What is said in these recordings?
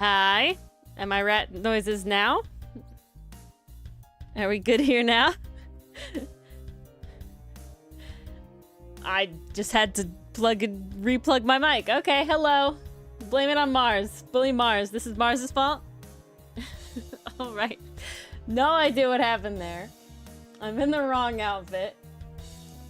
Hi. Am I rat noises now? Are we good here now? I just had to replug my mic. Okay, hello. Blame it on Mars. Bully Mars. This is Mars's fault? Alright. No idea what happened there. I'm in the wrong outfit.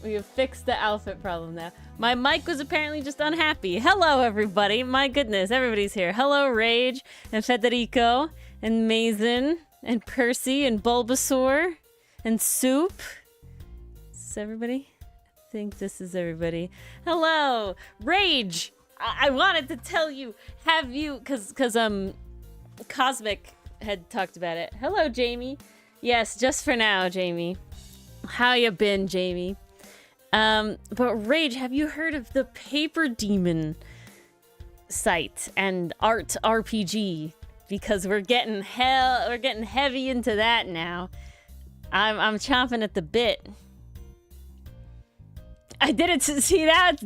We have fixed the outfit problem now. My mic was apparently just unhappy. Hello, everybody. My goodness, everybody's here. Hello, Rage, and Federico, and Mason, and Percy, and Bulbasaur, and Soup. Is this everybody? I think this is everybody. Hello, Rage. I wanted to tell you, have you, cause Cosmic had talked about it. Hello, Jamie. Yes, just for now, Jamie. How you been, Jamie? But Rage, have you heard of the Paper Demon site and Art RPG? Because we're getting heavy into that now. I'm chomping at the bit. I did it to see that.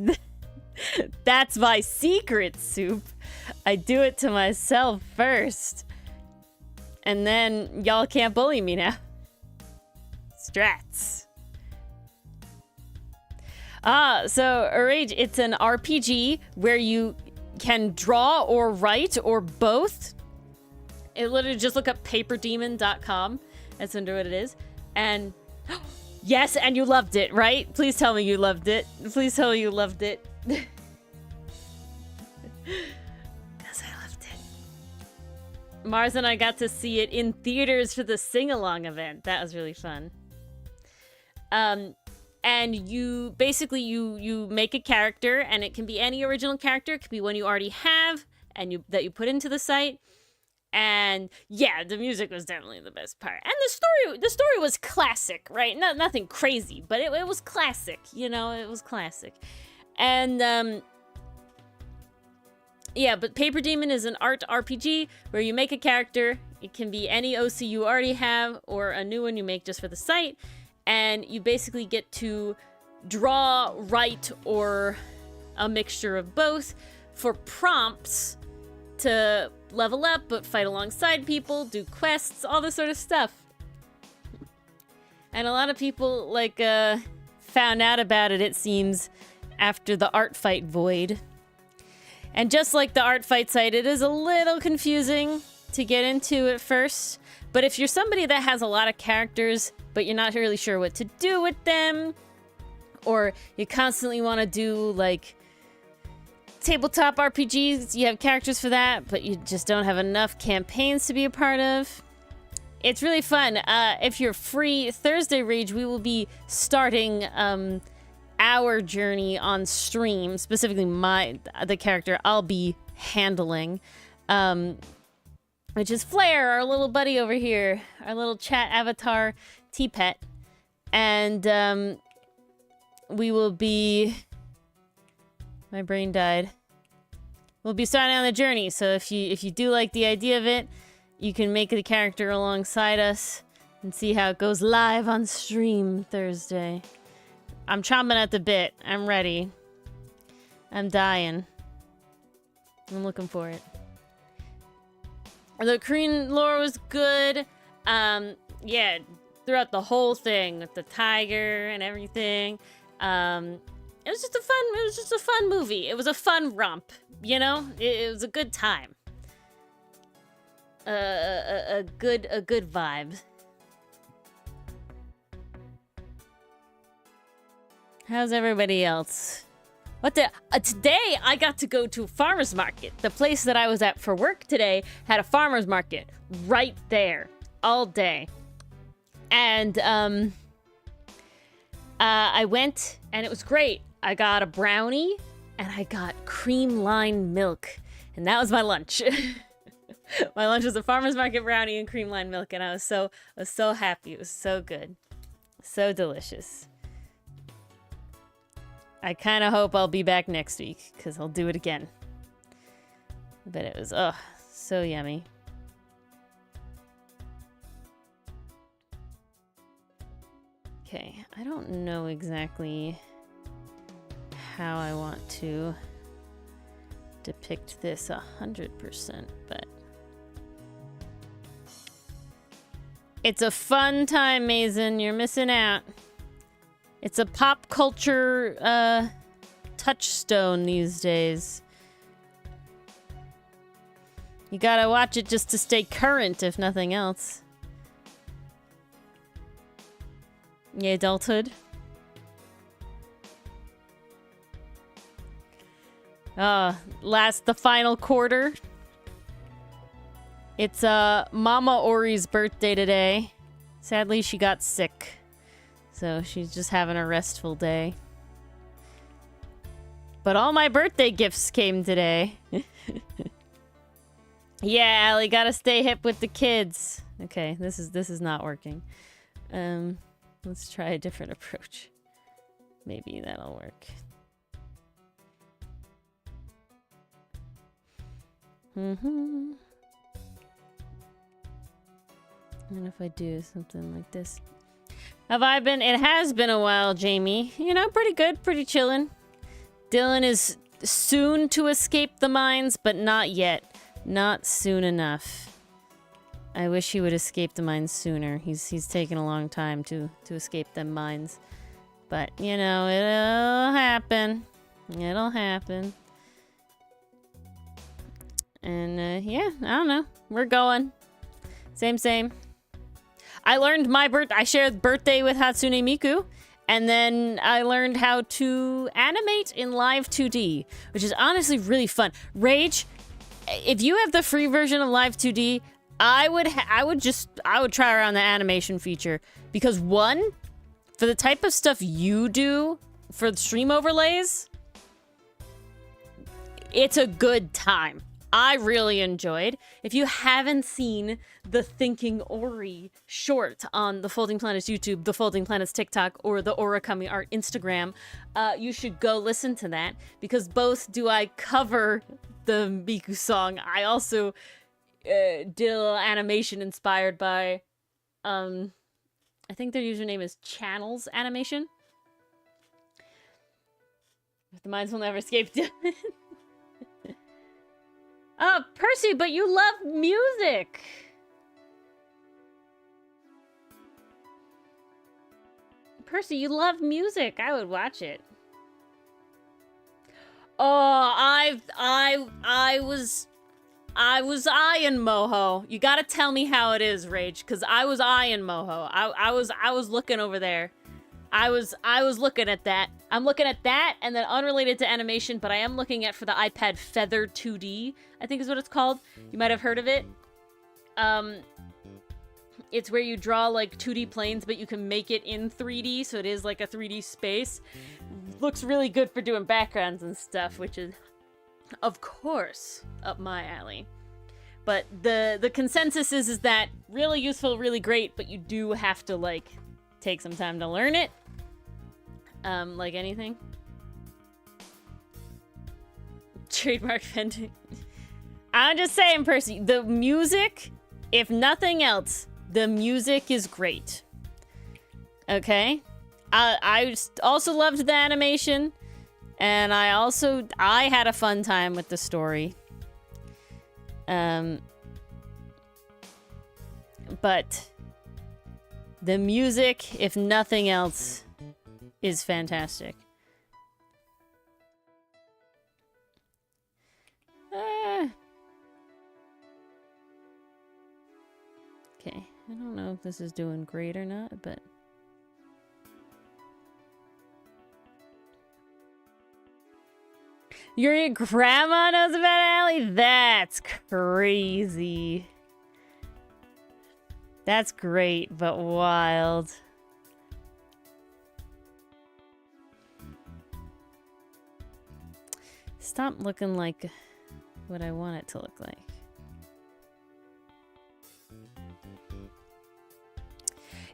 That's my secret, Soup. I do it to myself first. And then y'all can't bully me now. Strats. So Rage, it's an RPG where you can draw or write or both. It literally just look up paperdemon.com. That's under what it is. And yes, and you loved it, right? Please tell me you loved it. Please tell me you loved it. Because I loved it. Mars and I got to see it in theaters for the sing-along event. That was really fun. And you basically you make a character, and it can be any original character. It can be one you already have and that you put into the site. And yeah, the music was definitely the best part. And the story was classic, right? Nothing crazy, but it was classic, you know, it was classic. And yeah, but Paper Demon is an art RPG where you make a character. It can be any OC you already have or a new one you make just for the site. And you basically get to draw, write, or a mixture of both for prompts to level up, but fight alongside people, do quests, all this sort of stuff. And a lot of people, like, found out about it, it seems, after the art fight void. And just like the art fight site, it is a little confusing to get into at first. But if you're somebody that has a lot of characters, but you're not really sure what to do with them, or you constantly want to do, like, tabletop RPGs, you have characters for that, but you just don't have enough campaigns to be a part of. It's really fun. If you're free, Thursday Rage, we will be starting our journey on stream, specifically the character I'll be handling, which is Flair, our little buddy over here, our little chat avatar T-Pet. And we will be... My brain died. We'll be starting on the journey, so if you do like the idea of it, you can make the character alongside us and see how it goes live on stream Thursday. I'm chomping at the bit. I'm ready. I'm dying. I'm looking for it. The Korean lore was good. Yeah, throughout the whole thing with the tiger and everything. It was just a fun movie. It was a fun romp, you know? It was a good time. A good vibe. How's everybody else? Today I got to go to a farmer's market. The place that I was at for work today had a farmer's market right there all day. And I went and it was great. I got a brownie and I got cream lime milk, and that was my lunch. My lunch was a farmer's market brownie and cream lime milk, and I was so happy. It was so good, so delicious. I kind of hope I'll be back next week because I'll do it again. But it was so yummy. Okay, I don't know exactly how I want to depict this 100%, but It's a fun time, Mason. You're missing out. It's a pop culture touchstone these days. You gotta watch it just to stay current, if nothing else. Yeah, adulthood. The final quarter. It's Mama Ori's birthday today. Sadly, she got sick. So she's just having a restful day. But all my birthday gifts came today. Yeah, Allie, gotta stay hip with the kids. Okay, this is not working. Let's try a different approach. Maybe that'll work. And if I do something like this. Have I been? It has been a while, Jamie. You know, pretty good, pretty chillin'. Dylan is soon to escape the mines, but not yet. Not soon enough. I wish he would escape the mines sooner. He's taken a long time to escape them mines. But, you know, it'll happen. It'll happen. And, yeah, I don't know. We're going. Same. I learned I shared birthday with Hatsune Miku, and then I learned how to animate in Live 2D, which is honestly really fun. Rage, if you have the free version of Live 2D, I would try around the animation feature, because one, for the type of stuff you do for the stream overlays, it's a good time. I really enjoyed. If you haven't seen the Thinking Ori short on the Folding Planets YouTube, the Folding Planets TikTok, or the Origami Art Instagram, you should go listen to that, because both do I cover the Miku song. I also did a little animation inspired by, I think their username is Channels Animation. The minds will never escape. Percy, but you love music. Percy, you love music. I would watch it. Oh, I was eyeing Moho. You gotta tell me how it is, Rage, because I was eyeing Moho. I was looking over there. I was looking at that. I'm looking at that, and then unrelated to animation, but I am looking at for the iPad Feather 2D, I think is what it's called. You might have heard of it. It's where you draw like 2D planes, but you can make it in 3D, so it is like a 3D space. Looks really good for doing backgrounds and stuff, which is, of course, up my alley. But the consensus is that really useful, really great, but you do have to like take some time to learn it. Like anything. Trademark vending. I'm just saying, Percy, the music, if nothing else, the music is great. Okay? I also loved the animation, and I had a fun time with the story. But the music, if nothing else, is fantastic. Okay, I don't know if this is doing great or not, but... Your grandma knows about Allie? That's crazy. That's great, but wild. Stop looking like what I want it to look like.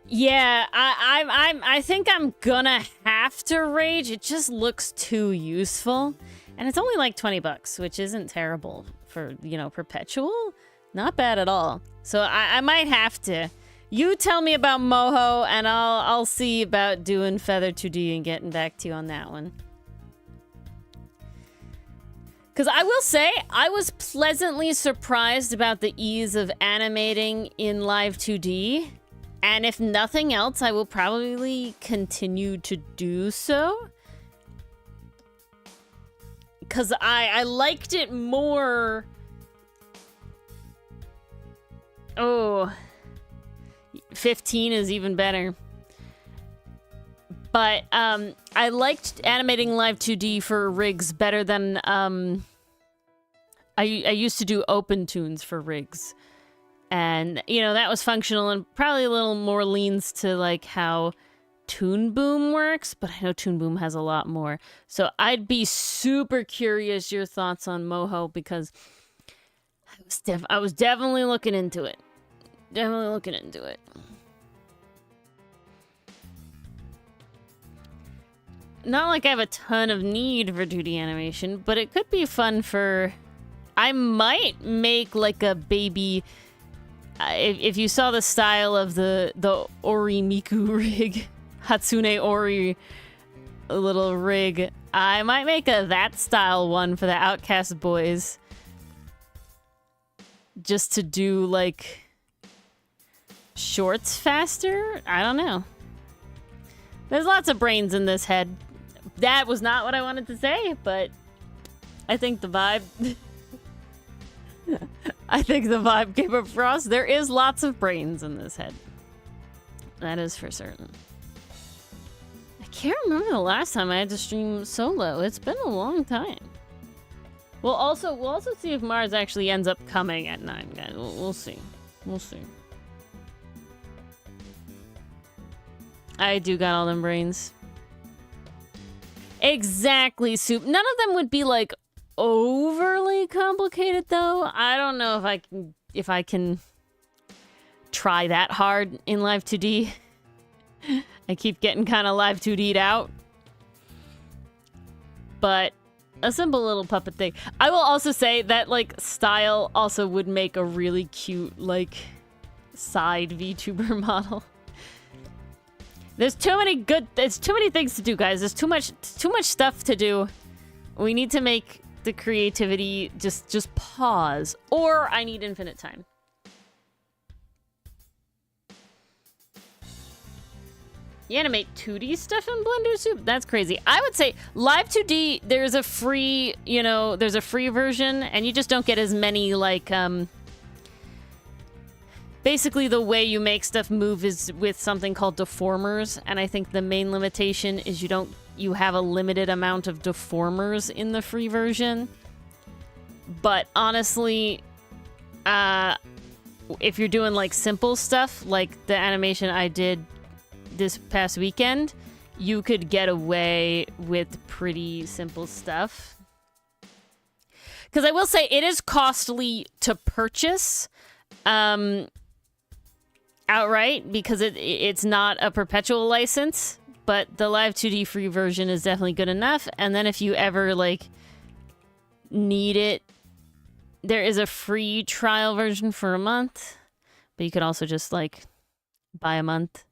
Yeah, I think I'm gonna have to rage. It just looks too useful. And it's only like 20 bucks, which isn't terrible for, you know, perpetual. Not bad at all. So I might have to. You tell me about Moho, and I'll see about doing Feather 2D and getting back to you on that one. Because I will say, I was pleasantly surprised about the ease of animating in Live 2D. And if nothing else, I will probably continue to do so. Because I liked it more... Oh... 15 is even better. But I liked animating live 2D for rigs better than I used to do open tunes for rigs. And, you know, that was functional and probably a little more leans to like how Toon Boom works, but I know Toon Boom has a lot more. So I'd be super curious your thoughts on Moho, because I was definitely looking into it. Definitely looking into it. Not like I have a ton of need for 2D animation, but it could be fun for... I might make like a baby... if you saw the style of the Ori Miku rig, Hatsune Ori little rig, I might make that style one for the Outcast boys. Just to do like shorts faster? I don't know. There's lots of brains in this head. That was not what I wanted to say, but I think the vibe... I think the vibe came across. There is lots of brains in this head. That is for certain. I can't remember the last time I had to stream solo. It's been a long time. We'll also see if Mars actually ends up coming at 9, guys. We'll see. We'll see. I do got all them brains. Exactly, Soup. None of them would be like overly complicated though. I don't know if I can try that hard in Live 2D. I keep getting kind of Live 2D'd out. But a simple little puppet thing. I will also say that like style also would make a really cute like side VTuber model. There's too many things to do, guys. There's too much stuff to do. We need to make the creativity just pause, or I need infinite time. You animate 2D stuff in Blender Soup? That's crazy. I would say Live 2D, there's a free, there's a free version, and you just don't get as many like basically, the way you make stuff move is with something called deformers, and I think the main limitation is you have a limited amount of deformers in the free version. But honestly, if you're doing like simple stuff, like the animation I did this past weekend, you could get away with pretty simple stuff. Because I will say it is costly to purchase. Outright, because it's not a perpetual license, but the Live 2D free version is definitely good enough. And then if you ever like need it, there is a free trial version for a month, but you could also just like buy a month.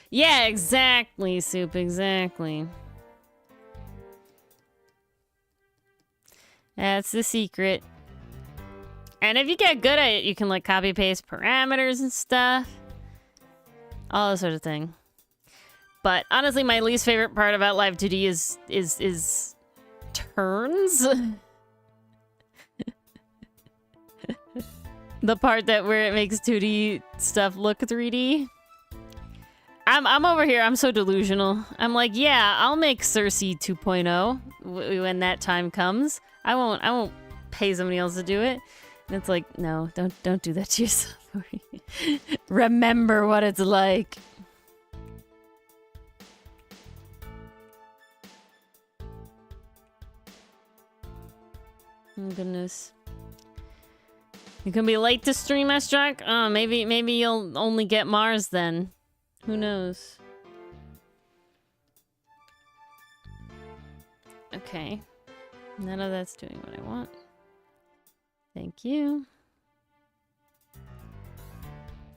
Yeah, exactly, Soup, exactly. That's the secret. And if you get good at it, you can like copy paste parameters and stuff. All that sort of thing. But honestly, my least favorite part about Live 2D is turns. The part where it makes 2D stuff look 3D. I'm over here, I'm so delusional. I'm like, yeah, I'll make Cersei 2.0 when that time comes. I won't pay somebody else to do it. And it's like, no, don't do that to yourself. Remember what it's like. Oh goodness. You can be late to stream, S-Jack? Oh, maybe you'll only get Mars then. Who knows? Okay. None of that's doing what I want. Thank you.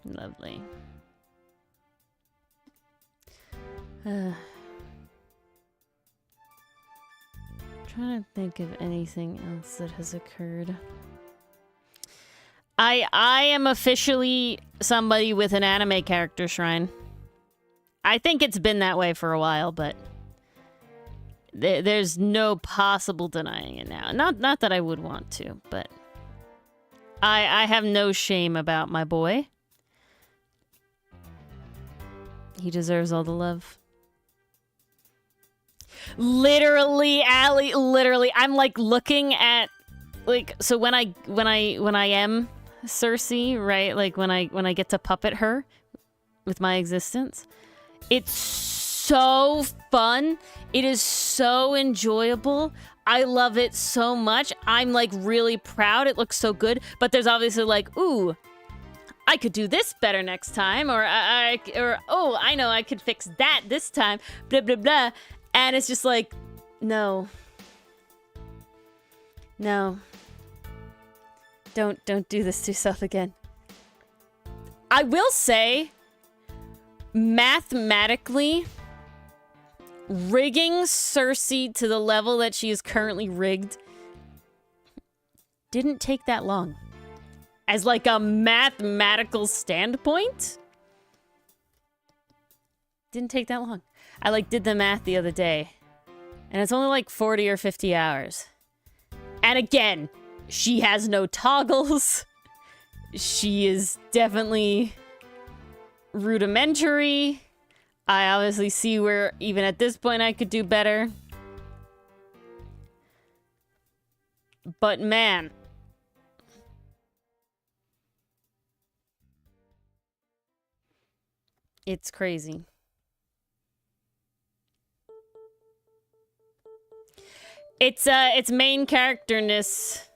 Lovely. trying to think of anything else that has occurred. I am officially somebody with an anime character shrine. I think it's been that way for a while, but there's no possible denying it now. Not that I would want to, but I have no shame about my boy. He deserves all the love. Literally, Allie, literally. I'm like looking at like, so when I am Cersei, right? Like when I get to puppet her with my existence, it's so fun. It is so enjoyable. I love it so much. I'm like really proud. It looks so good. But there's obviously like, ooh, I could do this better next time, or oh, I know I could fix that this time. Blah blah blah. And it's just like, no. Don't do this to yourself again. I will say, mathematically, rigging Cersei to the level that she is currently rigged didn't take that long. As like a mathematical standpoint, didn't take that long. I like did the math the other day, and it's only like 40 or 50 hours. And again, she has no toggles. She is definitely rudimentary. I obviously see where even at this point I could do better. But man, it's crazy. It's main characterness,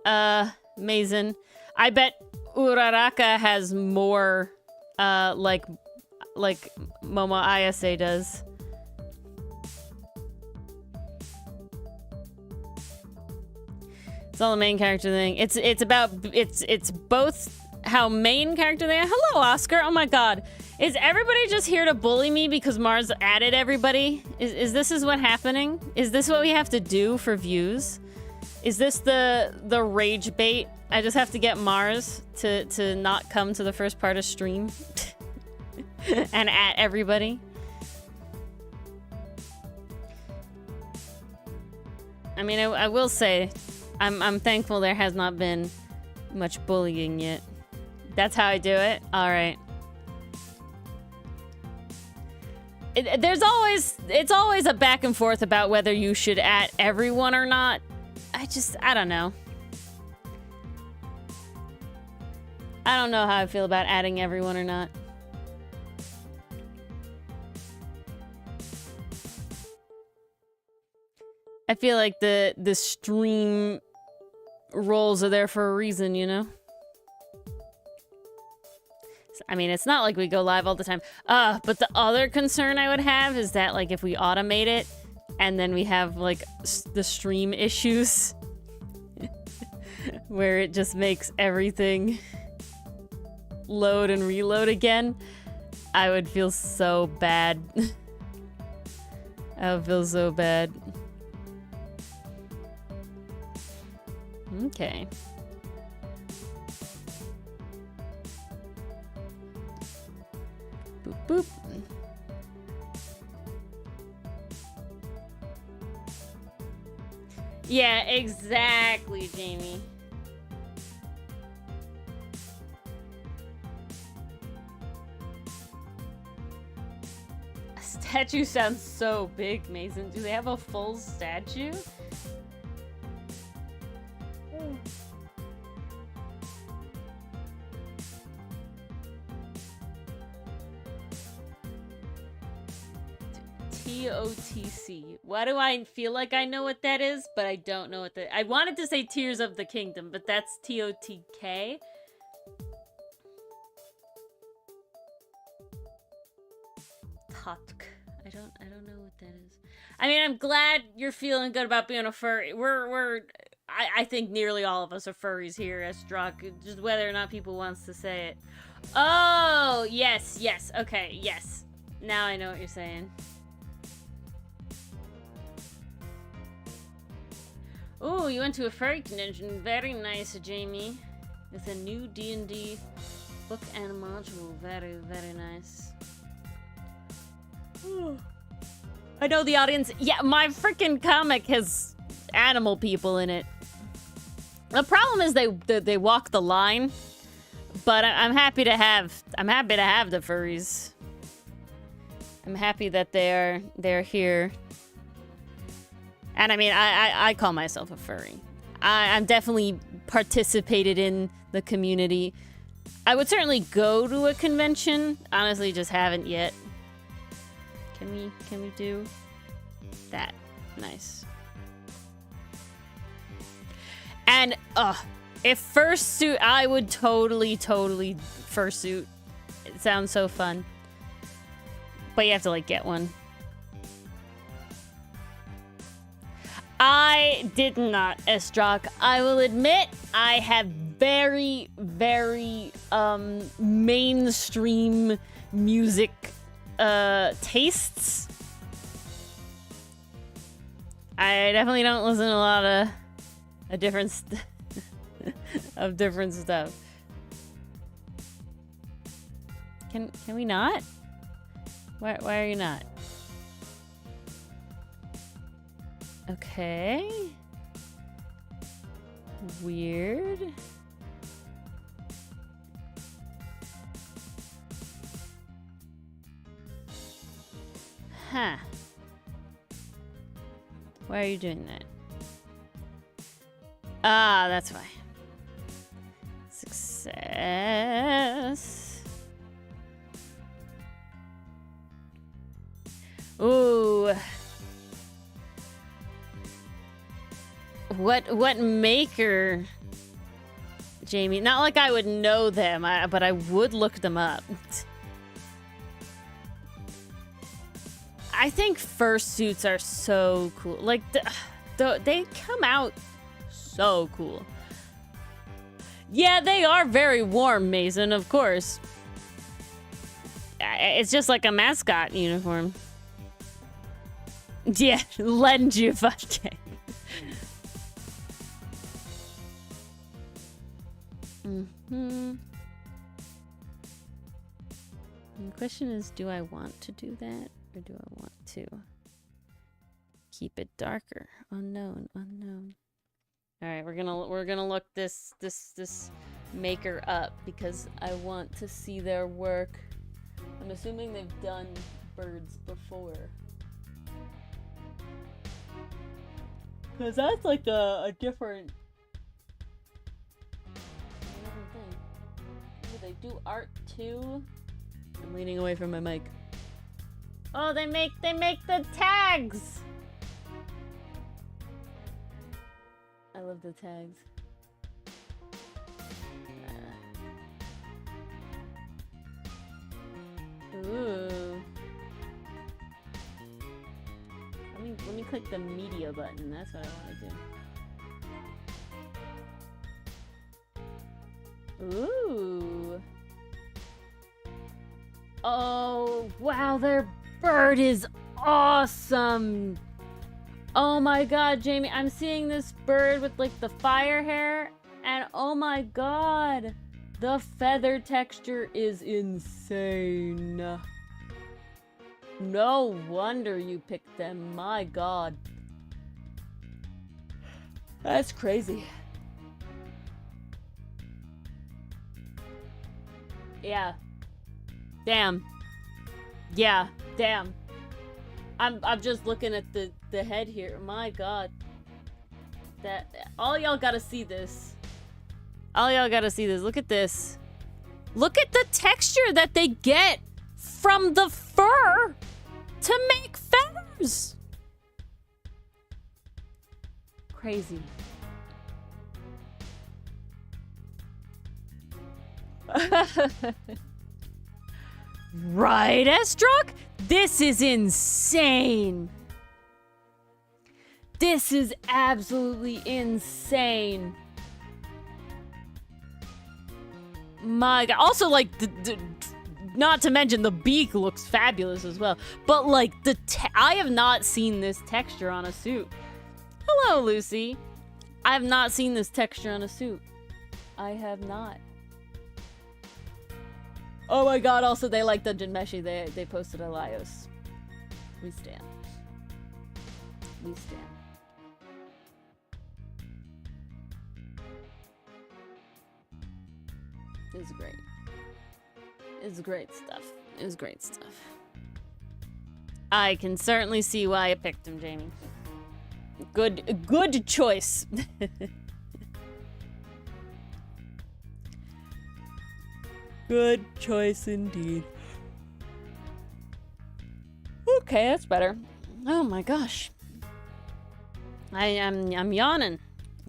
Mazen. I bet Uraraka has more, like Momo Ayase does. It's all the main character thing. It's both how main character they are. Hello, Oscar. Oh my god. Is everybody just here to bully me because Mars added everybody? Is this what happening? Is this what we have to do for views? Is this the rage bait? I just have to get Mars to not come to the first part of stream and at everybody. I mean, I will say, I'm thankful there has not been much bullying yet. That's how I do it? Alright. It's always a back and forth about whether you should at everyone or not. I don't know. I don't know how I feel about adding everyone or not. I feel like the stream roles are there for a reason, you know? I mean, it's not like we go live all the time. But the other concern I would have is that, like, if we automate it, and then we have, like, the stream issues, where it just makes everything load and reload again, I would feel so bad. I would feel so bad. Okay. Boop, boop. Yeah, exactly, Jamie. A statue sounds so big, Mason. Do they have a full statue? TOTC. Why do I feel like I know what that is, but I don't know what that... I wanted to say Tears of the Kingdom, but that's TOTK. Totk. I don't know what that is. I mean, I'm glad you're feeling good about being a furry. I think nearly all of us are furries here as Strzok, just whether or not people wants to say it. Oh, yes, okay, yes. Now I know what you're saying. Ooh, you went to a furry convention. Very nice, Jamie. It's a new D&D book and module. Very, very nice. Ooh. I know the audience. Yeah, my freaking comic has animal people in it. The problem is they walk the line, but I'm happy to have the furries. I'm happy that they're here. And I mean, I call myself a furry. I'm definitely participated in the community. I would certainly go to a convention. Honestly, just haven't yet. Can we do that? Nice. And if fursuit, I would totally fursuit. It sounds so fun. But you have to like get one. I did not, Estrock. I will admit I have very, very mainstream music tastes. I definitely don't listen to a lot of different stuff. Can we not? Why are you not? Okay. Weird. Huh. Why are you doing that? Ah, that's why. Success. Ooh. What maker, Jamie? Not like I would know them, but I would look them up. I think fursuits are so cool. Like, they come out so cool. Yeah, they are very warm, Mason, of course. It's just like a mascot uniform. Yeah, lend you 5K. The question is, do I want to do that, or do I want to keep it darker? Unknown. All right, we're gonna look this maker up because I want to see their work. I'm assuming they've done birds before, because that's like a different. They do art too. I'm leaning away from my mic. Oh, they make the tags. I love the tags. Ooh. Let me click the media button. That's what I want to do. Ooh. Oh, wow, their bird is awesome. Oh my god, Jamie, I'm seeing this bird with like the fire hair, and oh my god, the feather texture is insane. No wonder you picked them, my god. That's crazy. Yeah. Damn. Yeah, damn. I'm just looking at the head here. My god. That all y'all gotta see this. All y'all gotta see this. Look at this. Look at the texture that they get from the fur to make feathers. Crazy. Right, Estrock? This is insane. This is absolutely insane. My god. Also, like, not to mention the beak looks fabulous as well. But, like, I have not seen this texture on a suit. Hello, Lucy. I have not seen this texture on a suit. I have not. Oh my god, also they like Dungeon Meshi. They posted a Laios. We stand. We stand. It's great. It's great stuff. It's great stuff. I can certainly see why I picked him, Jamie. Good choice. Good choice indeed. Okay, that's better. Oh my gosh. I'm yawning.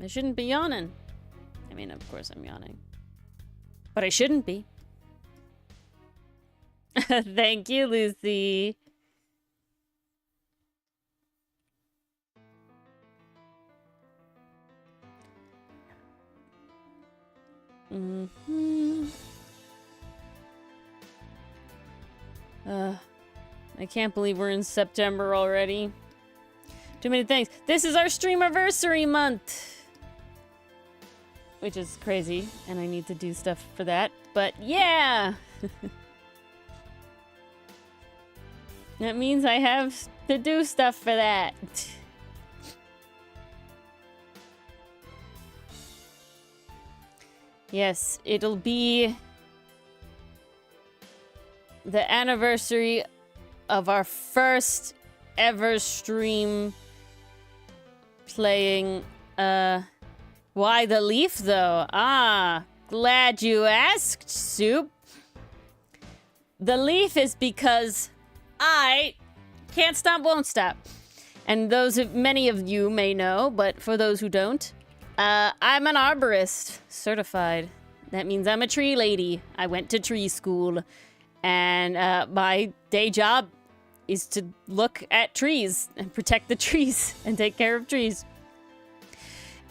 I shouldn't be yawning. I mean, of course I'm yawning. But I shouldn't be. Thank you, Lucy. I can't believe we're in September already. Too many things. This is our streamiversary month. Which is crazy, and I need to do stuff for that. But yeah! That means I have to do stuff for that. Yes, it'll be the anniversary of our first ever stream playing, Why the Leaf, though? Ah, glad you asked, Soup. The Leaf is because I can't stop, won't stop. And many of you may know, but for those who don't, I'm an arborist, certified. That means I'm a tree lady. I went to tree school, and my day job is to look at trees and protect the trees and take care of trees.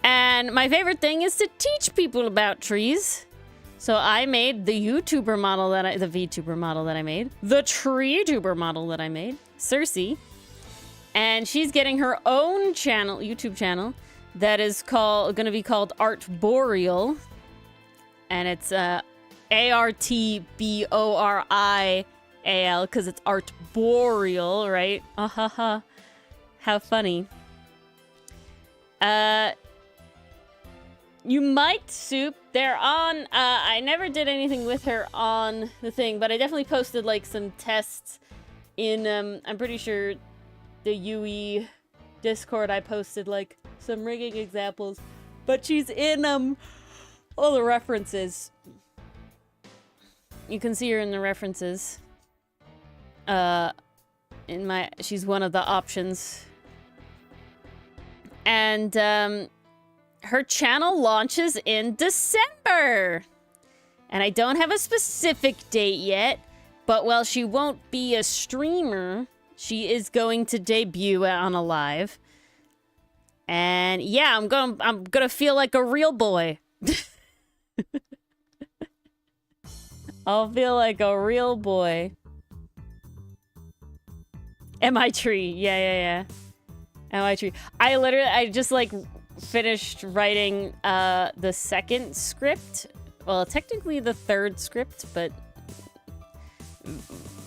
And my favorite thing is to teach people about trees. So I made the YouTuber model the VTuber model that I made, the TreeTuber model that I made, Cersei, and she's getting her own channel, YouTube channel, that is going to be called Artboreal, and it's Artborial because it's Artboreal, right? How funny. You might, Soup. They're on, I never did anything with her on the thing, but I definitely posted, like, some tests in, I'm pretty sure the UE Discord. I posted, like, some rigging examples, but she's in, all the references. You can see her in the references. She's one of the options. And, her channel launches in December. And I don't have a specific date yet, but while she won't be a streamer, she is going to debut on a live. And yeah, I'm gonna feel like a real boy. I'll feel like a real boy. MI Tree. Yeah. MI Tree. I just like finished writing the second script. Well, technically the third script, but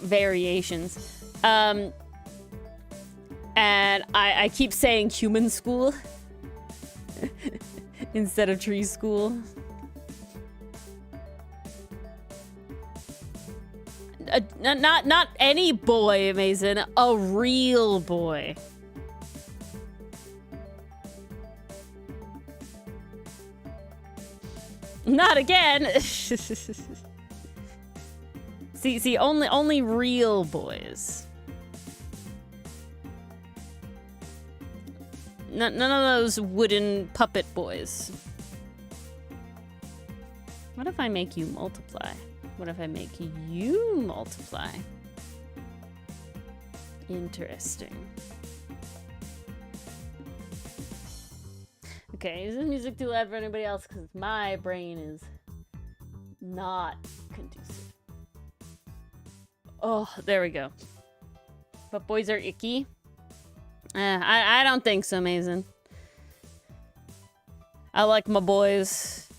variations. And I keep saying human school instead of tree school. Not any boy, Mason. A real boy. Not again. see, only real boys. None of those wooden puppet boys. What if I make you multiply? What if I make you multiply? Interesting. Okay, is this music too loud for anybody else? Because my brain is not conducive. Oh, there we go. But boys are icky? I don't think so, Mason. I like my boys.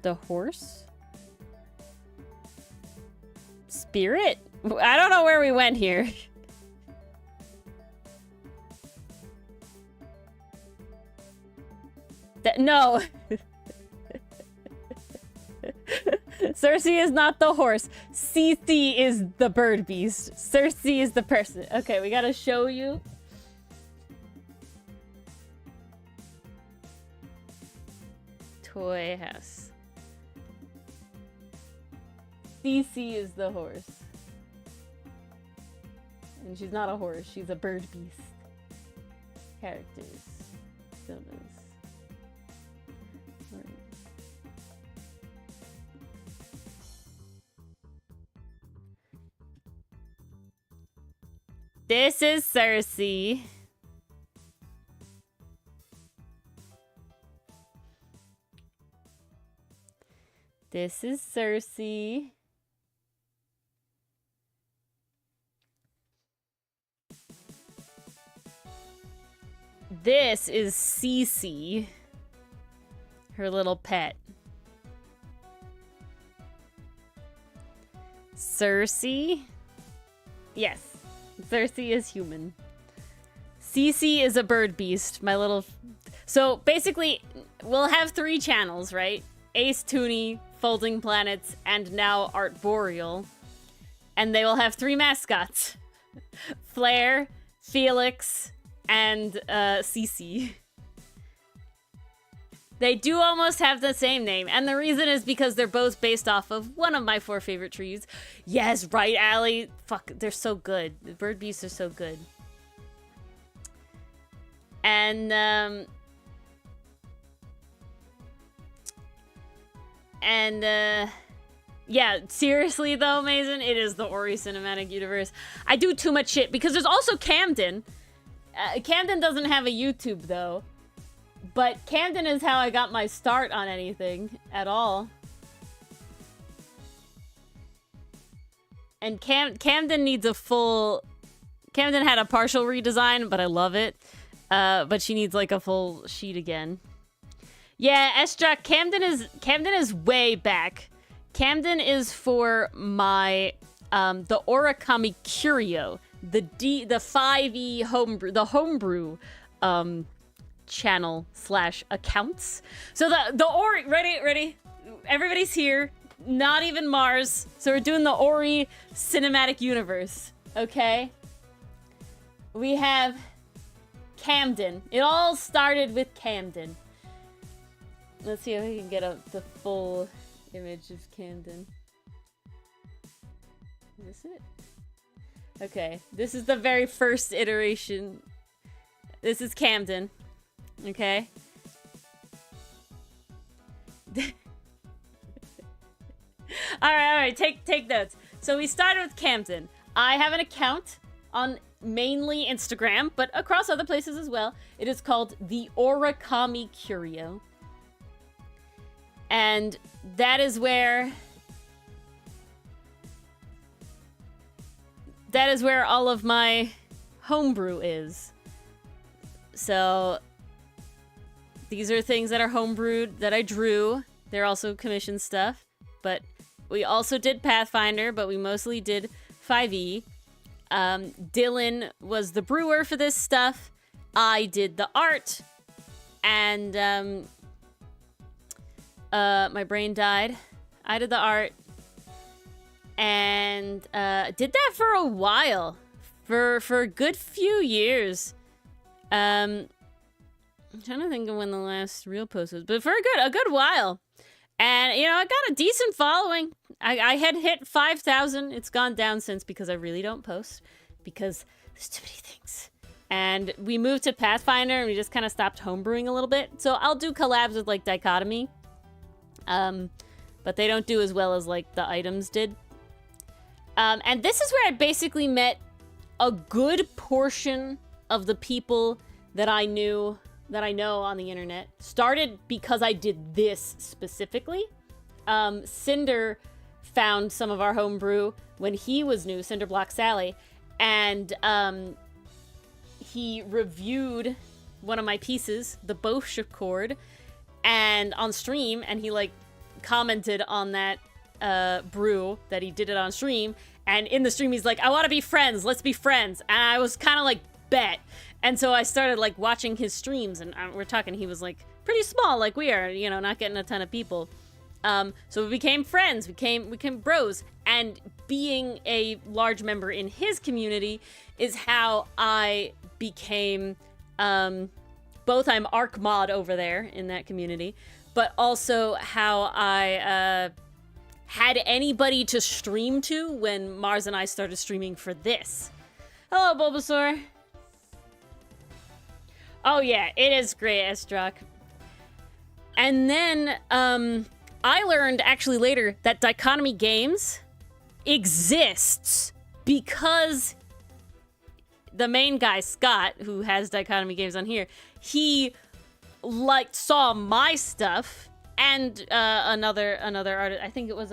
The horse? Spirit? I don't know where we went here. No. Cersei is not the horse. Cece is the bird beast. Cersei is the person. Okay, we gotta show you. Toy house. Cece is the horse. And she's not a horse, she's a bird beast. Characters. Photos. This is Cersei. This is Cersei. This is Cece, her little pet. Cersei? Yes, Cersei is human. Cece is a bird beast, my little... So basically, we'll have 3 channels, right? Ace Tooney, Folding Planets, and now Artboreal. And they will have 3 mascots. Flair, Felix, and Cece. They do almost have the same name, and the reason is because they're both based off of one of my 4 favorite trees. Yes, right, Allie? Fuck, they're so good. The bird beasts are so good. And, yeah, seriously though, Mason, it is the Ori cinematic universe. I do too much shit, because there's also Camden. Camden doesn't have a YouTube, though. But Camden is how I got my start on anything at all. And Camden needs a full... Camden had a partial redesign, but I love it. But she needs like a full sheet again. Yeah, Estra, Camden is way back. Camden is for my the Origami Curio, the 5e homebrew, the homebrew channel / accounts. So the Ori, ready? Everybody's here. Not even Mars. So we're doing the Ori cinematic universe. Okay. We have Camden. It all started with Camden. Let's see if we can get the full image of Camden. Is this it? Okay, this is the very first iteration. This is Camden. Okay. Alright, take notes. So we started with Camden. I have an account on mainly Instagram, but across other places as well. It is called the Origami Curio. And that is where all of my homebrew is. So these are things that are homebrewed that I drew. They're also commissioned stuff, but we also did Pathfinder, but we mostly did 5e. Dylan was the brewer for this stuff. I did the art, and my brain died. I did the art, and did that for a while, for a good few years. I'm trying to think of when the last real post was, but for a good while. And, you know, I got a decent following. I had hit 5,000. It's gone down since because I really don't post. Because there's too many things. And we moved to Pathfinder and we just kind of stopped homebrewing a little bit. So I'll do collabs with, like, Dichotomy. But they don't do as well as, like, the items did. And this is where I basically met a good portion of the people that I know on the internet. Started because I did this specifically. Cinder found some of our homebrew when he was new, Cinderblock Sally, and he reviewed one of my pieces, the Boscia chord, and on stream, and he like commented on that brew that he did it on stream, and in the stream he's like, I want to be friends, let's be friends. And I was kind of like, bet. And so I started like watching his streams, and we're talking, he was like pretty small like we are, you know, not getting a ton of people. So we became friends, we became bros, and being a large member in his community is how I became, both I'm Arc Mod over there in that community, but also how I had anybody to stream to when Mars and I started streaming for this. Hello, Bulbasaur. Oh yeah, it is great, Esdrak. And then, I learned actually later that Dichotomy Games exists because the main guy, Scott, who has Dichotomy Games on here, he like saw my stuff and another artist. I think it was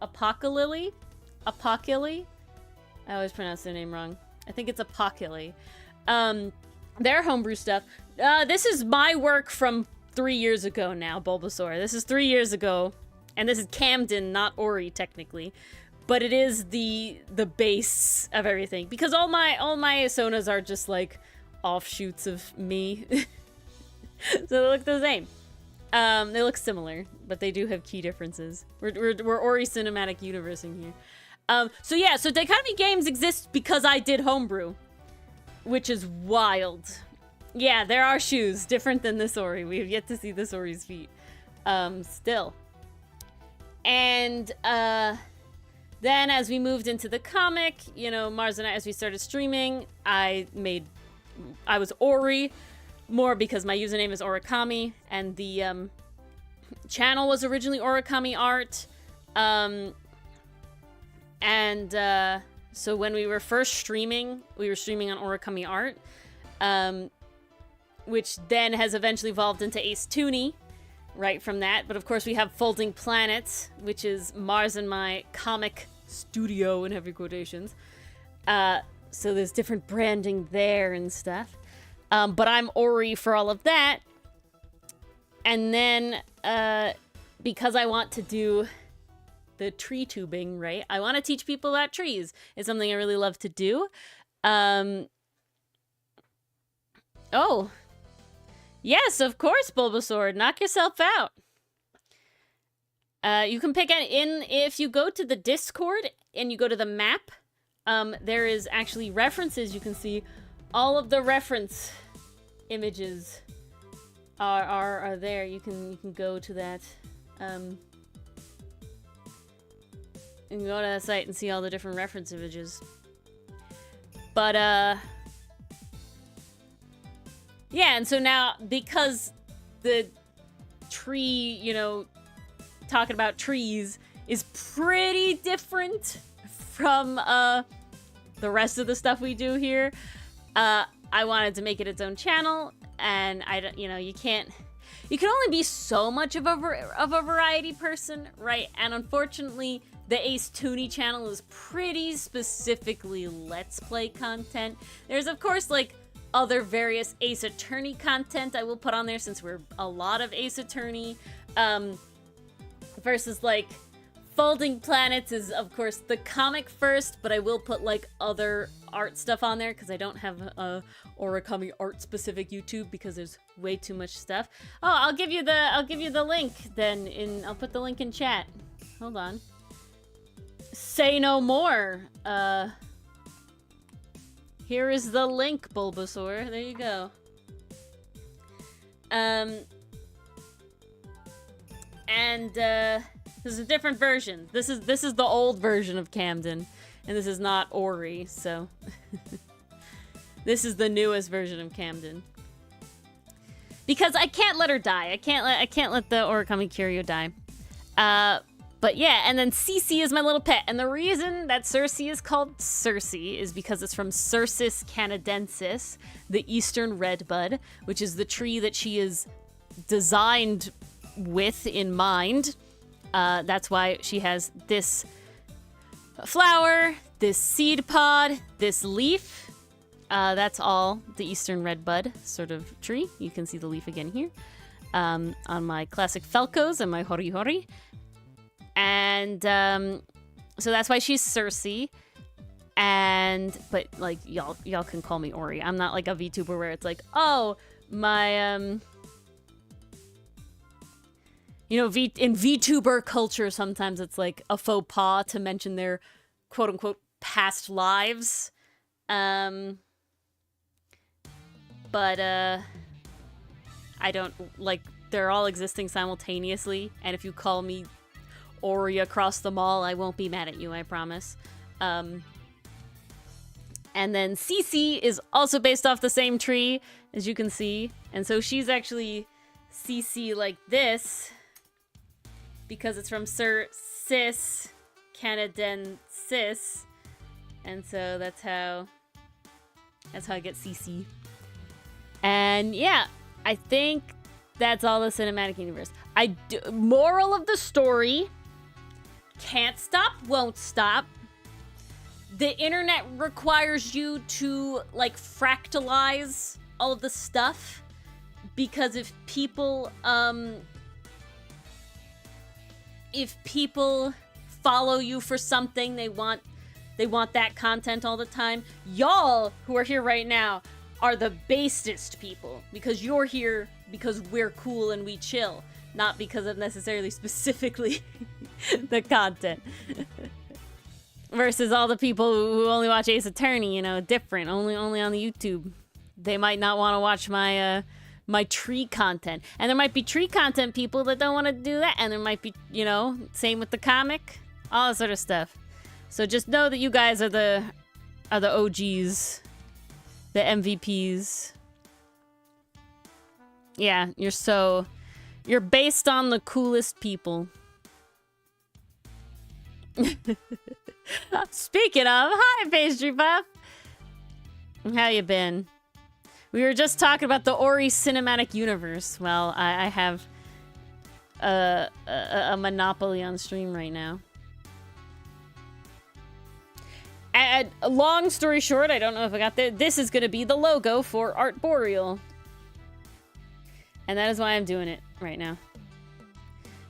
Apocalypse. I always pronounce their name wrong. I think it's Apocalypse. Their homebrew stuff. This is my work from 3 years ago now, Bulbasaur. This is 3 years ago, and this is Camden, not Ori, technically, but it is the base of everything, because all my Sonas are just like offshoots of me. So they look the same. They look similar, but they do have key differences. We're Ori cinematic universe in here. So yeah, so Dichotomy Games exists because I did homebrew, which is wild. Yeah, there are shoes different than this Ori. We have yet to see this Ori's feet. Still. And then as we moved into the comic, you know, Mars and I, as we started streaming, I was Ori more because my username is Origami, and the channel was originally Origami Art. So when we were first streaming, we were streaming on Origami Art. Which then has eventually evolved into Ace Tooney, right from that. But of course we have Folding Planets, which is Mars and my comic studio in heavy quotations. So there's different branding there and stuff. But I'm Ori for all of that. And then, because I want to do the tree tubing, right? I want to teach people about trees. It's something I really love to do. Oh. Yes, of course, Bulbasaur. Knock yourself out. You can pick if you go to the Discord and you go to the map, there is actually references. You can see all of the reference images are there. You can go to that. You can go to that site and see all the different reference images. But yeah, and so now, because the tree, you know, talking about trees is pretty different from the rest of the stuff we do here, I wanted to make it its own channel, and you can only be so much of a variety person, right? And unfortunately, the Ace Tooney channel is pretty specifically Let's Play content. There's, of course, like, other various Ace Attorney content I will put on there, since we're a lot of Ace Attorney, versus like Folding Planets is of course the comic first, but I will put like other art stuff on there because I don't have a Origami art specific YouTube because there's way too much stuff. Oh, I'll give you the link then. I'll put the link in chat. Hold on. Say no more. Here is the link, Bulbasaur. There you go. This is a different version. This is the old version of Camden, and this is not Ori, so this is the newest version of Camden. Because I can't let her die. I can't let the Origami Curio die. But yeah, and then Cece is my little pet. And the reason that Circe is called Circe is because it's from Circis canadensis, the eastern redbud, which is the tree that she is designed with in mind. That's why she has this flower, this seed pod, this leaf, That's all the Eastern Redbud sort of tree. You can see the leaf again here. On my classic Falcos and my Hori Hori. And so that's why she's Cersei. But like y'all can call me Ori. I'm not like a VTuber where it's like, oh, my you know, in VTuber culture sometimes it's like a faux pas to mention their quote unquote past lives. But I don't, like, they're all existing simultaneously, and if you call me Ori across the mall, I won't be mad at you, I promise. And then Cece is also based off the same tree, as you can see, and so she's actually Cece like this, because it's from Sir Cis Canadensis, and so that's how I get Cece. And yeah, I think that's all the cinematic universe. Moral of the story, can't stop, won't stop. The internet requires you to, like, fractalize all of the stuff, because if people follow you for something, they want that content all the time. Y'all who are here right now are the basest people, because you're here because we're cool and we chill, not because of necessarily specifically the content. Versus all the people who only watch Ace Attorney, you know, different, only on the YouTube. They might not want to watch my my tree content. And there might be tree content people that don't want to do that, and there might be, you know, same with the comic, all that sort of stuff. So just know that you guys are the OGs. The MVPs. Yeah, you're based on the coolest people. Speaking of, hi Pastry Puff. How you been? We were just talking about the Ori cinematic universe. Well, I have a monopoly on stream right now. And long story short, I don't know if I got there. This is going to be the logo for Arboreal. And that is why I'm doing it right now.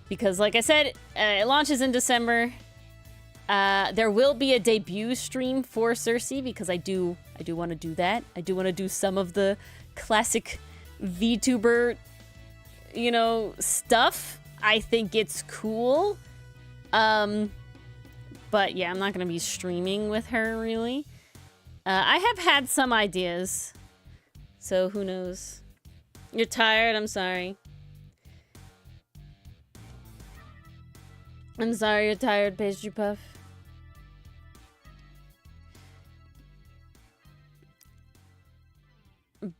Because like I said, it launches in December. There will be a debut stream for Cersei, because I do want to do that. I do want to do some of the classic VTuber, you know, stuff. I think it's cool. But yeah, I'm not going to be streaming with her, really. I have had some ideas, so who knows. You're tired? I'm sorry. I'm sorry you're tired, Pastry Puff.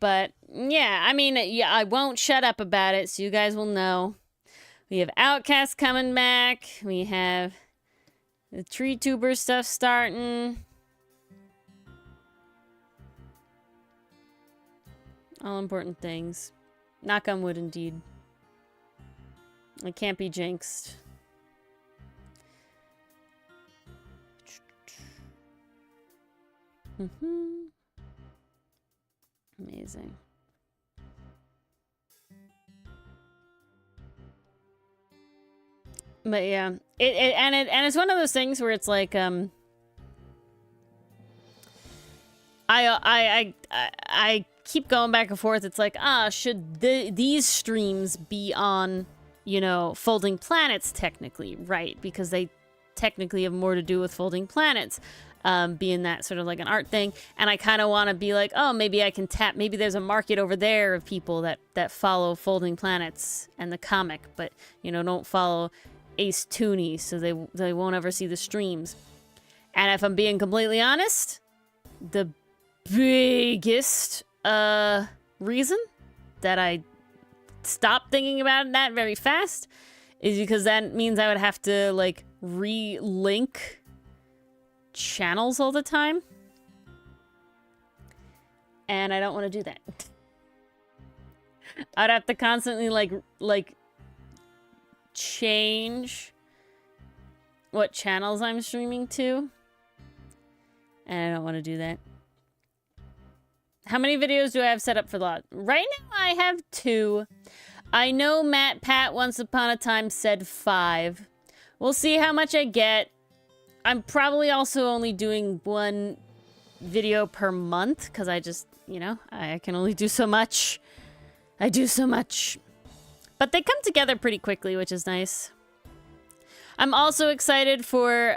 But yeah, I mean, yeah, I won't shut up about it, so you guys will know. We have Outcaste coming back. We have the tree tuber stuff starting. All important things. Knock on wood, indeed. It can't be jinxed. Amazing. But yeah, it's one of those things where it's like I keep going back and forth. It's like, should these streams be on, you know, Folding Planets technically, right? Because they technically have more to do with Folding Planets, being that sort of like an art thing. And I kind of want to be like, oh, maybe I can tap, maybe there's a market over there of people that follow Folding Planets and the comic, but, you know, don't follow Ace Tooney, so they won't ever see the streams. And if I'm being completely honest, the biggest reason that I stopped thinking about that very fast is because that means I would have to like re-link channels all the time, and I don't want to do that. I'd have to constantly like change what channels I'm streaming to, and I don't want to do that. How many videos do I have set up for that? Right now I have 2. I know Matt Pat once upon a time said 5. We'll see how much I get. I'm probably also only doing 1 video per month because I just, you know, I can only do so much. I do so much. But they come together pretty quickly, which is nice. I'm also excited for,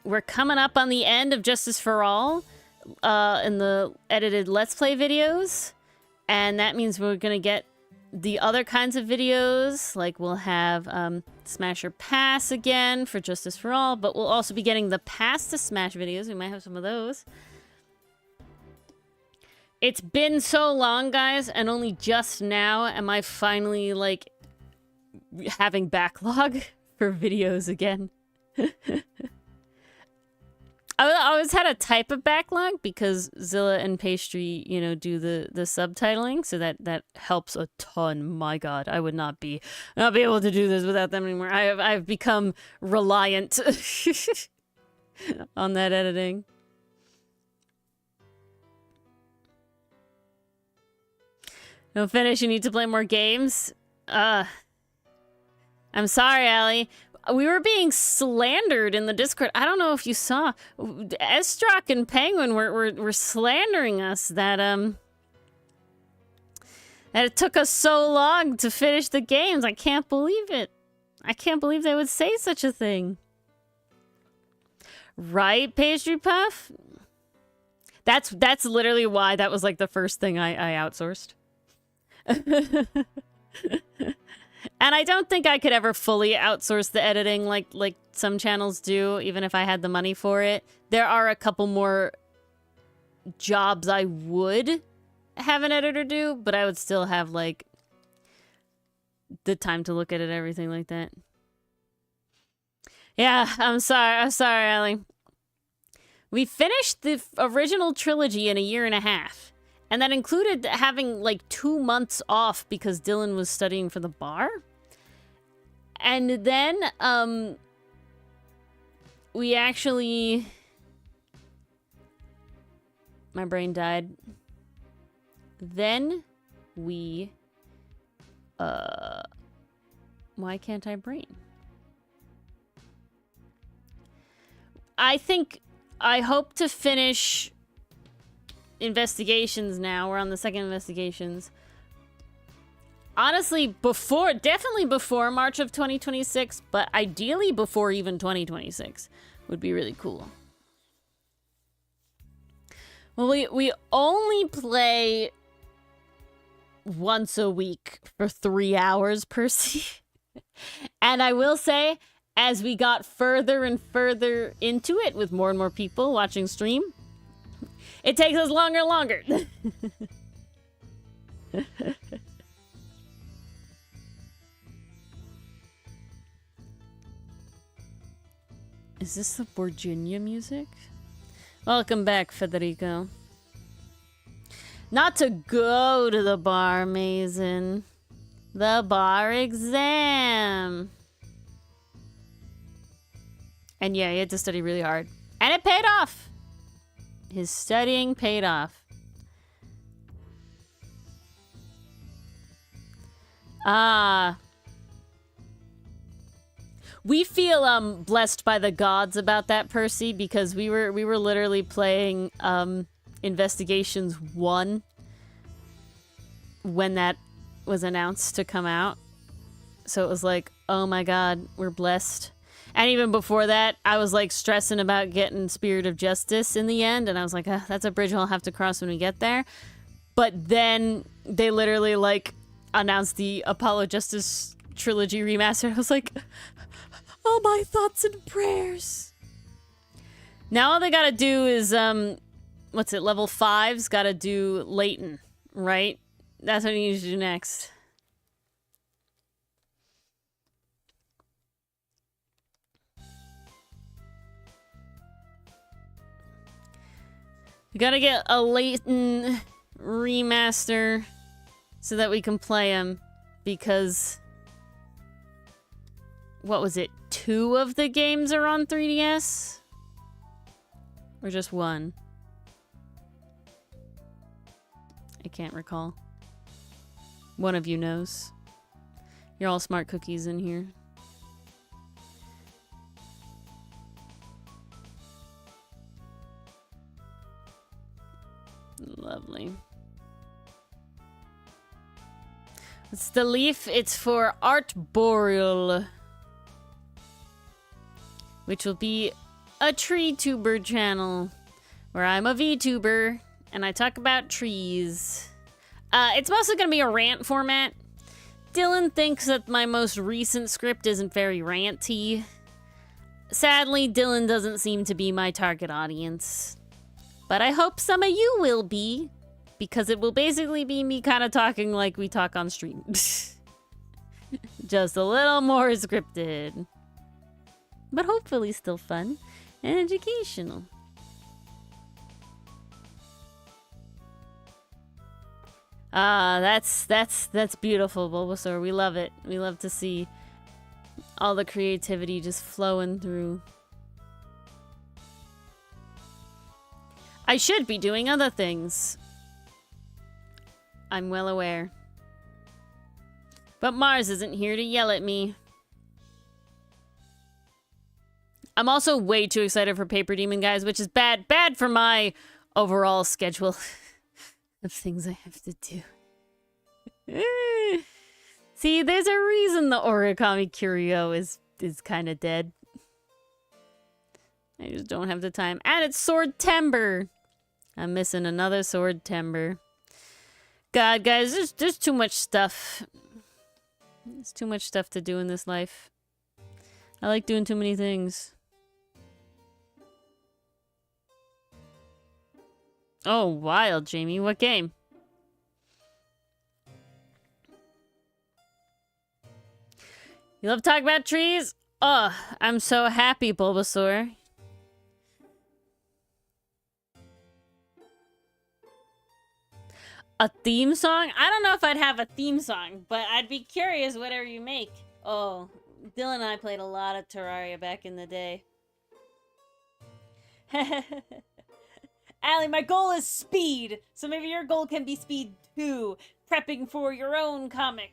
we're coming up on the end of Justice for All in the edited Let's Play videos. And that means we're going to get the other kinds of videos. Like we'll have Smasher Pass again for Justice for All. But we'll also be getting the Pass to Smash videos. We might have some of those. It's been so long, guys, and only just now am I finally, like, having backlog for videos again. I always had a type of backlog because Zilla and Pastry, you know, do the subtitling, so that helps a ton. My God, I would not be able to do this without them anymore. I've become reliant on that editing. No finish, you need to play more games? I'm sorry, Allie. We were being slandered in the Discord. I don't know if you saw. Estrock and Penguin were slandering us that it took us so long to finish the games. I can't believe it. I can't believe they would say such a thing. Right, Pastry Puff? That's literally why that was like the first thing I outsourced. And I don't think I could ever fully outsource the editing like some channels do, even if I had the money for it. There are a couple more jobs I would have an editor do, but I would still have, like, the time to look at it, everything like that. Yeah, I'm sorry, Allie. We finished the original trilogy in a year and a half. And that included having, like, 2 months off because Dylan was studying for the bar. And then, we actually... My brain died. Then we... Why can't I brain? I hope to finish... investigations now. We're on the second investigations. Honestly, definitely before March of 2026, but ideally before even 2026 would be really cool. Well, we only play once a week for 3 hours per season. And I will say, as we got further and further into it with more and more people watching stream, it takes us longer and longer. Is this the Virginia music? Welcome back, Federico. Not to go to the bar, Mason. The bar exam. And yeah, he had to study really hard. And it paid off. His studying paid off. We feel blessed by the gods about that, Percy, because we were literally playing Investigations 1 when that was announced to come out. So it was like, oh my god, we're blessed. And even before that, I was like stressing about getting Spirit of Justice in the end, and I was like, that's a bridge I'll have to cross when we get there. But then they literally like announced the Apollo Justice Trilogy remaster. I was like, all my thoughts and prayers. Now all they gotta do is, what's it, level 5's gotta do Leighton, right? That's what you need to do next. We gotta get a Leighton remaster so that we can play him, because what was it? 2 of the games are on 3DS? Or just 1? I can't recall. One of you knows. You're all smart cookies in here. Lovely. It's the leaf. It's for Artboreal, which will be a tree tuber channel where I'm a VTuber and I talk about trees. It's mostly going to be a rant format. Dylan thinks that my most recent script isn't very ranty. Sadly, Dylan doesn't seem to be my target audience. But I hope some of you will be, because it will basically be me kind of talking like we talk on stream. Just a little more scripted. But hopefully still fun and educational. That's beautiful, Bulbasaur. We love it. We love to see all the creativity just flowing through. I should be doing other things. I'm well aware. But Mars isn't here to yell at me. I'm also way too excited for Paper Demon, guys, which is bad for my overall schedule of things I have to do. See, there's a reason the Origami Curio is kind of dead. I just don't have the time. And it's Sword Timber. I'm missing another Sword Timber. God, guys, there's too much stuff. There's too much stuff to do in this life. I like doing too many things. Oh, wild, Jamie. What game? You love talking about trees? Oh, I'm so happy, Bulbasaur. A theme song? I don't know if I'd have a theme song, but I'd be curious whatever you make. Oh, Dylan and I played a lot of Terraria back in the day. Allie, my goal is speed, so maybe your goal can be speed too. Prepping for your own comic.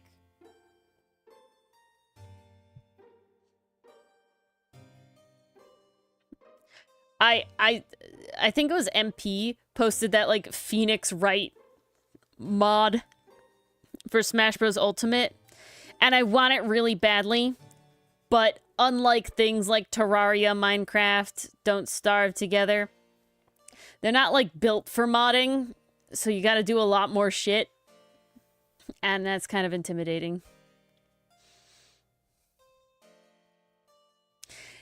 I think it was MP posted that like Phoenix Wright mod for Smash Bros. Ultimate, and I want it really badly, but unlike things like Terraria, Minecraft, Don't Starve Together, they're not like built for modding, so you gotta do a lot more shit, and that's kind of intimidating.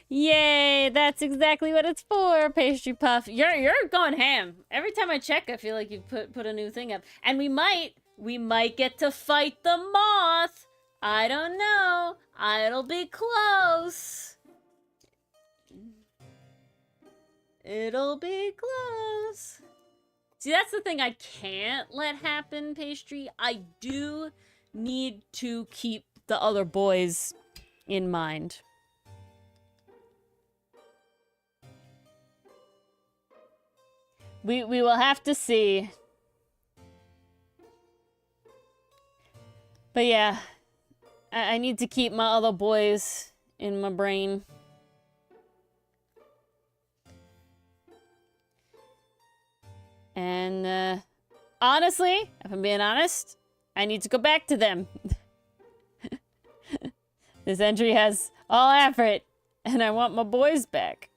Yay, that's exactly what it's for, Pastry Puff. You're going ham. Every time I check, I feel like you put a new thing up. And we might get to fight the moth. I don't know. It'll be close. It'll be close. See, that's the thing I can't let happen, Pastry. I do need to keep the other boys in mind. We will have to see. But yeah, I need to keep my other boys in my brain. And honestly, if I'm being honest, I need to go back to them. This entry has all effort, and I want my boys back.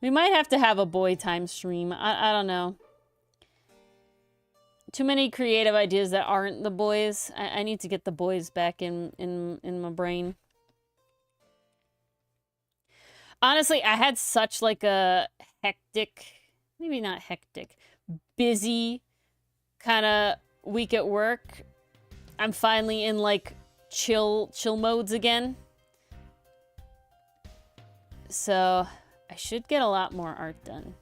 We might have to have a boy time stream. I don't know. Too many creative ideas that aren't the boys. I need to get the boys back in my brain. Honestly, I had such like a hectic, maybe not hectic, busy kind of week at work. I'm finally in like chill modes again. So I should get a lot more art done.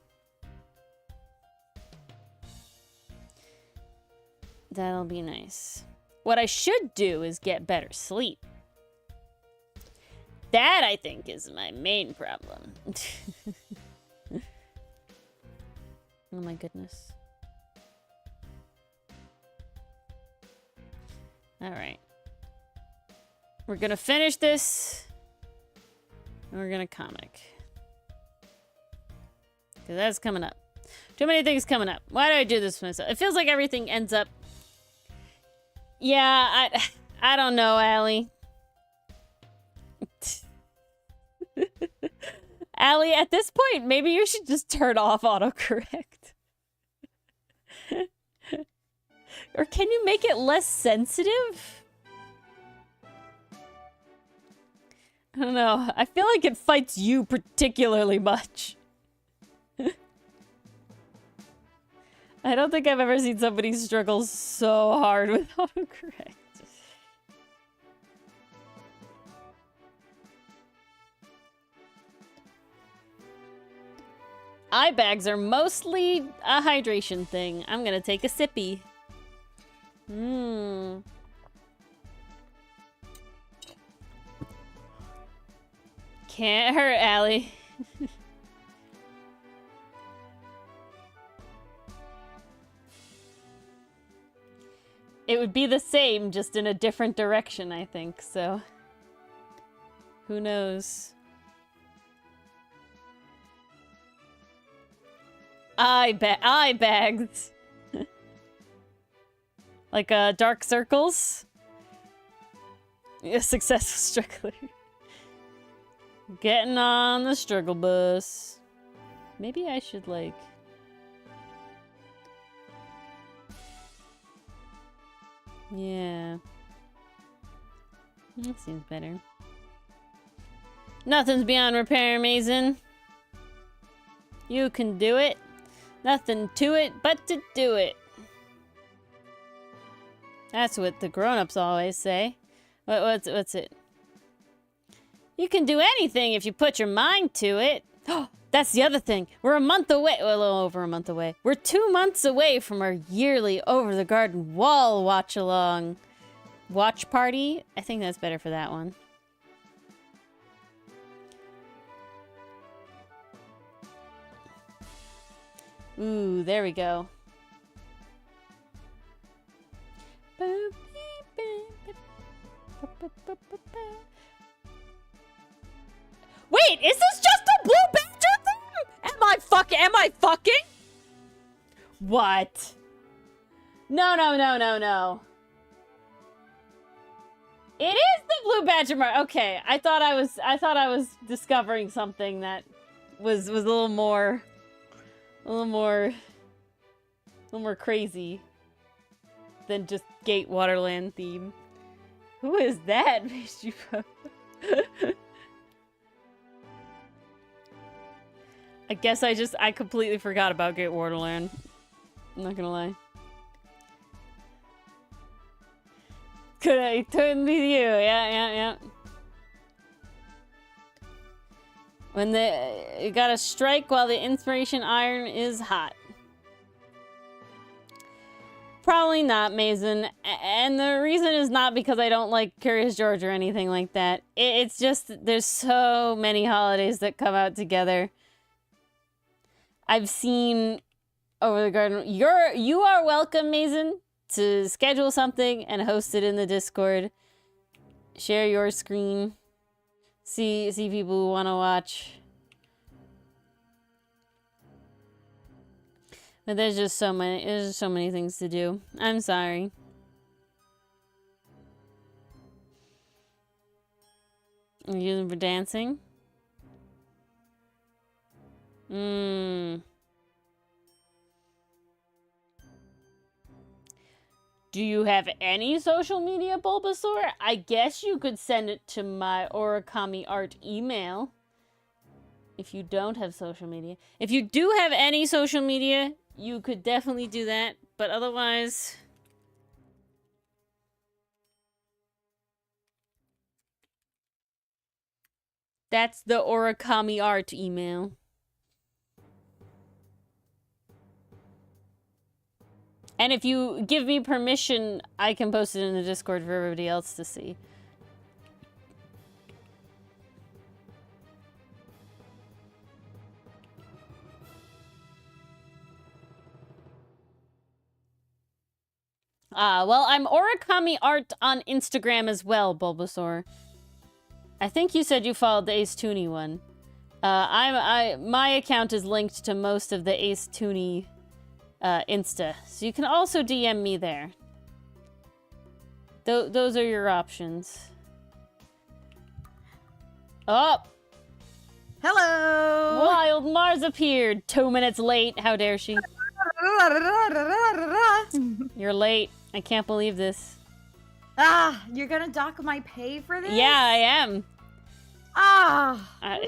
That'll be nice. What I should do is get better sleep. That, I think, is my main problem. Oh my goodness. All right. We're gonna finish this. And we're gonna comic. Because that's coming up. Too many things coming up. Why do I do this to myself? It feels like everything ends up... Yeah, I don't know, Allie. Allie, at this point, maybe you should just turn off autocorrect. Or can you make it less sensitive? I don't know. I feel like it fights you particularly much. I don't think I've ever seen somebody struggle so hard with autocorrect. Eye bags are mostly a hydration thing. I'm gonna take a sippy. Can't hurt, Allie. It would be the same, just in a different direction, I think, so... Who knows? Eye bags. Like, dark circles? A successful struggler. Getting on the struggle bus. Maybe I should, like... Yeah. That seems better. Nothing's beyond repair, Mason. You can do it. Nothing to it but to do it. That's what the grown-ups always say. What's it? You can do anything if you put your mind to it. That's the other thing. We're a month away. Well, a little over a month away. We're 2 months away from our yearly Over the Garden Wall watch-along. Watch party? I think that's better for that one. Ooh, there we go. Wait, is this just a blue badger thing? Am I fucking? What? No. It is the blue badger mark. Okay, I thought I was discovering something that was a little more crazy than just Gate Waterland theme. Who is that? I guess I completely forgot about Gate Waterland. I'm not gonna lie. Couldn't be you. Yeah. When you gotta strike while the inspiration iron is hot. Probably not, Mason. And the reason is not because I don't like Curious George or anything like that. It's just there's so many holidays that come out together. I've seen Over the Garden. You are welcome, Mason, to schedule something and host it in the Discord. Share your screen. See people who want to watch. But there's just so many things to do. I'm sorry. You're using for dancing? Do you have any social media, Bulbasaur? I guess you could send it to my Origami Art email. If you don't have social media. If you do have any social media, you could definitely do that. But otherwise... That's the Origami Art email. And if you give me permission, I can post it in the Discord for everybody else to see. Well, I'm Origami Art on Instagram as well, Bulbasaur. I think you said you followed the Ace Tooney one. My account is linked to most of the Ace Tooney Insta, so you can also DM me there. Those are your options. Oh! Hello! Wild Mars appeared 2 minutes late. How dare she? You're late. I can't believe this. Ah, you're gonna dock my pay for this? Yeah, I am. Ah, man.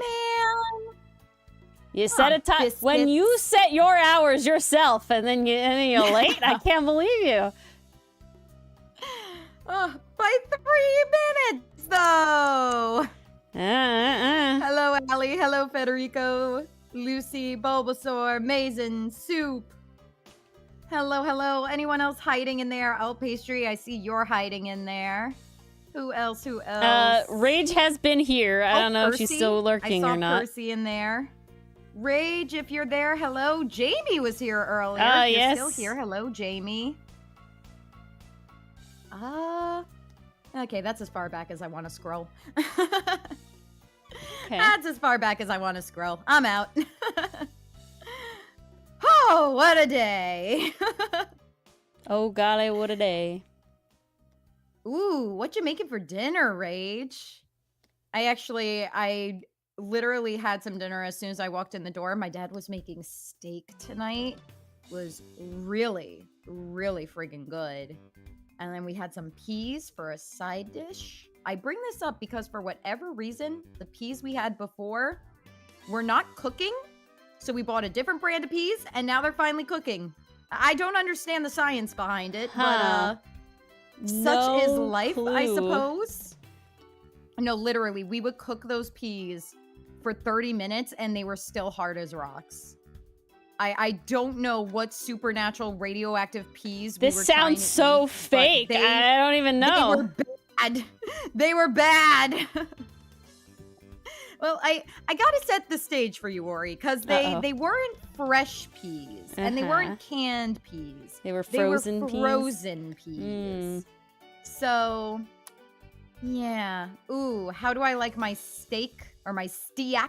You set a time when you set your hours yourself, and then you're late. I can't believe you. Oh, by 3 minutes though. Hello, Allie. Hello, Federico, Lucy, Bulbasaur, Mason, Soup. Hello, hello. Anyone else hiding in there? Oh, Pastry, I see you're hiding in there. Who else? Who else? Rage has been here. I don't know Percy? if she's still lurking or not. I saw Percy in there. Rage, if you're there, hello. Jamie was here earlier. Yes. You're still here. Hello, Jamie. Okay, that's as far back as I want to scroll. Okay. That's as far back as I want to scroll. I'm out. Oh, what a day. Oh, golly, what a day. Ooh, what you making for dinner, Rage? I literally had some dinner as soon as I walked in the door. My dad was making steak tonight. It was really, really friggin' good. And then we had some peas for a side dish. I bring this up because for whatever reason, the peas we had before were not cooking. So we bought a different brand of peas, and now they're finally cooking. I don't understand the science behind it, but such is life, I suppose. No, literally, we would cook those peas for 30 minutes, and they were still hard as rocks. I don't know what supernatural radioactive peas we were This sounds so fake. I don't even know. They were bad. They were bad. Well, I gotta set the stage for you, Ori, because they weren't fresh peas, and they weren't canned peas. They were frozen peas? They were frozen peas. So, yeah. Ooh, how do I like my steak or my steak?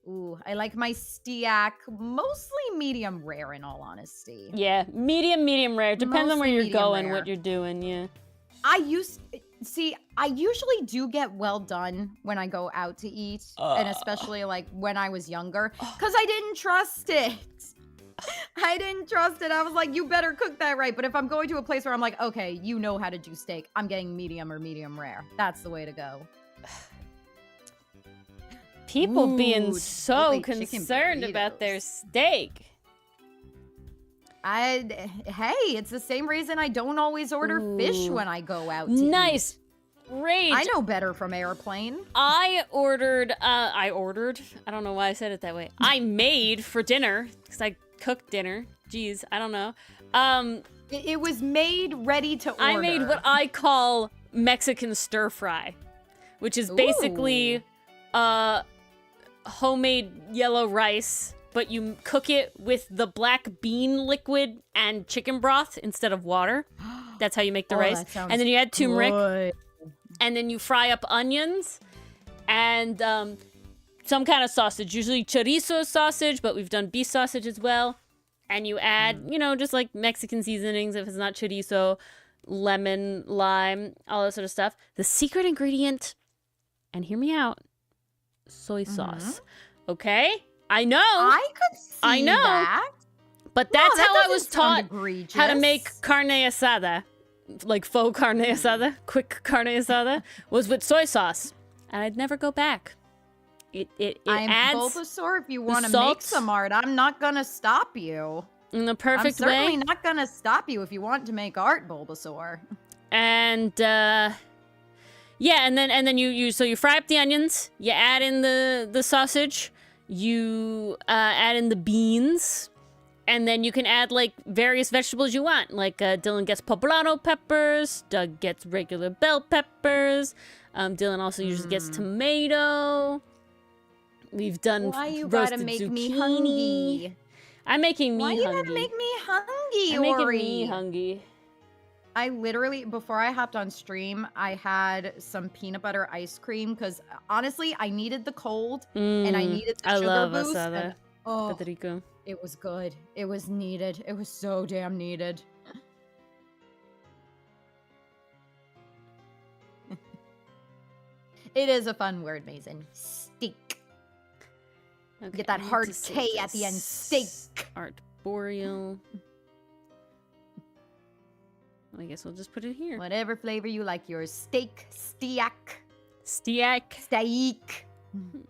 Ooh, I like my steak mostly medium rare, in all honesty. Yeah, medium rare. Depends on where you're going, what you're doing, yeah. I usually do get well done when I go out to eat, and especially like when I was younger, because I didn't trust it. I didn't trust it. I was like, you better cook that right. But if I'm going to a place where I'm like, okay, you know how to do steak, I'm getting medium or medium rare. That's the way to go. People being so concerned about their steak. Hey, it's the same reason I don't always order fish when I go out to Nice. eat. Rage. I know better from airplane. I ordered, I don't know why I said it that way. I made for dinner, because I cooked dinner. Jeez, I don't know. It was made ready to order. I made what I call Mexican stir fry, which is basically homemade yellow rice, but you cook it with the black bean liquid and chicken broth instead of water. That's how you make the rice. And then you add turmeric. And then you fry up onions and some kind of sausage, usually chorizo sausage, but we've done beef sausage as well. And you add, you know, just like Mexican seasonings if it's not chorizo, lemon, lime, all that sort of stuff. The secret ingredient, and hear me out, soy sauce. Okay? I know. I could see that. But that's how I was taught egregious. how to make carne asada. Like faux carne asada, quick carne asada, was with soy sauce. And I'd never go back. It adds Bulbasaur, if you want to make some art, I'm not going to stop you. In the perfect way. I'm certainly not going to stop you if you want to make art, Bulbasaur. And, yeah, and then you fry up the onions, you add in the sausage, you add in the beans, and then you can add, like, various vegetables you want. Like, Dylan gets poblano peppers, Doug gets regular bell peppers, Dylan also usually gets tomato. We've done Why you roasted gotta make zucchini. me hungry? I'm making me hungry. Why you gotta make me hungry, I'm making Ori? me hungry. I literally, before I hopped on stream, I had some peanut butter ice cream because honestly, I needed the cold and I needed the I sugar love boost. asada. And, oh, Federico. it was good. It was needed. It was so damn needed. It is a fun word, Mason. Steak. Okay, Get that I need hard to save K at the end. Steak. Arboreal. I guess we'll just put it here. Whatever flavor you like yours. Steak. Steak. Steak. Steak. Change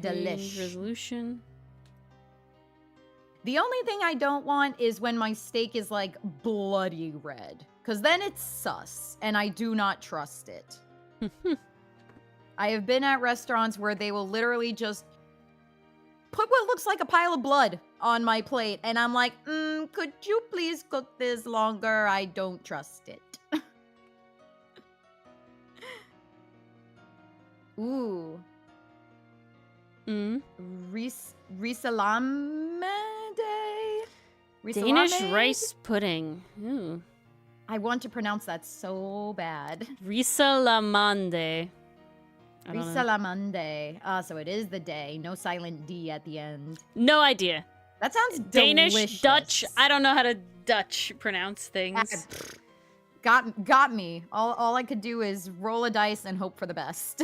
Delish. resolution. The only thing I don't want is when my steak is like bloody red. Because then it's sus. And I do not trust it. I have been at restaurants where they will literally just put what looks like a pile of blood on my plate. And I'm like, could you please cook this longer? I don't trust it. Ooh. Risalamande? Danish Risalamande? rice pudding. Ooh. I want to pronounce that so bad. Risalamande. I don't know. Risalamande. Ah, so it is the day. No silent D at the end. No idea. That sounds Danish, delicious. Dutch. I don't know how to Dutch pronounce things. Got me. All I could do is roll a dice and hope for the best.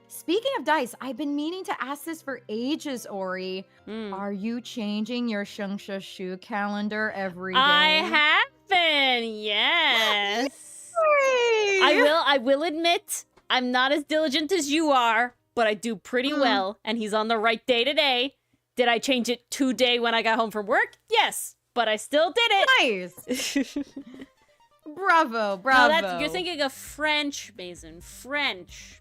Speaking of dice, I've been meaning to ask this for ages, Ori. Are you changing your Shungsha Shu calendar every day? I have been, yes. I will admit, I'm not as diligent as you are, but I do pretty well, and he's on the right day today. Did I change it today when I got home from work? Yes, but I still did it. Nice. Bravo, bravo. No, you're thinking of French, Mason. French.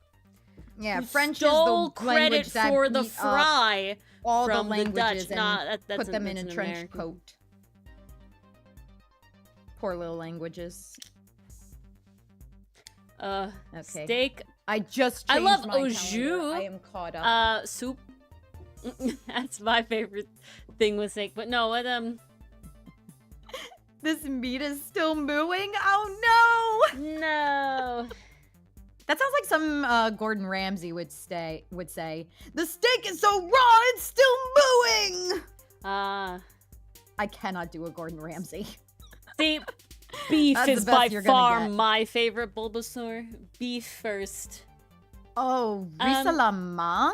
Yeah, You French stole is the credit language that for the beat up fry all from the languages Dutch. and Nah, put them in that's a an trench American. coat. Poor little languages. Okay. Steak. I just I changed love my au calendar. jus. I am caught up. Soup. That's my favorite thing with steak. But no, what This meat is still mooing? Oh no! No. That sounds like some Gordon Ramsay would say. The steak is so raw, it's still mooing! I cannot do a Gordon Ramsay. See, beef That's the is best by you're gonna far get. my favorite Bulbasaur. Beef first. Oh, Risa Lamang?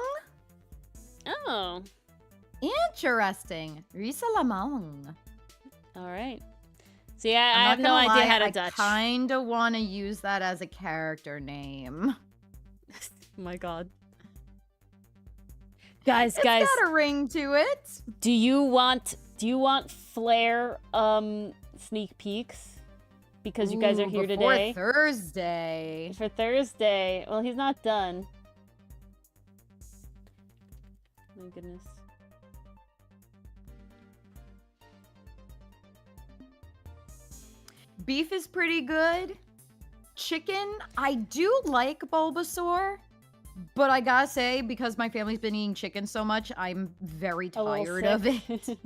Oh. Interesting. Risa Lamang. All right. See, I have no idea how to Dutch. I kind of want to use that as a character name. Oh my god. Guys, It's got a ring to it. do you want Flare sneak peeks? Because you guys are here before today. Thursday. For Thursday. Well, he's not done. My goodness. Beef is pretty good. Chicken, I do like Bulbasaur. But I gotta say, because my family's been eating chicken so much, I'm very A little tired of sick. it.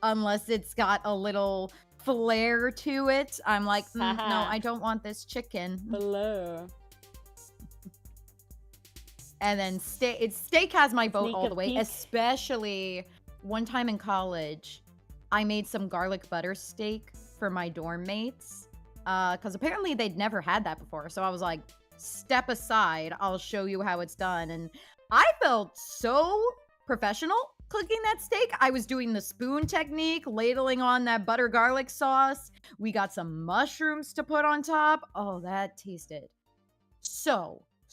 Unless it's got a little flair to it. I'm like, no, I don't want this chicken. Hello. And then steak has my vote Sneak all a the way. peek. Especially one time in college, I made some garlic butter steak for my dorm mates. Because apparently they'd never had that before. So I was like, step aside, I'll show you how it's done. And I felt so professional cooking that steak. I was doing the spoon technique, ladling on that butter garlic sauce. We got some mushrooms to put on top. Oh, that tasted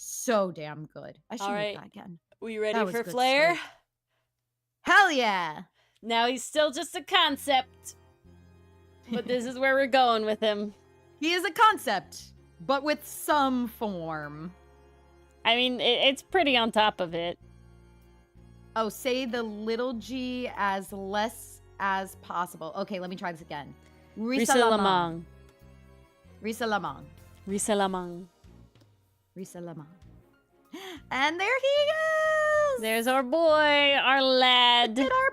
so damn good. I should All make right. that again. We ready That was for good Flare? steak. Hell yeah. Now he's still just a concept. But this is where we're going with him. He is a concept, but with some form. I mean, it's pretty on top of it. Oh, say the little g as less as possible. Okay, let me try this again. Risalamang. Risalamang. Risalamang. Risalamang. And there he is! There's our boy, our lad. Look at our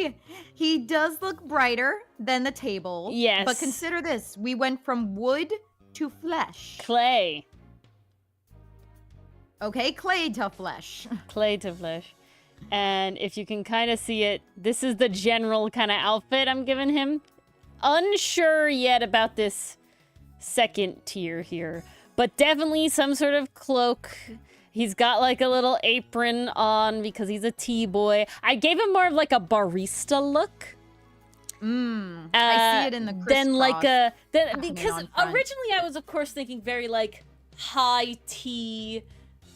boy! He does look brighter than the table. Yes. But consider this. We went from wood to flesh. Clay. Okay, clay to flesh. Clay to flesh. And if you can kind of see it, this is the general kind of outfit I'm giving him. Unsure yet about this second tier here, but definitely some sort of cloak. He's got like a little apron on because he's a tea boy. I gave him more of like a barista look. I see it in the crisscross. Then like a because on front. originally I was of course thinking very like high tea.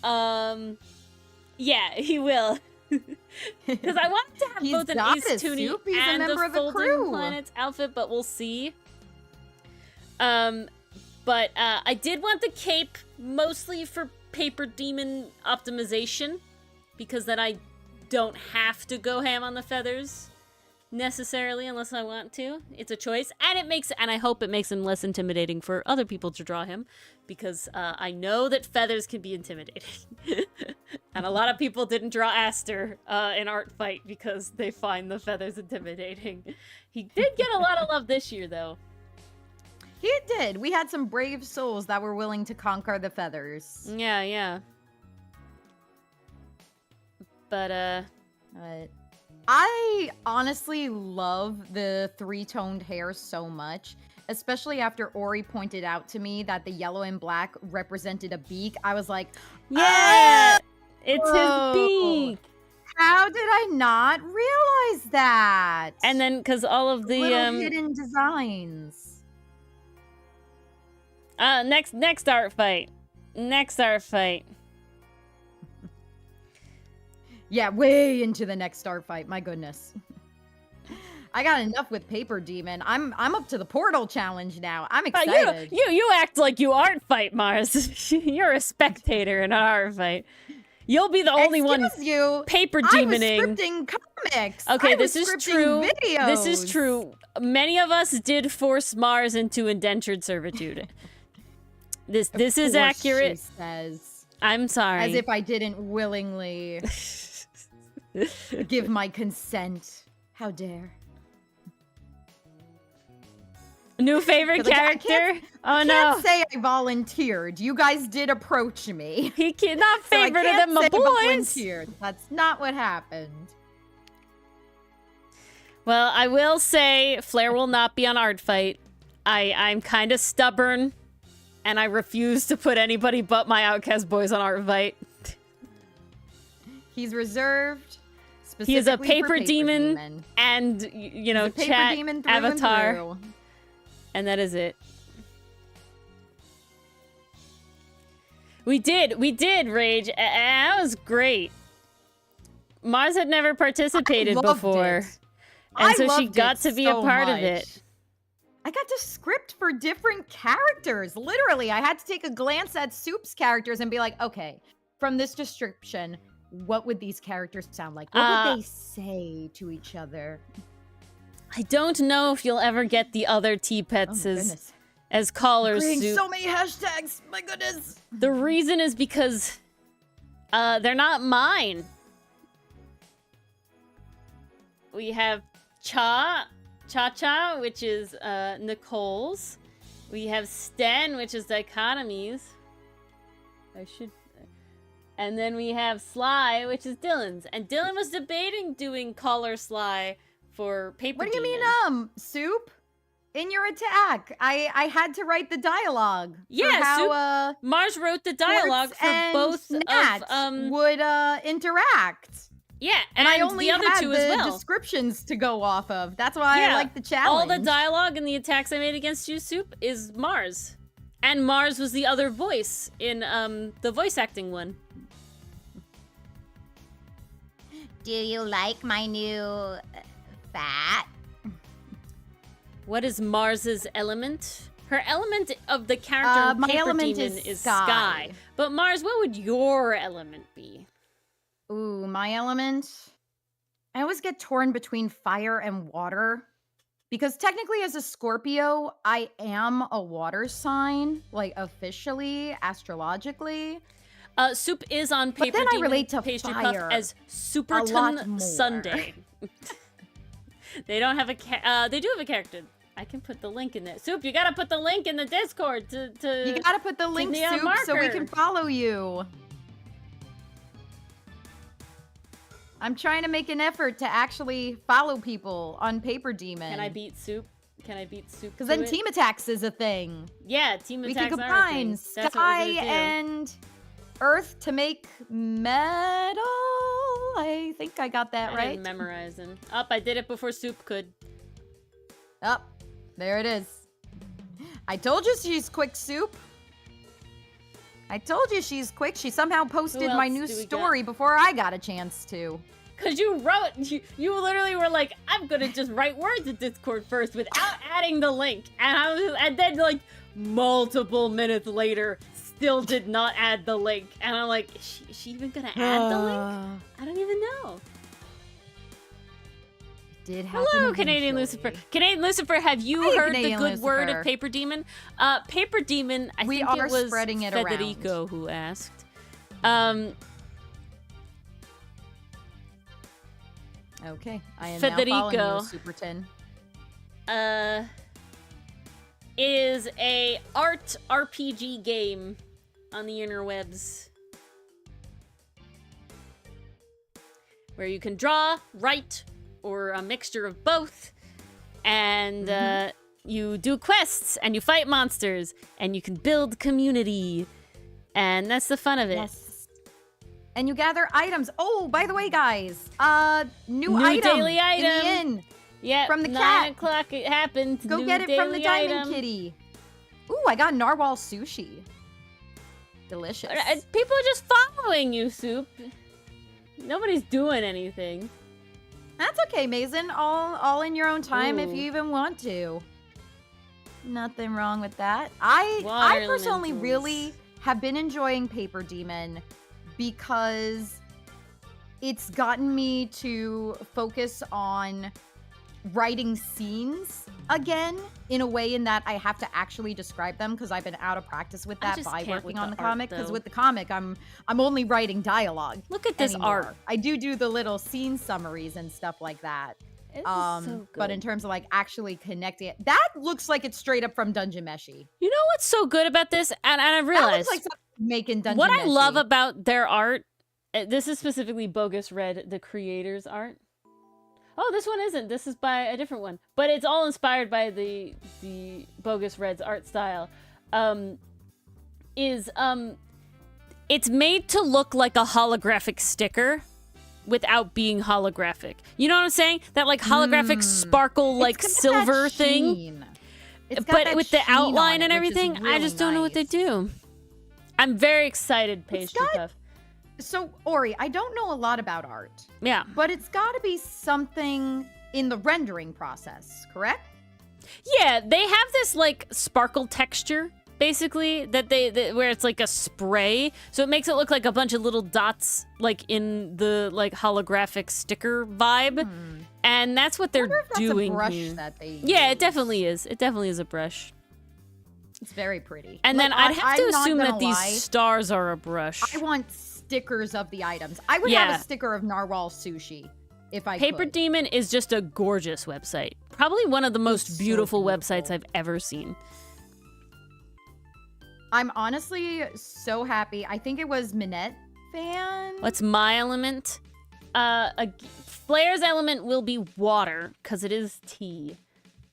Yeah, he will. Because I wanted to have He's both an got Ace his Toonie soup. He's a and member a of the Folding crew. Planets outfit, but we'll see. But I did want the cape mostly for Paper Demon optimization, because then I don't have to go ham on the feathers necessarily unless I want to. It's a choice, and I hope it makes him less intimidating for other people to draw him, because I know that feathers can be intimidating. And a lot of people didn't draw Aster in Art Fight because they find the feathers intimidating. He did get a lot of love this year, though. He did. We had some brave souls that were willing to conquer the feathers. Yeah. But I honestly love the three-toned hair so much, especially after Ori pointed out to me that the yellow and black represented a beak. I was like, yeah, it's whoa. his beak. How did I not realize that? And then, because all of the little hidden designs. Next art fight. Yeah, way into the next star fight. My goodness. I got enough with Paper Demon. I'm up to the portal challenge now. I'm excited. You act like you art fight, Mars. You're a spectator in an art fight. You'll be the only one paper demoning. I was scripting comics. Okay, this is true. Videos. This is true. Many of us did force Mars into indentured servitude. This is accurate. She says. I'm sorry. As if I didn't willingly give my consent. How dare. New favorite character? Oh no. I can't say I volunteered. You guys did approach me. He not favorite so of them, my boys. Volunteered. That's not what happened. Well, I will say Flair will not be on Art Fight. I'm kind of stubborn, and I refuse to put anybody but my Outcast boys on Art Fight. He's reserved. He is a paper demon, and you know, chat avatar, and that is it. We did, Rage. That was great. Mars had never participated before, and so she got to be a part of it. I got to script for different characters. Literally, I had to take a glance at Soup's characters and be like, okay, from this description, what would these characters sound like? What would they say to each other? I don't know if you'll ever get the other T-Pets as callers. So many hashtags, my goodness. The reason is because they're not mine. We have Cha-Cha, which is Nicole's. We have Sten, which is Dichotomies. And then we have Sly, which is Dylan's. And Dylan was debating doing Caller Sly for Paper What do you Demon. mean, Soup? In your attack, I had to write the dialogue. Yeah, for how, Mars wrote the dialogue Quartz for and both Nat of would interact. Yeah, and I only the other had two the as well. Descriptions to go off of. That's why I like the challenge. All the dialogue and the attacks I made against you, Soup, is Mars. And Mars was the other voice in the voice acting one. Do you like my new fat? What is Mars's element? Her element of the character my Paper element Demon is sky. But Mars, what would your element be? Ooh, my element? I always get torn between fire and water. Because technically as a Scorpio, I am a water sign. Like, officially, astrologically. Soup is on Paper Demon I relate to Pastry fire Puff as Superton Sunday. They don't have a they do have a character. I can put the link in there. Soup, you gotta put the link in the Discord to You gotta put the link, Neon Soup, Marker. so we can follow you. I'm trying to make an effort to actually follow people on Paper Demon. Can I beat Soup? Can I beat Soup? Because then Team Attacks is a thing. Yeah, Team Attacks We can are a combine thing. That's what Sky we're gonna do. and Earth to make metal. I think I got that I right. didn't memorize them. Up, I did it before Soup could. Up, there it is. I told you she's quick, Soup. I told you she's quick. She somehow posted my else new do we story before I got a chance to. Cause you wrote, you literally were like, I'm gonna just write words in Discord first without adding the link, and then like multiple minutes later, still did not add the link, and I'm like, is she even gonna add the link? I don't even know. Did happen. Hello, Canadian eventually. Lucifer. Canadian Lucifer, have you Hi, heard Canadian the good word Lucifer. of Paper Demon? Paper Demon, I We think are it was spreading it Federico who asked. Okay, I am now following Federico. you, Super Tin. Is a art RPG game on the interwebs where you can draw, write, or a mixture of both, and you do quests and you fight monsters and you can build community, and that's the fun of it. Yes. And you gather items. Oh, by the way, guys, new item daily item. in the inn. Yeah, From the 9 cat. o'clock it happened. Go New get it from the daily Diamond item. Kitty. Ooh, I got narwhal sushi. Delicious. People are just following you, Soup. Nobody's doing anything. That's okay, Mason. All in your own time if Ooh. you even want to. Nothing wrong with that. I Water personally elementals. really have been enjoying Paper Demon because it's gotten me to focus on writing scenes again in a way in that I have to actually describe them because I've been out of practice with I that just by can't working with on the the art, comic. Because though. with the comic, I'm only writing dialogue. Look at this anymore. art. I do the little scene summaries and stuff like that. This is so But good. in terms of like actually connecting it, that looks like it's straight up from Dungeon Meshi. You know what's so good about this? And I That realized looks like something making Dungeon what Meshi. I love about their art. This is specifically Bogus Red, the creator's art. Oh, this one isn't. This is by a different one, but it's all inspired by the Bogus Red's art style. It's made to look like a holographic sticker without being holographic. You know what I'm saying? That like holographic sparkle, like It's got silver that thing. sheen. It's got But that with the sheen on outline it, and which is everything, I really just don't know what they nice. do. I'm very excited, It's Pastry got- Puff. So, Ori, I don't know a lot about art, Yeah. but it's got to be something in the rendering process, correct? Yeah, they have this like sparkle texture basically that where it's like a spray, so it makes it look like a bunch of little dots like in the like holographic sticker vibe, and that's what I they're wonder if that's doing a brush here. that they Yeah, use. it definitely is. It definitely is a brush. It's very pretty. And Like, then I'd have to I'm not assume that gonna these lie, stars are a brush. I want stickers of the items. I would have Yeah. a sticker of narwhal sushi if I Paper could. Demon is just a gorgeous website. Probably one of the most so beautiful beautiful. websites I've ever seen. I'm honestly so happy. I think it was Minette fan. What's my element? Flair's element will be water, because it is tea.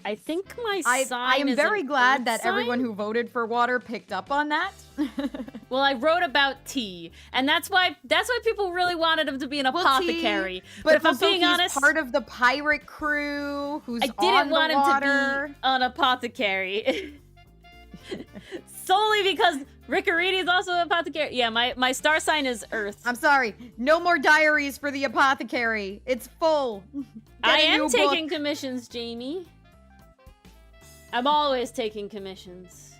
I think my I sign am is very an glad earth that everyone sign. who voted for water picked up on that. Well, I wrote about tea, and that's why people really wanted him to be an apothecary. But if I'm also being he's honest, part of the pirate crew who's I on didn't the want him water. to be an apothecary. Solely because Riccariti is also an apothecary. Yeah, my star sign is Earth. I'm sorry, no more diaries for the apothecary. It's full. I Get a am new taking book. commissions, Jamie. I'm always taking commissions.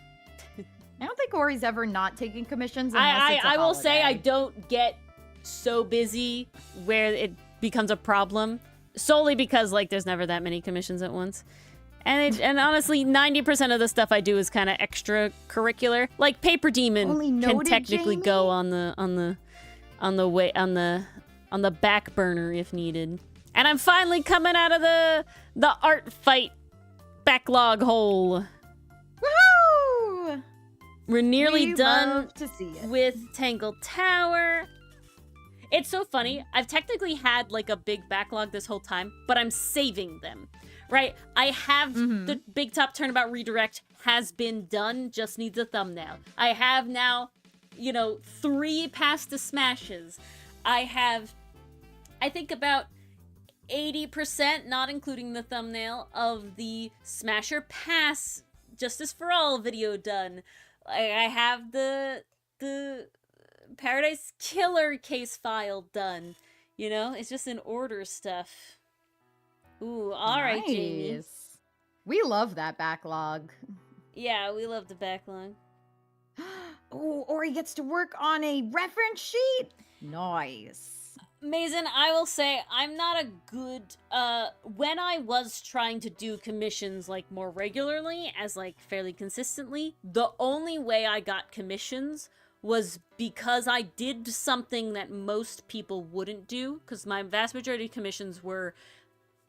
I don't think Ori's ever not taking commissions. Unless it's a I will say I holiday. don't get so busy where it becomes a problem, solely because like there's never that many commissions at once. And honestly, 90% of the stuff I do is kind of extracurricular. Like Paper Demon Only can noted, technically Jamie? go on the back burner if needed. And I'm finally coming out of The art fight backlog hole. Woohoo! We're nearly We done love to see it. with Tangled Tower. It's so funny. I've technically had like a big backlog this whole time, but I'm saving them, right? I have the Big Top Turnabout redirect has been done, just needs a thumbnail. I have now, 3 past the smashes. I have, I think about 80%, not including the thumbnail, of the Smasher Pass Justice for All video done. I have the Paradise Killer case file done. It's just in order stuff. Ooh, alright, Jamie. Nice. We love that backlog. Yeah, we love the backlog. Oh, Ori gets to work on a reference sheet. Nice. Mason, I will say, I'm not a good, when I was trying to do commissions, like, more regularly, as, like, fairly consistently, the only way I got commissions was because I did something that most people wouldn't do, because my vast majority of commissions were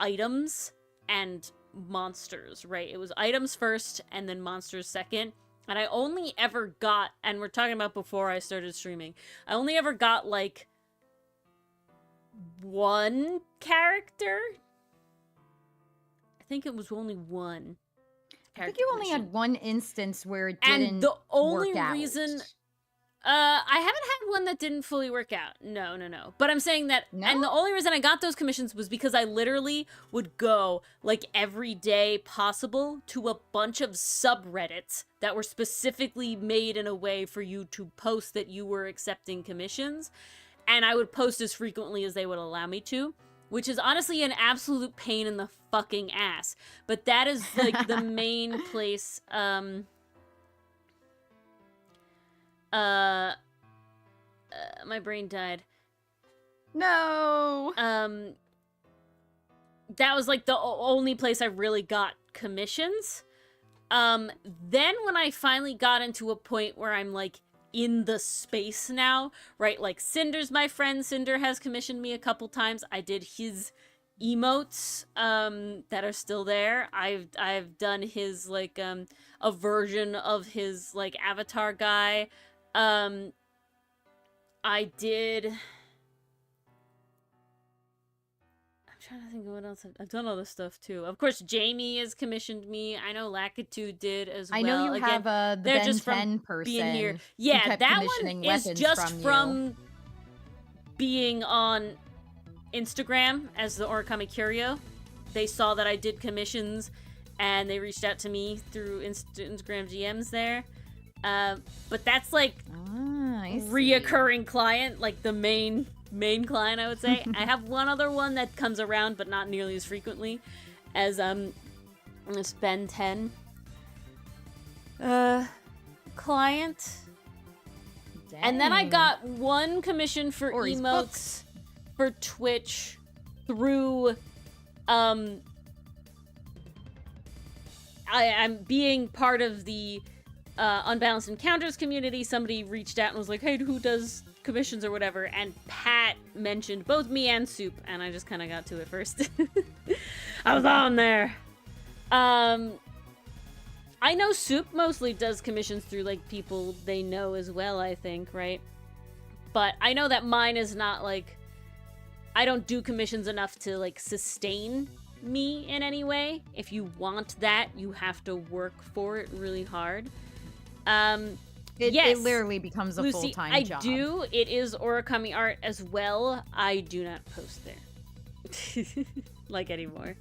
items and monsters, right? It was items first, and then monsters second. And I only ever got, and we're talking about before I started streaming, I only ever got, like, 1 character? I think it was only 1 character. I think you only had 1 instance where it and didn't the only work out. reason I haven't had one that didn't fully work out. No. But I'm saying that, No? and the only reason I got those commissions was because I literally would go, like, every day possible to a bunch of subreddits that were specifically made in a way for you to post that you were accepting commissions, and I would post as frequently as they would allow me to, which is honestly an absolute pain in the fucking ass. But that is, like, the main place, my brain died. No. That was like the only place I really got commissions. Then when I finally got into a point where I'm like in the space now, right? Like Cinder's my friend. Cinder has commissioned me a couple times. I did his emotes that are still there. I've done his like a version of his like avatar guy. I did. I'm trying to think of what else I've done. All this stuff too. Of course, Jamie has commissioned me. I know Lakitu did as well. I know you Again, have the they're Ben just 10 from person. being here. who Yeah, kept that one commissioning is weapons just you. from being on Instagram as the Origami Curio. They saw that I did commissions, and they reached out to me through Instagram GMs there. But that's like I see. reoccurring client, like the main client, I would say. I have one other one that comes around, but not nearly as frequently as this Ben 10 client. Dang. And then I got one commission for Ori's emotes books. for Twitch through I'm being part of the Unbalanced Encounters community. Somebody reached out and was like, hey, who does commissions or whatever? And Pat mentioned both me and Soup, and I just kind of got to it first. I was on there. I know Soup mostly does commissions through like people they know as well, I think, right? But I know that mine is not like, I don't do commissions enough to like sustain me in any way. If you want that, you have to work for it really hard. Yes, It literally becomes a Lucy, full-time job. I do. It is Origami art as well. I do not post there. Like anymore.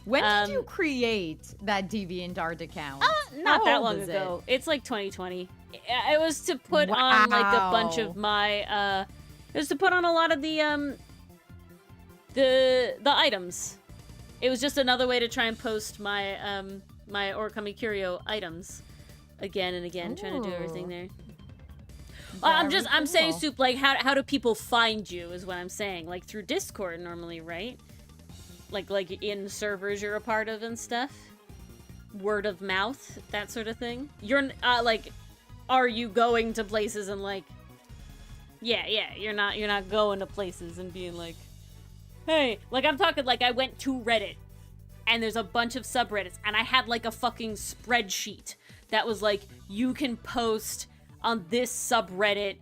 When did you create that DeviantArt account? Not How that old long is ago. It's like 2020. It was to put on like a bunch of my it was to put on a lot of the items. It was just another way to try and post my my Origami Curio items again and again, trying to do everything there. I'm saying, Soup, like how do people find you is what I'm saying. Like through Discord normally, right? Like in servers you're a part of and stuff. Word of mouth, that sort of thing. You're like, are you going to places and like, yeah, you're not going to places and being like, hey, like I'm talking like I went to Reddit and there's a bunch of subreddits, and I had like a fucking spreadsheet that was like, you can post on this subreddit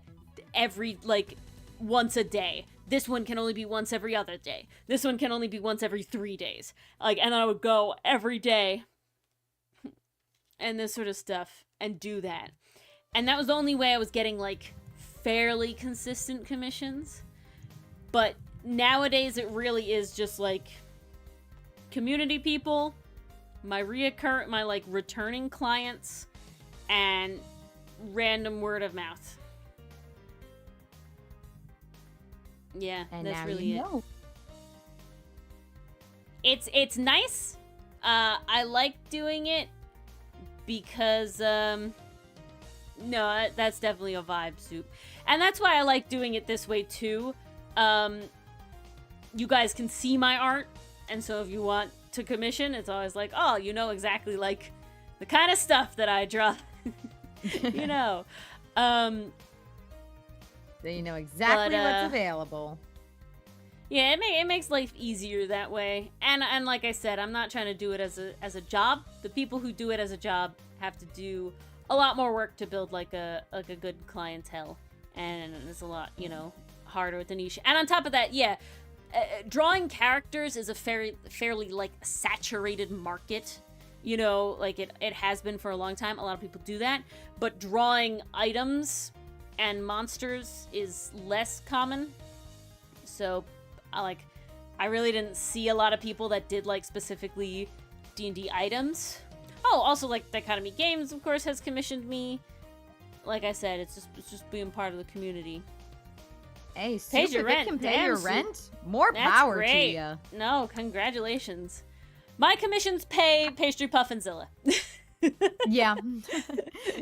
every, like, once a day. This one can only be once every other day. This one can only be once every 3 days. Like, and then I would go every day and this sort of stuff and do that. And that was the only way I was getting, like, fairly consistent commissions. But nowadays it really is just, like, community people, my like, returning clients, and random word of mouth. Yeah, And that's now really you it. know. It's nice. I like doing it because no, that's definitely a vibe, Soup. And that's why I like doing it this way too. You guys can see my art, and so if you want to commission, it's always like, oh, you know exactly, like, the kind of stuff that I draw. You know. So you know exactly what's available. Yeah, it makes life easier that way. And like I said, I'm not trying to do it as a job. The people who do it as a job have to do a lot more work to build like a good clientele, and it's a lot, you know, harder with the niche. And on top of that, yeah, drawing characters is a fairly like saturated market. You know, like it has been for a long time. A lot of people do that, but drawing items and monsters is less common. So, I really didn't see a lot of people that did, like, specifically D&D items. Oh, also, like, Dichotomy Games, of course, has commissioned me. Like I said, it's just being part of the community. Hey, Pays Soup, your if rent. it can pay Damn, your Soup. rent, more That's power great. to you. No, congratulations. My commissions pay Pastry Puff and Zilla. Yeah.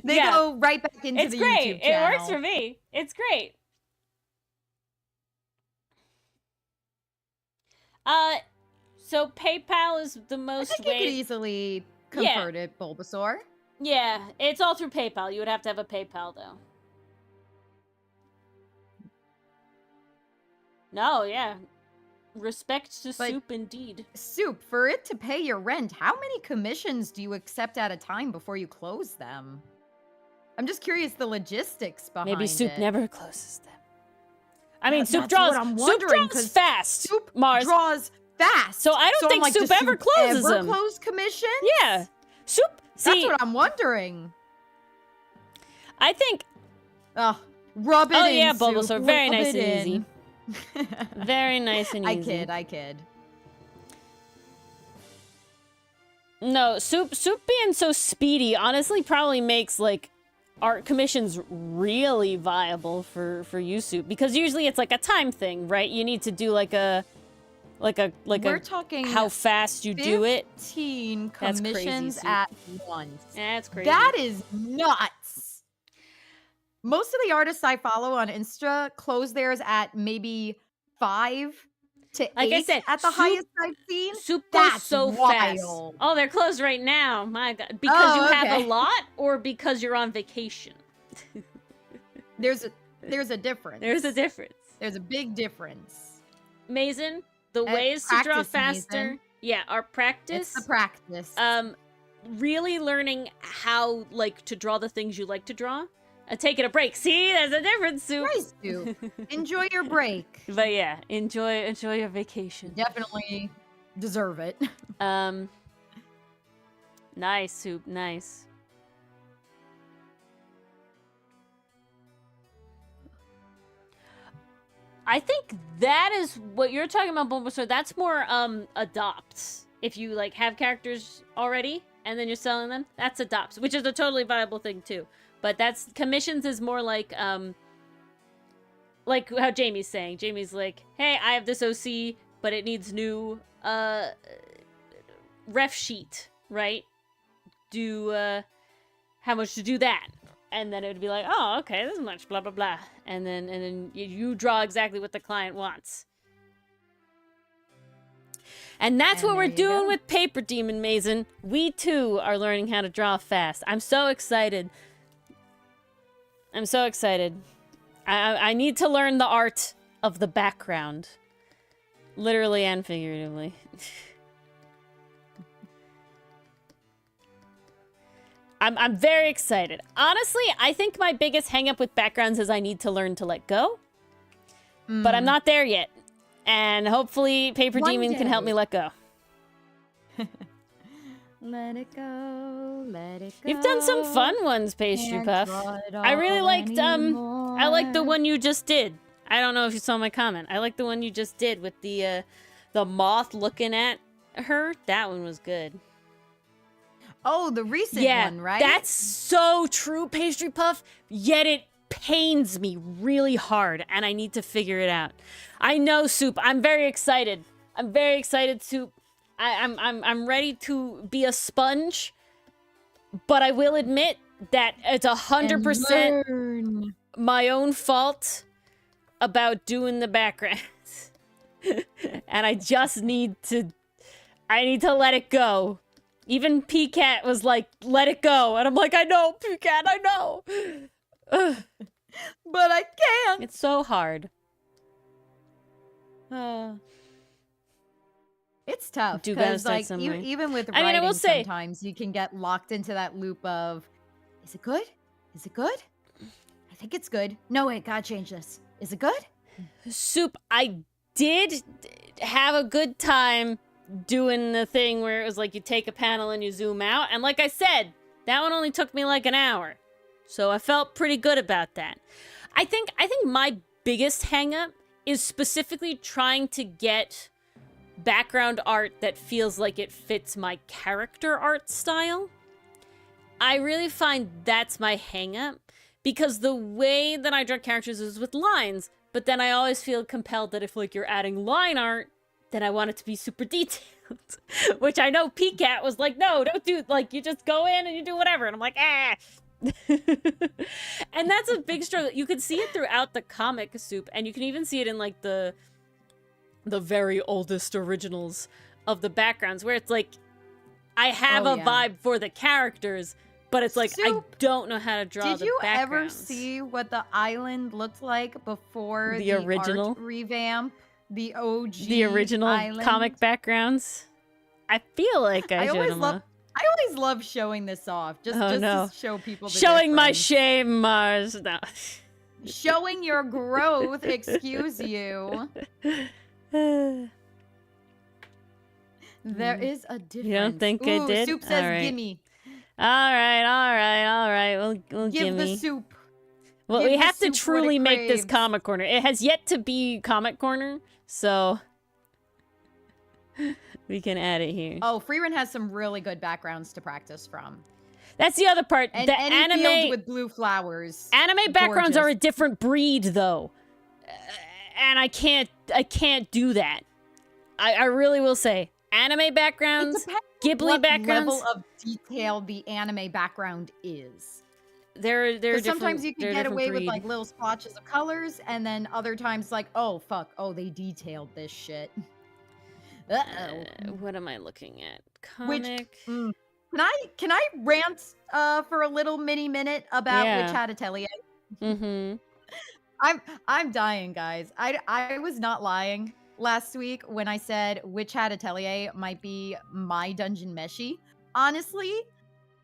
They go right back into It's the great. YouTube channel. It works for me. It's great. So PayPal is the I most think you could easily convert it, Bulbasaur. Yeah, it's all through PayPal. You would have to have a PayPal, though. No, yeah. Respect to But- Soup, indeed. Soup, for it to pay your rent, how many commissions do you accept at a time before you close them? I'm just curious the logistics behind Maybe Soup it. never closes them. I mean, Soup That's draws. what I'm Soup wondering, draws 'cause fast. Soup Mars. draws fast. So I don't I'm think like, Soup does ever closes ever them. close commissions? Yeah, Soup. That's See, what I'm wondering. I think. Oh, rub it in, Oh yeah, Soup. Bulbasaur. Very Rub nice it and easy. in. Very nice and easy. I kid. No, Soup being so speedy honestly probably makes, like, art commissions really viable for you, Soup, because usually it's like a time thing, right? You need to do we're talking how fast you do it. 15 That's crazy, commissions Soup. at once. That's crazy. That is nuts. Most of the artists I follow on Insta close theirs at maybe 5 to 8 Like I said, at the Soup- highest I've seen. Soup goes That's so wild. fast. Oh, they're closed right now. My God, because you have okay. a lot, or because you're on vacation. There's a difference. There's a difference. There's a big difference. Mason, the ways to draw practice, faster. Mason. Yeah, our practice. It's the practice. Really learning how, like, to draw the things you like to draw. Taking a break. See, there's a difference, Soup. Nice, Soup. Enjoy your break. But yeah, enjoy your vacation. Definitely deserve it. Nice, Soup. Nice. I think that is what you're talking about, Bulbasaur. That's more adopts. If you, like, have characters already and then you're selling them, that's adopts, which is a totally viable thing too. But that's commissions is more like how Jamie's saying. Jamie's like, hey, I have this OC, but it needs new ref sheet, right? How much to do that? And then it would be like, oh, okay, this much, blah blah blah, and then you draw exactly what the client wants. And that's And what we're there you doing go. with Paper Demon, Mason. We too are learning how to draw fast. I'm so excited. I'm so excited. I need to learn the art of the background. Literally and figuratively. I'm very excited. Honestly, I think my biggest hang up with backgrounds is I need to learn to let go. But I'm not there yet. And hopefully Paper One Demon can help day. me let go. Let it go, let it go. You've done some fun ones, Pastry Can't Puff. draw it I really all liked I liked the anymore. one you just did. I don't know if you saw my comment. I like the one you just did with the moth looking at her. That one was good. Oh, the recent Yeah, one, right? that's so true, Pastry Puff. Yet it pains me really hard, and I need to figure it out. I know, Soup. I'm very excited. I'm very excited, Soup. I'm ready to be a sponge, but I will admit that it's 100% Learn. my own fault about doing the backgrounds. And I just need to let it go. Even P-Cat was like, let it go. And I'm like, I know, P-Cat, I know. Ugh, But I can't. it's so hard. It's tough Do gotta because, start like, somewhere. even with I mean, I writing, will say- sometimes you can get locked into that loop of, is it good? Is it good? I think it's good. No, wait, gotta change this. Is it good? Soup, I did have a good time doing the thing where it was like you take a panel and you zoom out. And like I said, that one only took me like an hour. So I felt pretty good about that. I think my biggest hang up is specifically trying to get background art that feels like it fits my character art style. I really find that's my hang up because the way that I draw characters is with lines, but then I always feel compelled that if like you're adding line art, then I want it to be super detailed. Which I know P-Cat was like, no, don't do, like, you just go in and you do whatever. And I'm like, ah. And that's a big struggle. You can see it throughout the comic, Soup, and you can even see it in like the very oldest originals of the backgrounds, where it's like, I have Oh, a yeah. vibe for the characters, but it's like, I Soup, don't know how to draw Did the you ever backgrounds. see what the island looked like before The original? art revamp? The OG The original island? comic backgrounds? I feel like I should I always love showing this off, just no. to show people the Showing my difference. shame, Mars. No. Showing your growth, excuse you. There is a difference. You don't think I Ooh, did? Soup says All right. gimme. All right. We'll Give gimme. the soup. Well, give we the have to soup what it truly make this craves. Comic Corner. It has yet to be Comic Corner, so we can add it here. Oh, Freerun has some really good backgrounds to practice from. That's the other part. And The any field anime with blue flowers. anime backgrounds are a gorgeous. different breed, though, and I can't do that. I really will say anime It backgrounds, depends Ghibli what backgrounds. level of detail the anime background is. They're 'Cause different. sometimes you they're can a get different away with breed. like little splotches of colors, and then other times like, oh fuck, oh they detailed this shit. Uh-oh. What am I looking at? Which- Comic. Can I rant for a little mini minute about Yeah. Witch Hat Atelier? Mm-hmm. I'm dying, guys. I was not lying last week when I said Witch Hat Atelier might be my dungeon meshi. Honestly,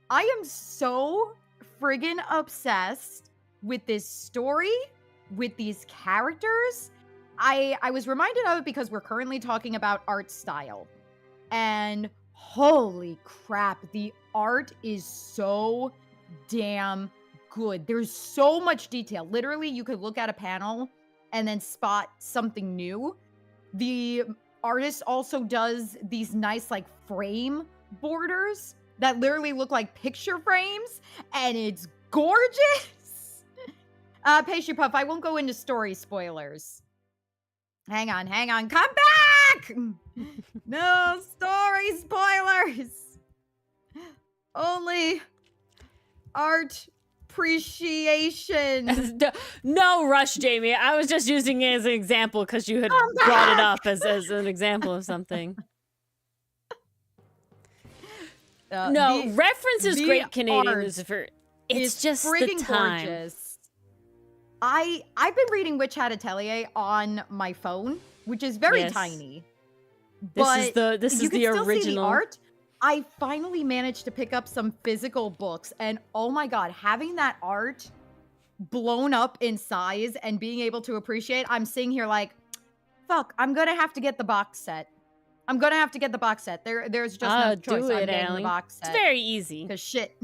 I am so friggin' obsessed with this story, with these characters. I was reminded of it because we're currently talking about art style. And holy crap, the art is so damn good. There's so much detail. Literally, you could look at a panel and then spot something new. The artist also does these nice like frame borders that literally look like picture frames, and it's gorgeous. Pastry Puff, I won't go into story spoilers. Hang on, come back! No story spoilers! Only art appreciation. No rush, Jamie. I was just using it as an example because you had brought it up as an example of something. No, reference is the great, Canadian art Lucifer. It's is just the friggin' time. gorgeous. I've been reading Witch Hat Atelier on my phone, which is very Yes. tiny. This But is the you can the still see the original. art. I finally managed to pick up some physical books, and oh my god, having that art blown up in size and being able to appreciate, I'm sitting here like, fuck, I'm gonna have to get the box set. I'm gonna have to get the box set. There's just no choice. Do I'm it, getting Allie. the box set. It's very easy. Because shit,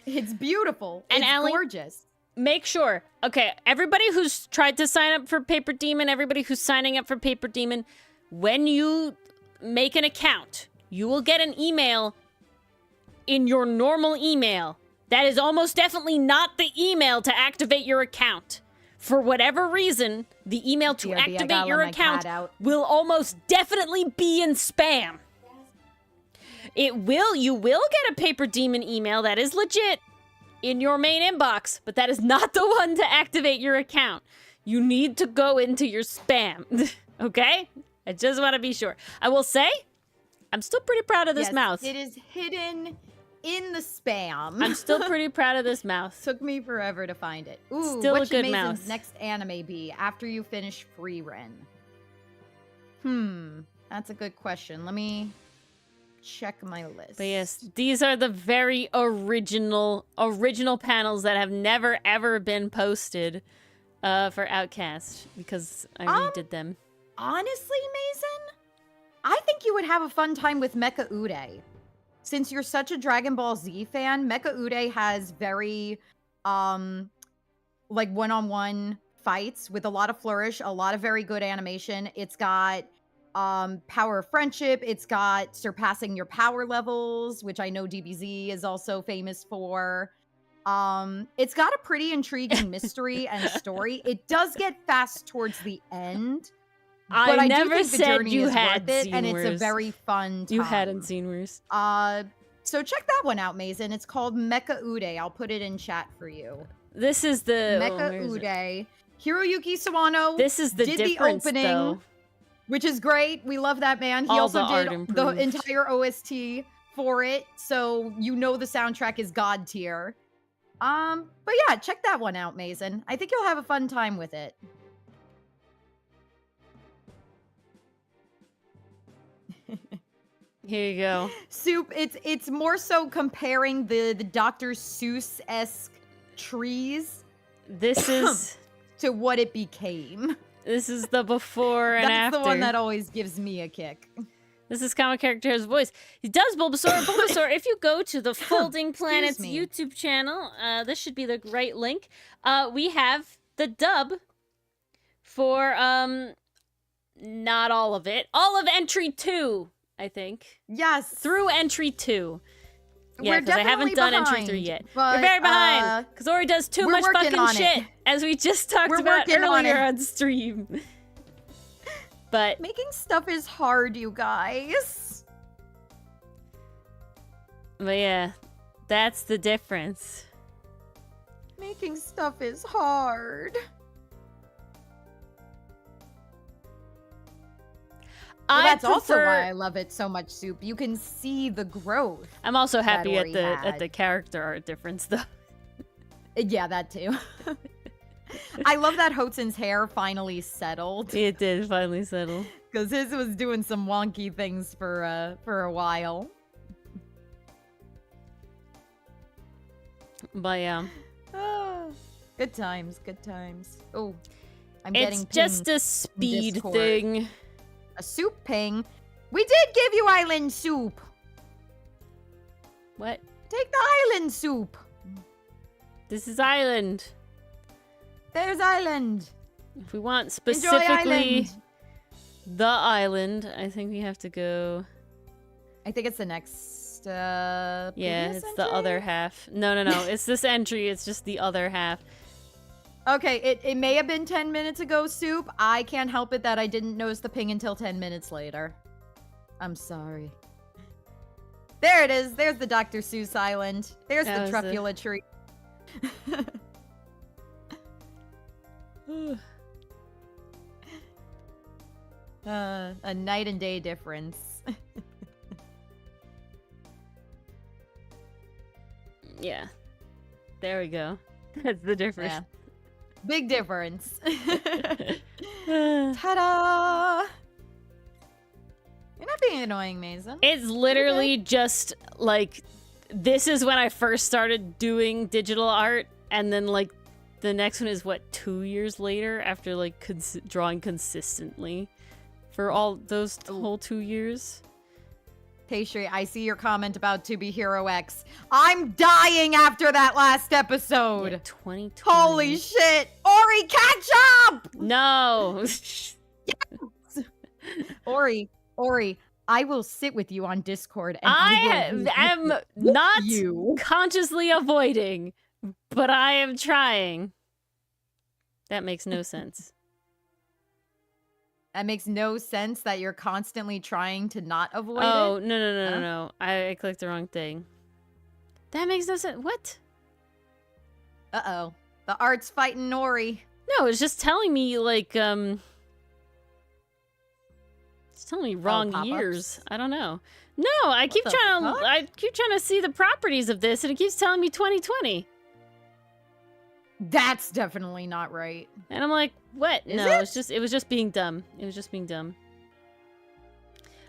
it's beautiful. And it's Allie, gorgeous. Make sure. Okay, everybody who's tried to sign up for Paper Demon, everybody who's signing up for Paper Demon, when you make an account, you will get an email in your normal email. That is almost definitely not the email to activate your account. For whatever reason, the email to activate your account will almost definitely be in spam. You will get a Paper Demon email that is legit in your main inbox, but that is not the one to activate your account. You need to go into your spam, okay? I just want to be sure. I will say, I'm still pretty proud of this mouse. It is hidden in the spam. I'm still pretty proud of this mouse. Took me forever to find it. Ooh, still what a should good Mason's mouse. next anime be after you finish Free Ren? That's a good question. Let me check my list. But yes, these are the very original panels that have never ever been posted for Outcast because I redid them. Honestly, Mason, I think you would have a fun time with Mecha Ude. Since you're such a Dragon Ball Z fan, Mecha Ude has very, like one-on-one fights with a lot of flourish, a lot of very good animation. It's got power of friendship. It's got surpassing your power levels, which I know DBZ is also famous for. It's got a pretty intriguing mystery and story. It does get fast towards the end. But I never do think the journey you is had worth it, seen and it's worse. a very fun time. You hadn't seen worse. So check that one out, Mason. It's called Mecha Ude. I'll put it in chat for you. This is the Mecha Ude. Hiroyuki Sawano. This is the did difference, the opening, though. Which is great. We love that man. He All also the art did the improved. entire OST for it, so you know the soundtrack is god tier. But yeah, check that one out, Mason. I think you'll have a fun time with it. Here you go. Soup, it's more so comparing the Dr. Seuss-esque trees This is to what it became. this is the before and That's after. the one that always gives me a kick. This is Comic Character's voice. He does Bulbasaur. Bulbasaur, if you go to the Folding Planets me. YouTube channel, this should be the right link. We have the dub for not all of it. All of entry 2, I think. Yes. Through entry 2. Yeah, We're because I haven't done entry behind, 3 yet. but, We're very behind. Because Ori does too we're much working fucking on shit, it. as we just talked We're about working on earlier it. on stream. But Making stuff is hard, you guys. yeah, that's the difference. Making stuff is hard. Well, that's also why I love it so much, Soup. You can see the growth. I'm also happy at Ori the had. character art difference, though. Yeah, that too. I love that Hotzen's hair finally settled. It did finally settle. Because his was doing some wonky things for a while. But yeah, Ah, good times, good times. Oh, I'm it's getting just pinged a speed Discord. thing. a soup ping. We did give you island soup. What? Take the island soup. This is Island. There's island. If we want Enjoy specifically island. the island, I think we have to go. I think it's the next. Yeah, previous it's the entry? other half. No. It's this entry. It's just the other half. Okay, it may have been 10 minutes ago, Soup. I can't help it that I didn't notice the ping until 10 minutes later. I'm sorry. There it is. There's the Dr. Seuss Island. There's That the was the- Truffula tree. A night and day difference. Yeah. There we go. That's the difference. Yeah. Big difference. Ta-da! You're not being annoying, Mason. It's literally just like, this is when I first started doing digital art, and then like the next one is what, 2 years later after like drawing consistently for all those whole 2 years. Pastry, I see your comment about To Be Hero X. I'm dying after that last episode. Yeah, 2020. Holy shit. Ori, catch up! No. Ori, I will sit with you on Discord and I am not you. consciously avoiding, but I am trying. That makes no sense. That makes no sense that you're constantly trying to not avoid it. Oh, no. I clicked the wrong thing. That makes no sense. What? Uh-oh. The art's fighting Nori. No, it's just telling me, like, it's telling me wrong pop-ups? years. I don't know. No, I keep trying to see the properties of this, and it keeps telling me 2020. That's definitely not right. And I'm like, what? Is No, it? it was just being dumb. It was just being dumb.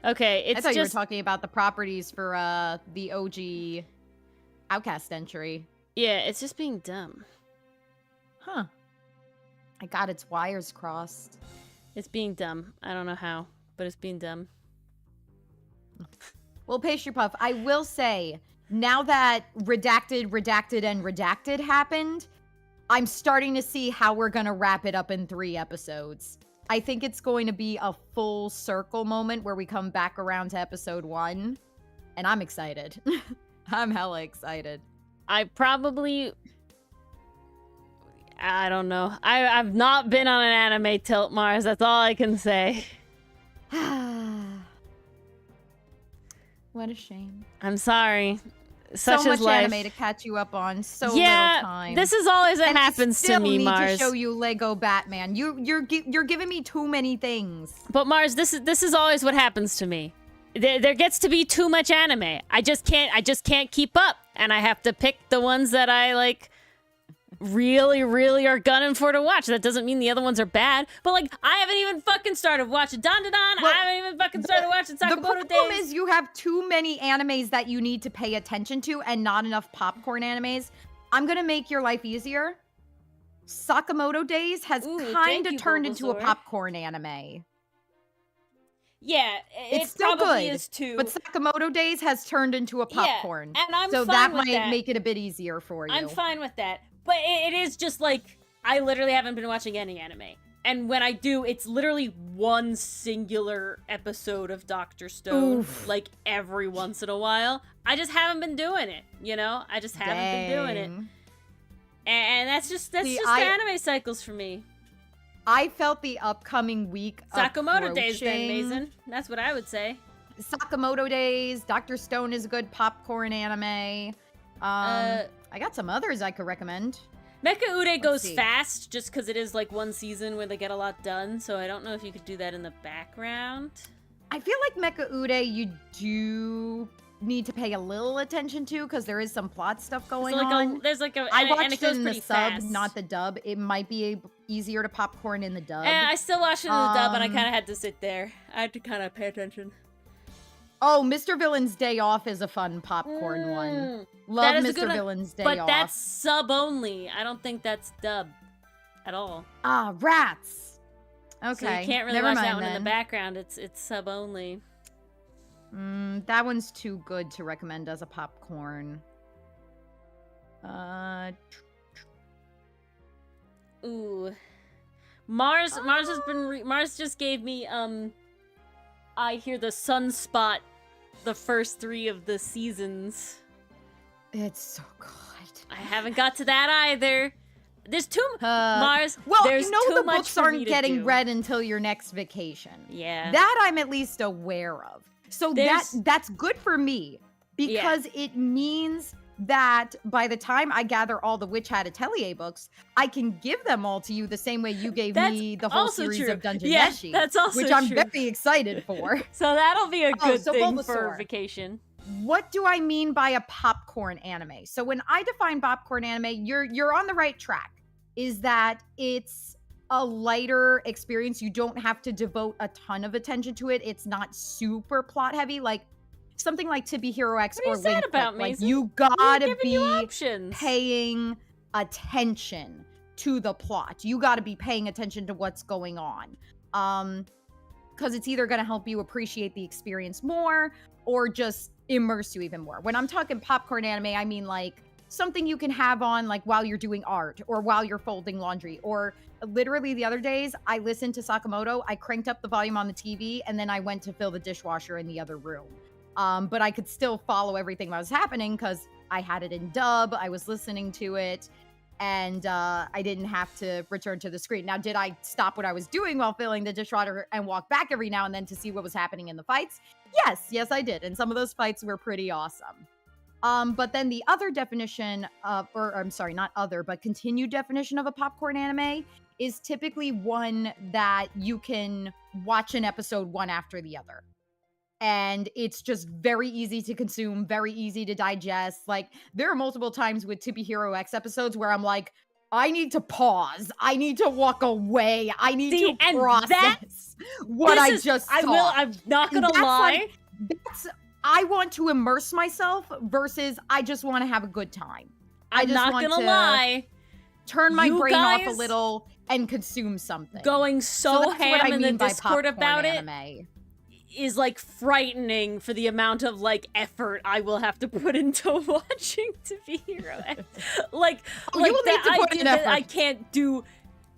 Okay, it's I thought just... you were talking about the properties for the OG Outcast entry. Yeah, it's just being dumb. Huh. I got its wires crossed. It's being dumb. I don't know how, but it's being dumb. Well, Pastry Puff, I will say, now that redacted happened, I'm starting to see how we're going to wrap it up in 3 episodes. I think it's going to be a full circle moment where we come back around to episode 1, and I'm excited. I'm hella excited. I don't know. I've not been on an anime tilt, Mars. That's all I can say. What a shame. I'm sorry. Such so much is life. anime to catch you up on. So yeah, little time. this is always what happens to me, I still Mars. need to show you Lego Batman. You're giving me too many things. But Mars, this is always what happens to me. There gets to be too much anime. I just can't keep up, and I have to pick the ones that I like. Really are gunning for to watch. That doesn't mean the other ones are bad, but like I haven't even fucking started watching Don. Well, I haven't even fucking started watching Sakamoto The problem Days. is you have too many animes that you need to pay attention to and not enough popcorn animes. I'm gonna make your life easier. Sakamoto Days has kind of turned into a popcorn anime. Yeah, it's still probably good, is too. but Sakamoto Days has turned into a popcorn. Yeah, and I'm so fine that with might make it a bit easier for you. I'm fine with that. But it is just like, I literally haven't been watching any anime. And when I do, it's literally one singular episode of Dr. Stone, Oof. like every once in a while. I just haven't been doing it, you know? I just haven't been doing it. And that's just the anime cycles for me. I felt the upcoming week Sakamoto Days then, approaching. Mason. That's what I would say. Sakamoto Days, Dr. Stone is a good popcorn anime. I got some others I could recommend. Mecha Ude goes see. fast just because it is like one season where they get a lot done, so I don't know if you could do that in the background. I feel like Mecha Ude you do need to pay a little attention to because there is some plot stuff going on. I watched it in the sub, not the dub. It might be easier to popcorn in the dub. And I still watched it in the dub, and I kind of had to sit there. I had to kind of pay attention. Oh, Mr. Villain's Day Off is a fun popcorn one. Love Mr. Villain's Day Off. But that's sub only. I don't think that's dub at all. Ah, rats. Okay, so you can't really never watch mind that one then. in the background. It's sub only. That one's too good to recommend as a popcorn. Ooh. Mars has been Mars just gave me I Hear the Sunspot, the first 3 of the seasons. It's so good. I haven't got to that either. There's too Mars. Well, there's you know too the much books for me aren't to getting do. read until your next vacation. Yeah. That I'm at least aware of. So that's good for me because it means that by the time I gather all the Witch Hat Atelier books, I can give them all to you the same way you gave me the whole also series true. of Dungeon Yeah, Meshi, that's also which I'm true. very excited for. So that'll be a good so thing Bulbasaur. for vacation. What do I mean by a popcorn anime? So when I define popcorn anime, you're on the right track. Is that it's a lighter experience. You don't have to devote a ton of attention to it. It's not super plot heavy. Like something like To Be Hero X What are or you sad Link about, Click. Like Mason? you gotta You be options. paying attention to the plot. You gotta be paying attention to what's going on. Because it's either gonna help you appreciate the experience more or just immerse you even more. When I'm talking popcorn anime, I mean like something you can have on like while you're doing art or while you're folding laundry. Or literally the other days I listened to Sakamoto, I cranked up the volume on the TV, and then I went to fill the dishwasher in the other room. But I could still follow everything that was happening because I had it in dub, I was listening to it, and I didn't have to return to the screen. Now, did I stop what I was doing while filling the dishwasher and walk back every now and then to see what was happening in the fights? Yes, I did. And some of those fights were pretty awesome. But then the other definition of, or I'm sorry, not other, but continued definition of a popcorn anime is typically one that you can watch an episode one after the other. And it's just very easy to consume, very easy to digest. Like, there are multiple times with To Be Hero X episodes where I'm like, I need to pause. I need to walk away. I need to process what I just saw. I'm not gonna lie. I want to immerse myself versus I just want to have a good time. I'm not gonna lie. Turn my brain off a little and consume something. Going so ham in the Discord about anime. it is like frightening for the amount of like effort I will have to put into watching To Be Hero X. I can't do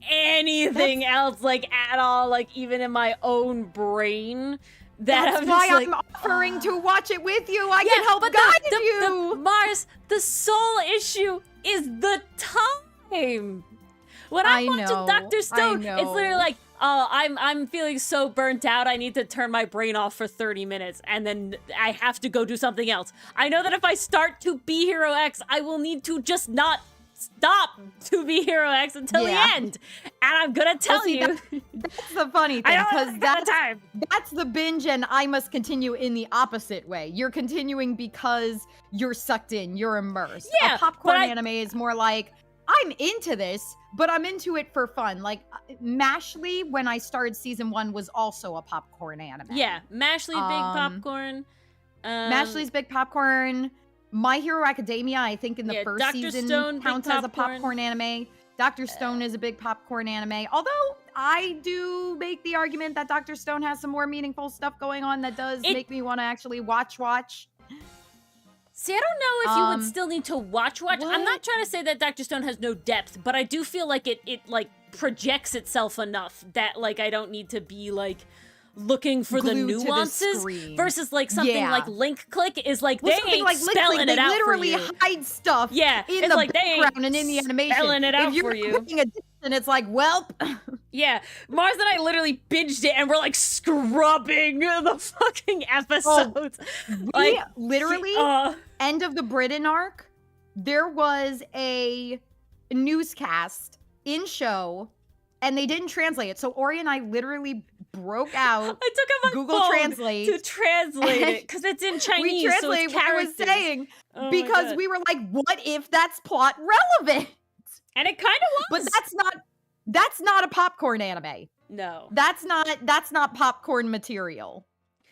anything else like at all, like even in my own brain. That's why I'm offering to watch it with you. I can help guide you. Mars, the sole issue is the time. When I'm watching Dr. Stone, it's literally like, oh, I'm feeling so burnt out, I need to turn my brain off for 30 minutes, and then I have to go do something else. I know that if I start To Be Hero X, I will need to just not stop To Be Hero X until the end. And I'm gonna tell you. That's the funny thing, because that's the binge, and I must continue in the opposite way. You're continuing because you're sucked in, you're immersed. Yeah, a popcorn anime is more like, I'm into this, but I'm into it for fun. Like, Mashley, when I started season 1, was also a popcorn anime. Yeah, Mashley, big popcorn. Mashley's big popcorn. My Hero Academia, I think in the first season, counts as a popcorn anime. Dr. Stone is a big popcorn anime. Although, I do make the argument that Dr. Stone has some more meaningful stuff going on that does make me want to actually watch. See, I don't know if you would still need to watch. What? I'm not trying to say that Dr. Stone has no depth, but I do feel like it like projects itself enough that like I don't need to be like looking for the nuances versus like something like Link Click is like they ain't like spelling it out for you. They literally hide stuff in the background and in the animation. Spelling it out for you. And it's like, welp. Yeah, Mars and I literally binged it and we're like scrubbing the fucking episodes. We literally, end of the Britain arc, there was a newscast in show and they didn't translate it. So Ori and I literally broke out I took out my Google phone Translate to translate it because it's in Chinese. We translate so what I was saying because we were like, what if that's plot relevant? And it kind of was. But that's not a popcorn anime. No. That's not popcorn material.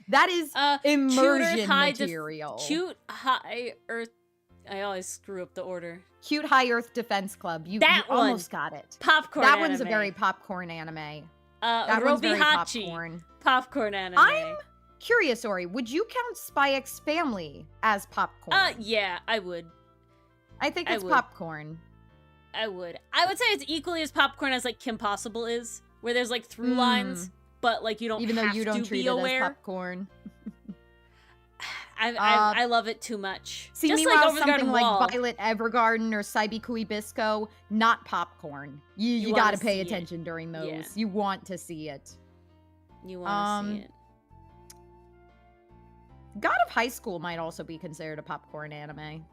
That is immersion material. Cute High Earth. I always screw up the order. Cute High Earth Defense Club. You almost got it. Popcorn That anime. one's a very popcorn anime. That one's very Hachi. Popcorn anime. I'm curious, Ori. Would you count Spy X Family as popcorn? Yeah, I would. I think it's popcorn. I would say it's equally as popcorn as like Kim Possible is, where there's like through lines, but like you don't even though have you don't to treat be it aware. as popcorn. I love it too much. See, just meanwhile, like Over the something Garden Wall. like Violet Evergarden or Saibiku Ibisco, not popcorn. You got to pay attention during those. Yeah. You want to see it. You want to see it. God of High School might also be considered a popcorn anime.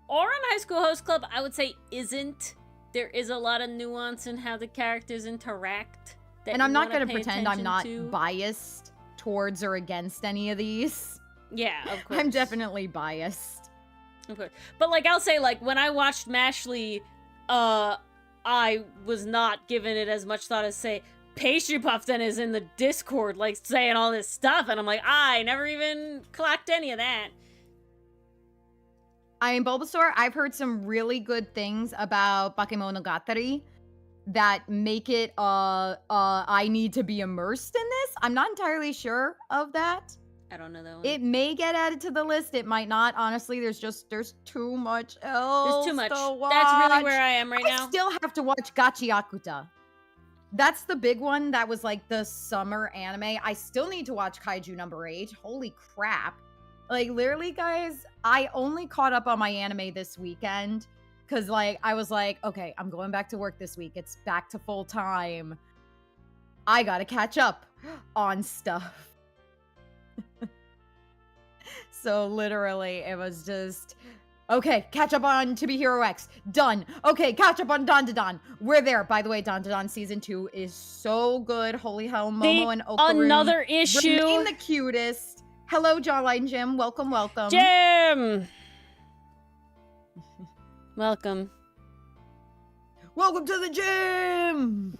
Or in High School Host Club, I would say isn't. There is a lot of nuance in how the characters interact. And I'm not going to pretend I'm not biased towards or against any of these. Yeah, of course. I'm definitely biased. Of course. But like I'll say, like when I watched Mashley, I was not giving it as much thought as, say, Pastry Puff then is in the Discord, like, saying all this stuff, and I'm like, I never even clocked any of that. I mean, Bulbasaur, I've heard some really good things about Bakemonogatari that make it, I need to be immersed in this. I'm not entirely sure of that. I don't know that one. It may get added to the list. It might not. Honestly, there's too much else. There's too much. To watch. That's really where I am right now. I still have to watch Gachiakuta. That's the big one. That was like the summer anime. I still need to watch Kaiju number 8. Holy crap. Like, literally, guys, I only caught up on my anime this weekend because, like, I was like, okay, I'm going back to work this week. It's back to full time. I gotta catch up on stuff. So, literally, it was just, okay, catch up on To Be Hero X. Done. Okay, catch up on Dandadan. We're there. By the way, Dandadan Season 2 is so good. Holy hell, Momo and Okaru. Another issue. Remain the cutest. Hello, Jawline Jim. Welcome, welcome. Jim! Welcome. Welcome to the gym!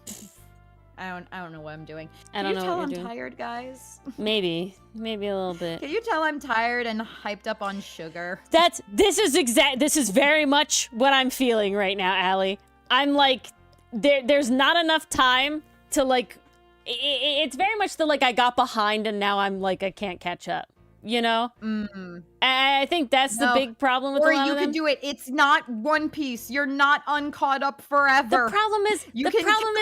I don't know what I'm doing. I don't know what you're Can you doing. tell I'm tired, guys? Maybe a little bit. Can you tell I'm tired and hyped up on sugar? This is very much what I'm feeling right now, Allie. I'm like, there's not enough time to, like, it's very much the, like, I got behind and now I'm like, I can't catch up, you know? And I think that's the big problem with a lot of them. Or you can do it. It's not One Piece. You're not uncaught up forever. The problem is,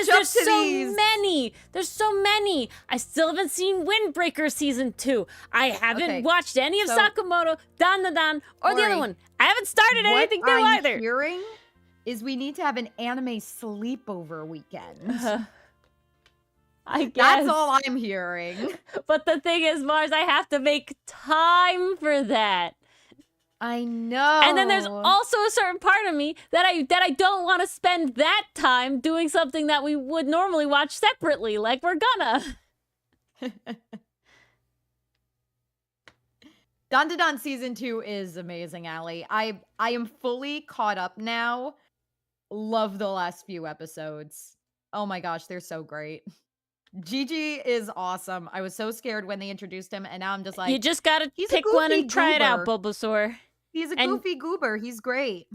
there's so many. There's so many. I still haven't seen Windbreaker Season 2. I haven't watched any of Sakamoto, Dandadan, or the other one. I haven't started anything new either. What I'm hearing is we need to have an anime sleepover weekend. I guess. That's all I'm hearing. But the thing is, Mars, I have to make time for that. I know. And then there's also a certain part of me that I don't want to spend that time doing something that we would normally watch separately, like we're gonna. Dandadan Season 2 is amazing, Allie. I am fully caught up now. Love the last few episodes. Oh my gosh, they're so great. Gigi is awesome. I was so scared when they introduced him, and now I'm just like, you just gotta pick one and try it out, Bulbasaur. He's a goofy goober. He's great.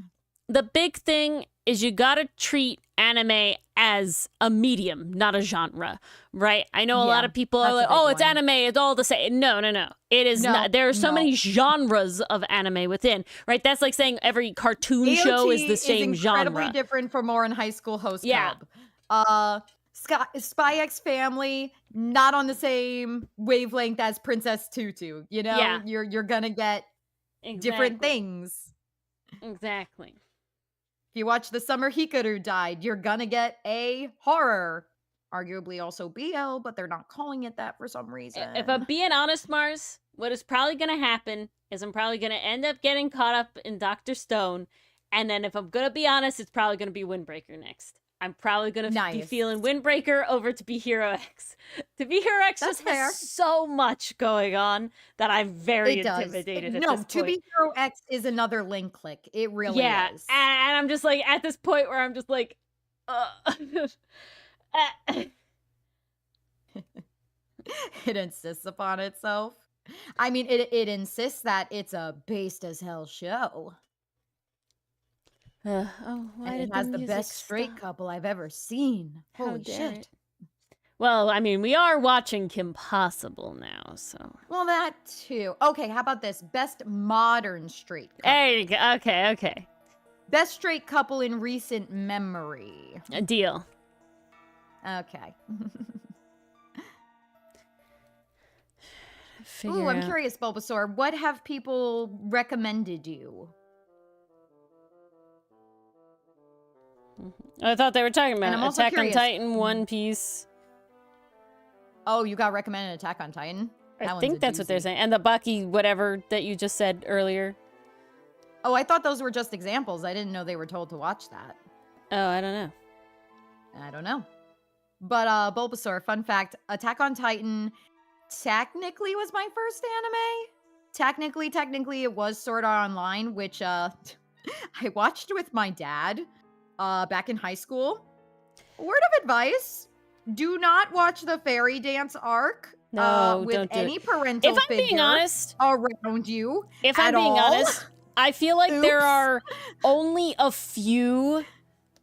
The big thing is you gotta treat anime as a medium, not a genre, right? I know a lot of people are like, oh, it's anime, it's all the same. No. It is not. There are so many genres of anime within, right? That's like saying every cartoon show is the same genre. Incredibly different from More in High School Host Club. Spy X Family, not on the same wavelength as Princess Tutu. You know, you're gonna get different things. Exactly. If you watch The Summer Hikaru Died, you're gonna get a horror. Arguably also BL, but they're not calling it that for some reason. If I'm being honest, Mars, what is probably gonna happen is I'm probably gonna end up getting caught up in Dr. Stone, and then if I'm gonna be honest, it's probably gonna be Windbreaker next. I'm probably going to be feeling Windbreaker over To Be Hero X. To Be Hero X just has so much going on that I'm very intimidated at this point. To Be Hero X is another link click. It really is. And I'm just like, at this point where I'm just like, It insists upon itself. I mean, it insists that it's a based as hell show. And it has the best straight couple I've ever seen. Holy shit. Well, I mean, we are watching Kim Possible now, so. Well, that too. Okay, how about this? Best modern straight couple. There you go. Okay. Best straight couple in recent memory. A deal. Okay. Ooh, I'm curious, Bulbasaur. What have people recommended you? I thought they were talking about Attack on Titan, One Piece. Oh, you got recommended Attack on Titan? I think that's what they're saying. And the Bucky whatever that you just said earlier. Oh, I thought those were just examples. I didn't know they were told to watch that. Oh, I don't know. But Bulbasaur, fun fact, Attack on Titan technically was my first anime. Technically it was Sword Art Online, which I watched with my dad. back in high school. Word of advice: do not watch the fairy dance arc. No, with don't do any it. parental If I'm figure being honest, around you. if I'm at being all. honest, I feel like there Oops. are only a few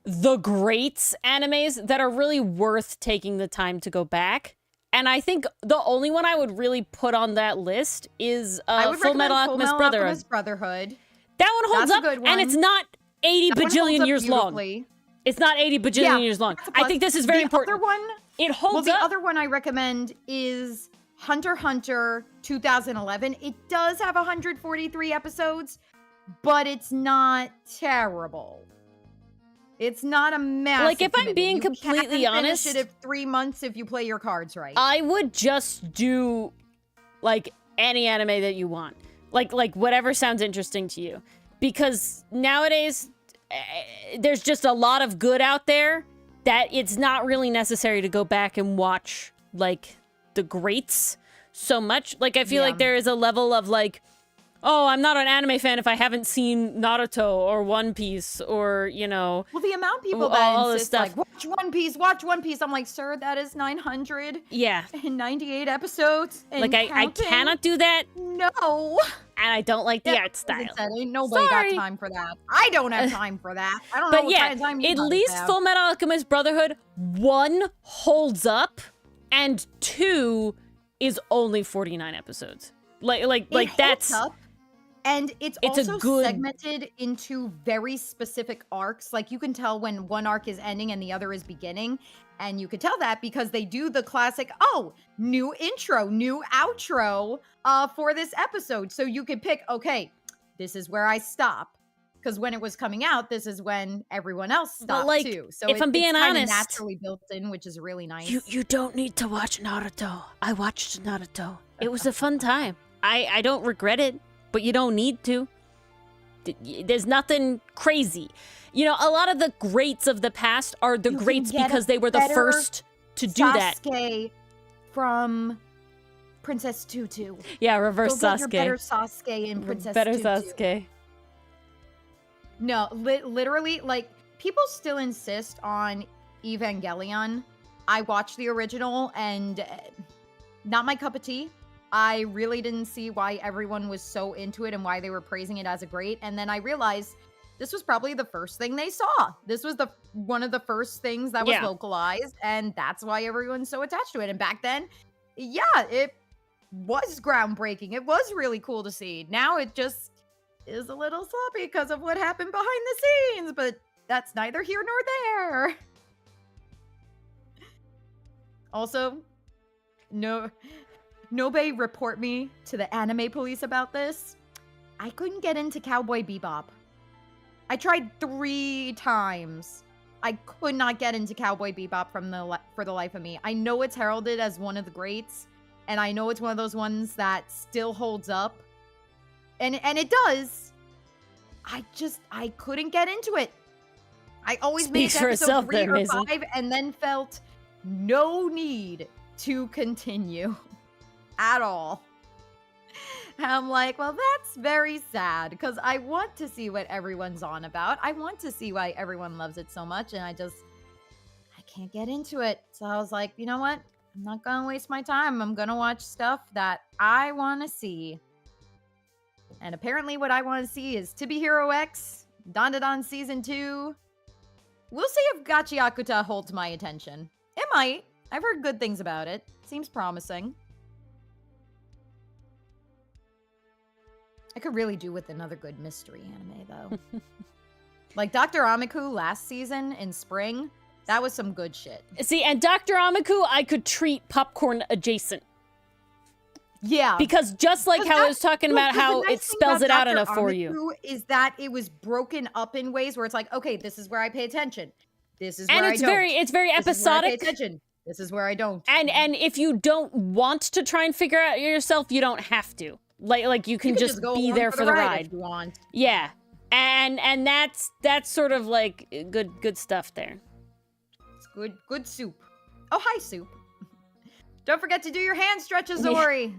The Greats animes that are really worth taking the time to go back. And I think the only one I would really put on that list is I would Full Metal recommend Alchemist Brotherhood. That one holds That's up, a good and it's one. not 80 That one holds bajillion up years long. beautifully. It's not 80 bajillion years long. That's a I plus. think this is very important. Other one, It holds the up. other one I recommend is Hunter x Hunter 2011. It does have 143 episodes, but it's not terrible. It's not a massive Like, if I'm commitment. being You can completely honest, finish it in 3 months if you play your cards right. I would just do, like, any anime that you want. Like whatever sounds interesting to you. Because nowadays, there's just a lot of good out there that it's not really necessary to go back and watch, like, the greats so much. Like, I feel like there is a level of, like, oh, I'm not an anime fan if I haven't seen Naruto or One Piece or, you know... Well, the amount of people all that this insist, stuff. like, watch One Piece. I'm like, sir, that is 998 episodes. And Like, I cannot do that, No. and I don't like the art style. Ain't nobody Sorry. got time for that. I don't have time for that. I don't know But what yeah, kind of time you at guys least have. Full Metal Alchemist Brotherhood, 1 holds up, and 2 is only 49 episodes. Like It that's... holds up, and it's a also good- segmented into very specific arcs. Like, you can tell when one arc is ending and the other is beginning. And you could tell that because they do the classic, new intro, new outro for this episode. So you could pick, okay, this is where I stop. Because when it was coming out, this is when everyone else stopped like, too. So if I'm being it's kinda honest, naturally built in, which is really nice. You don't need to watch Naruto. I watched Naruto. It was a fun time. I don't regret it, but you don't need to. There's nothing crazy. You know, a lot of the greats of the past are the You can greats get because a they were the better first to do that. Sasuke from Princess Tutu. Yeah, reverse Go get your Sasuke. better Sasuke in Princess Better Tutu. Sasuke. No, literally, like, people still insist on Evangelion. I watched the original, and not my cup of tea. I really didn't see why everyone was so into it and why they were praising it as a great. And then I realized this was probably the first thing they saw. This was one of the first things that was localized, and that's why everyone's so attached to it. And back then, yeah, it was groundbreaking. It was really cool to see. Now it just is a little sloppy because of what happened behind the scenes, but that's neither here nor there. Also, Nobe report me to the anime police about this. I couldn't get into Cowboy Bebop. I tried 3 times. I could not get into Cowboy Bebop for the life of me. I know it's heralded as one of the greats, and I know it's one of those ones that still holds up. And it does. I couldn't get into it. I always made it to episode 3 or 5 and then felt no need to continue at all. I'm like, well, that's very sad because I want to see what everyone's on about. I want to see why everyone loves it so much, and I can't get into it. So I was like, you know what? I'm not gonna waste my time. I'm gonna watch stuff that I want to see. And apparently what I want to see is To Be Hero X, Dandadan Season 2. We'll see if Gachiakuta holds my attention. It might. I've heard good things about it. Seems promising. I could really do with another good mystery anime, though. Like Dr. Amiku last season in spring. That was some good shit. See, and Dr. Amiku, I could treat popcorn adjacent. Yeah. Because just like how I was talking about how it spells it out enough for you. Is that it was broken up in ways where it's like, okay, this is where I pay attention. This is where and I don't. It's very episodic. This is where I pay attention. This is where I don't. And if you don't want to try and figure out yourself, you don't have to. Like you can just go be there for the ride. If you want. Yeah. And that's sort of like good stuff there. It's good soup. Oh, hi, soup. Don't forget to do your hand stretches, Ori.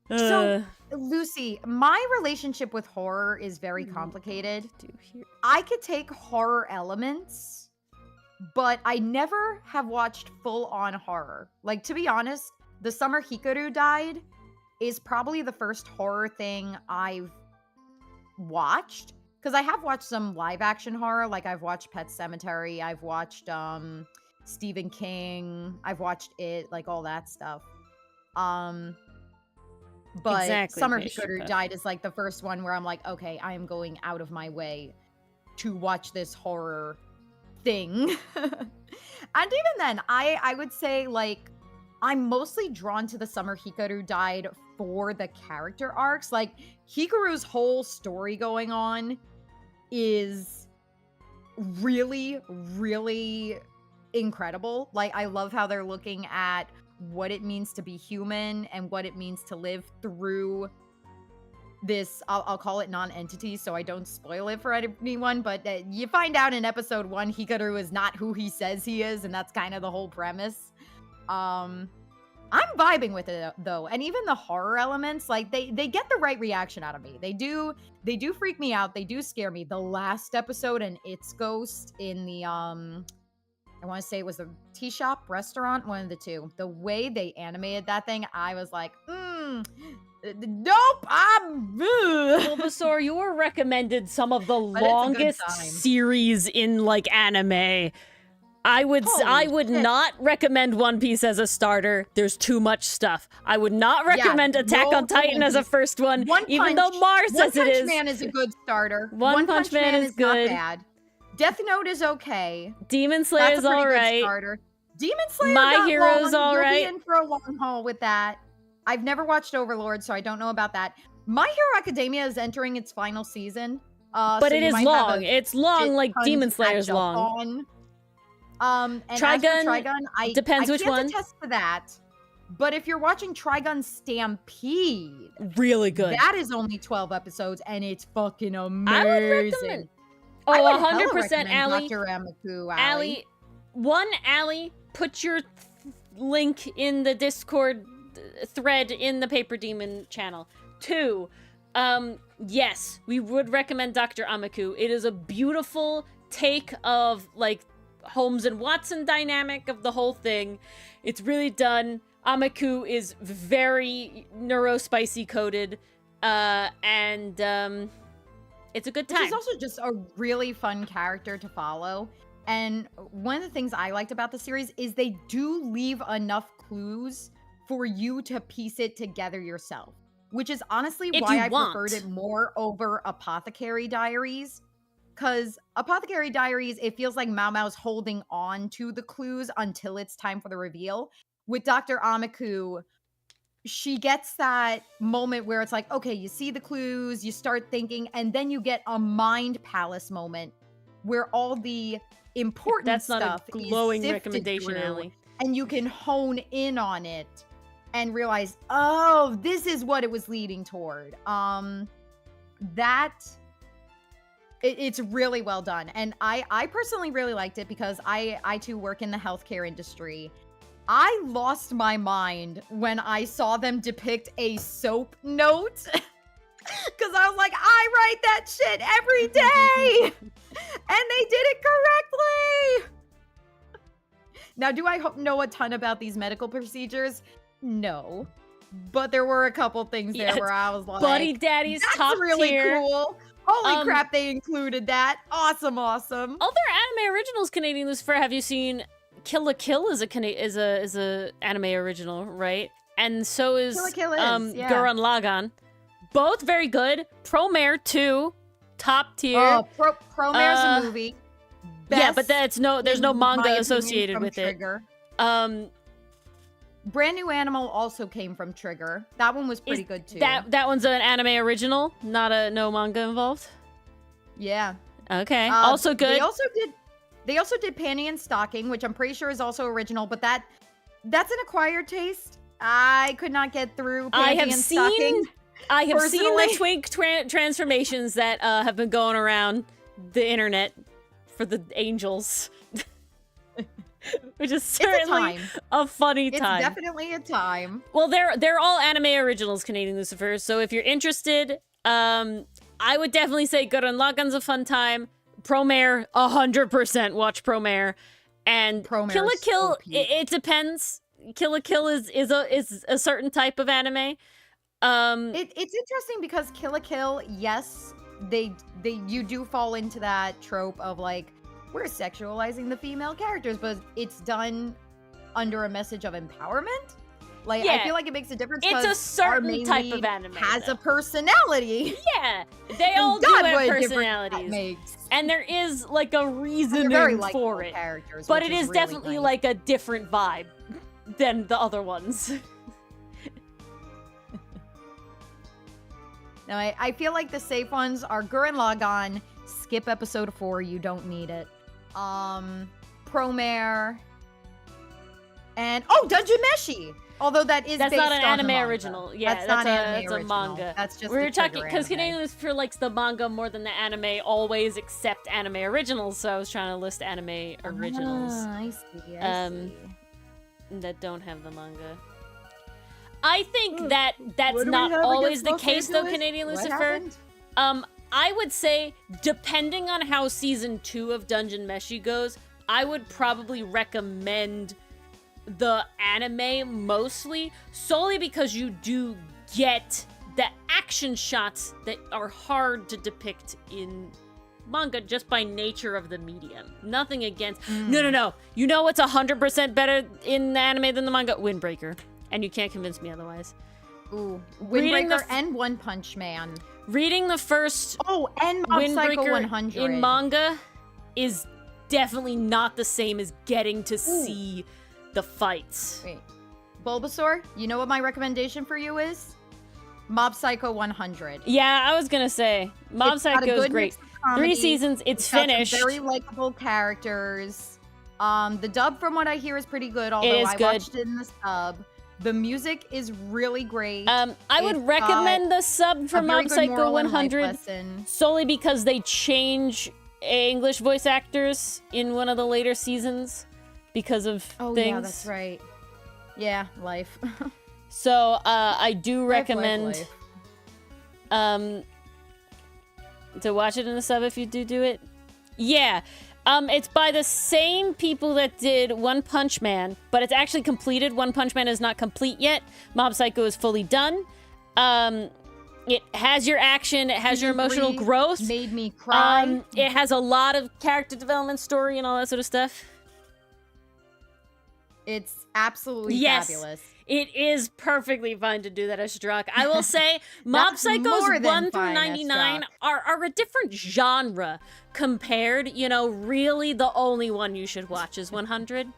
So Lucy, my relationship with horror is very complicated. I could take horror elements, but I never have watched full-on horror. Like, to be honest, the summer Hikaru died is probably the first horror thing I've watched. Because I have watched some live-action horror. Like, I've watched Pet Sematary. I've watched Stephen King. I've watched It, like, all that stuff. But Exactly, Summer Paige Hikaru Chupa. died is like the first one where I'm like, okay, I am going out of my way to watch this horror thing. And even then, I would say, like, I'm mostly drawn to the Summer Hikaru died for the character arcs. Like, Hikaru's whole story going on is really, really incredible. Like, I love how they're looking at what it means to be human and what it means to live through this, I'll call it non-entity so I don't spoil it for anyone, but you find out in episode 1 Hikaru is not who he says he is, and that's kind of the whole premise. I'm vibing with it though, and even the horror elements, like they get the right reaction out of me. They do freak me out, they do scare me. The last episode and its ghost in the I want to say it was the tea shop, restaurant, one of the two. The way they animated that thing, I was like, nope, Bulbasaur, you were recommended some of the longest series in, like, anime. I would not recommend One Piece as a starter. There's too much stuff. I would not recommend Attack on Titan as a first one, even though Mars says it is. One Punch Man is a good starter. One Punch Man is good. Not bad. Death Note is okay. Demon Slayer is all right. Demon Slayer, My Hero's all You'll right. be in for a long haul with that. I've never watched Overlord, so I don't know about that. My Hero Academia is entering its final season. But it is long. It's long, like Demon Slayer's long. And Trigun, depends which one. I can't attest to that. But if you're watching Trigun Stampede, really good. That is only 12 episodes, and it's fucking amazing. I would recommend. Oh, 100%, Allie. Dr. Amaku, Allie. Allie, put your link in the Discord thread in the Paper Demon channel. 2, yes, we would recommend Dr. Amaku. It is a beautiful take of, like, Holmes and Watson dynamic of the whole thing. It's really done. Amaku is very neurospicy coded, and it's a good time. She's also just a really fun character to follow. And one of the things I liked about the series is they do leave enough clues for you to piece it together yourself, which is honestly why I preferred it more over Apothecary Diaries. Because Apothecary Diaries, it feels like Mao Mao's holding on to the clues until it's time for the reveal. With Dr. Amaku, she gets that moment where it's like, okay, you see the clues, you start thinking, and then you get a mind palace moment where all the important stuff not a glowing is recommendation, through, Allie. And you can hone in on it and realize, oh, this is what it was leading toward. It's really well done. And I personally really liked it because I too work in the healthcare industry. I lost my mind when I saw them depict a soap note. Because I was like, I write that shit every day. And they did it correctly. Now, do I know a ton about these medical procedures? No. But there were a couple things there where I was like, Buddy Daddy's top that's really tier. Cool. Holy crap, they included that. Awesome. Other anime originals Canadian Lucifer, have you seen Kill la Kill is a anime original, right? And so is Kill la Kill Gurren Lagann. Both very good. Promare 2, top tier. Oh, Promare's a movie. Yeah, but there's no manga associated with Trigger. it. Brand New Animal also came from Trigger. That one was pretty good too. That one's an anime original, no manga involved. Yeah. Okay. Also good. They also did Panty and Stocking, which I'm pretty sure is also original, but that's an acquired taste. I could not get through Panty and Stocking. I have seen the twink transformations that have been going around the internet for the angels. which is certainly a funny time. It's definitely a time. Well, they're all anime originals, Canadian Lucifer. So if you're interested, I would definitely say Good on Logon's a fun time. Promare, 100% watch Promare. And Kill la Kill, it depends. Kill la Kill is a certain type of anime. It's interesting because Kill la Kill, yes, you do fall into that trope of like, we're sexualizing the female characters, but it's done under a message of empowerment. Like, I feel like it makes a difference. It's a certain type of anime. Has a personality. Yeah, they all do have personalities. And there is like a reasoning for it. But it is really definitely like a different vibe than the other ones. No, I feel like the safe ones are Gurren Lagann, skip episode 4, you don't need it. Promare, and Dungeon Meshi. Although that's not an anime manga. original. Yeah, that's a manga. That's just we were talking because Canadian Lucifer likes the manga more than the anime, always except anime originals. So I was trying to list anime originals. I see. That don't have the manga. I think that's not always the case, though, Canadian Lucifer. I would say, depending on how season 2 of Dungeon Meshi goes, I would probably recommend the anime mostly, solely because you do get the action shots that are hard to depict in manga just by nature of the medium. Nothing against... No. You know what's 100% better in the anime than the manga? Windbreaker. And you can't convince me otherwise. Ooh, Windbreaker and One Punch Man. Reading the first and Mob Psycho 100 in manga is definitely not the same as getting to see the fights. Wait, Bulbasaur, you know what my recommendation for you is? Mob Psycho 100. Yeah, I was gonna say Mob Psycho is great. 3 seasons, it's finished. Very likable characters. The dub, from what I hear, is pretty good. Although I watched it in the sub. The music is really great. I would recommend the sub for Mob Psycho 100 solely because they change English voice actors in one of the later seasons because of things. Yeah, that's right. Yeah, life. So I do recommend to watch it in the sub if you do it. Yeah. It's by the same people that did One Punch Man, but it's actually completed. One Punch Man is not complete yet. Mob Psycho is fully done. It has your action. It has your emotional growth. Made me cry. It has a lot of character development, story, and all that sort of stuff. It's absolutely fabulous. It is perfectly fine to do that as Struck. I will say, Mob Psychos 1 through 99 are a different genre compared. You know, really the only one you should watch is 100.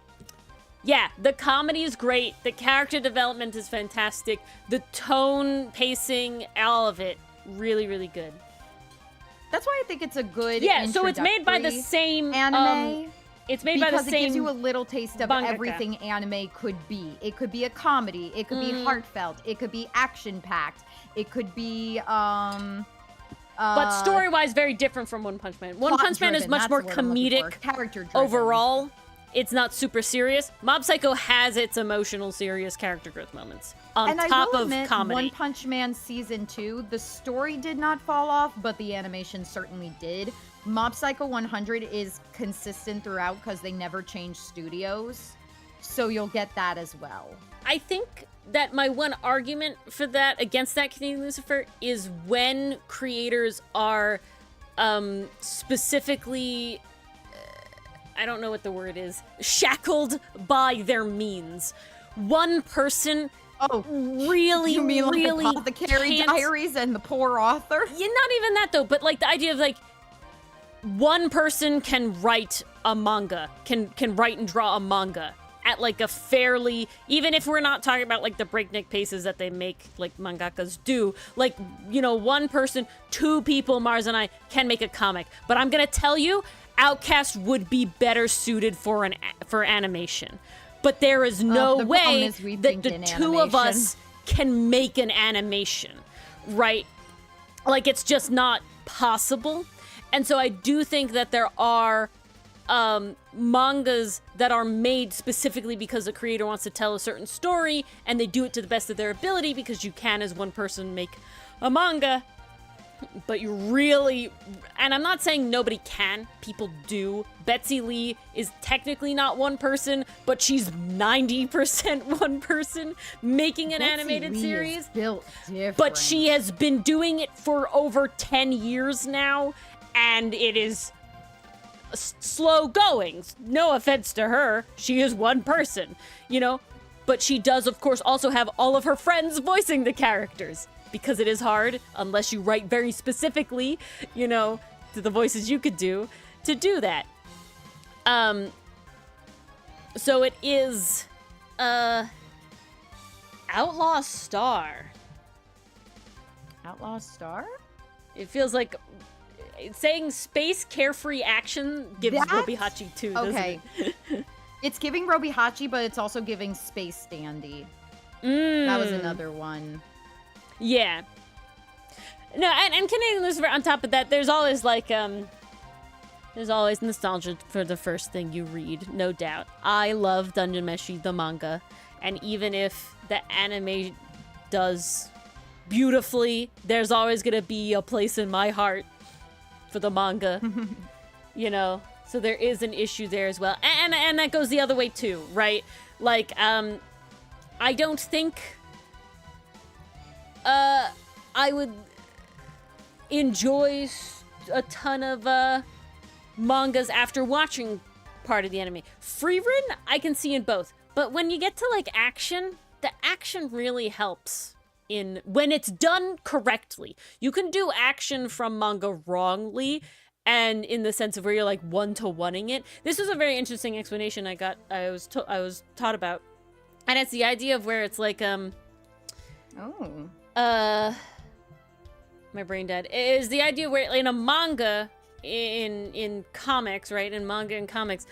Yeah, the comedy is great. The character development is fantastic. The tone, pacing, all of it, really, really good. That's why I think it's a good so it's made by the same anime. It's made by the same because it gives you a little taste of everything anime could be. It could be a comedy. It could be heartfelt. It could be action-packed. It could be, but story-wise, very different from One Punch Man. One Punch Man is much more comedic overall. It's not super serious. Mob Psycho has its emotional, serious character growth moments on top of comedy. One Punch Man Season 2, the story did not fall off, but the animation certainly did. Mob Psycho 100 is consistent throughout because they never changed studios, so you'll get that as well. I think that my one argument for that, against that, Canadian Lucifer, is when creators are specifically, I don't know what the word is, shackled by their means. One person really, you mean really like the Carrie Diaries and the poor author? Yeah, not even that though, but like the idea of like, one person can write a manga, can write and draw a manga at like a fairly, even if we're not talking about like the breakneck paces that they make like mangakas do, like, you know, one person, 2 people, Mars and I, can make a comic. But I'm gonna tell you, Outcaste would be better suited for animation. But there is no way that the 2 of us can make an animation, right? Like, it's just not possible. And so I do think that there are mangas that are made specifically because the creator wants to tell a certain story, and they do it to the best of their ability because you can, as one person, make a manga. But you really, and I'm not saying nobody can, people do. Betsy Lee is technically not one person, but she's 90% one person making an Betsy animated Lee series. is built different. But she has been doing it for over 10 years now, and it is slow going. No offense to her, she is one person, you know? But she does, of course, also have all of her friends voicing the characters. Because it is hard, unless you write very specifically, you know, to the voices you could do, to do that. So it is, Outlaw Star. Outlaw Star? It feels like saying space carefree action gives Robihachi too, doesn't okay. it? It's giving Robihachi, but it's also giving Space Dandy. That was another one. Yeah. No, and Canadian Lucifer, on top of that, there's always like, there's always nostalgia for the first thing you read, no doubt. I love Dungeon Meshi, the manga, and even if the anime does beautifully, there's always gonna be a place in my heart for the manga, you know? So there is an issue there as well. And that goes the other way too, right? Like, I don't think... I would enjoy a ton of mangas after watching part of the anime. Free written, I can see in both. But when you get to like action, the action really helps when it's done correctly. You can do action from manga wrongly, and in the sense of where you're like one-to-oneing it. This was a very interesting explanation I was taught about. And it's the idea of where it's like my brain dead. Is the idea where in a manga, in comics, right? In manga and comics,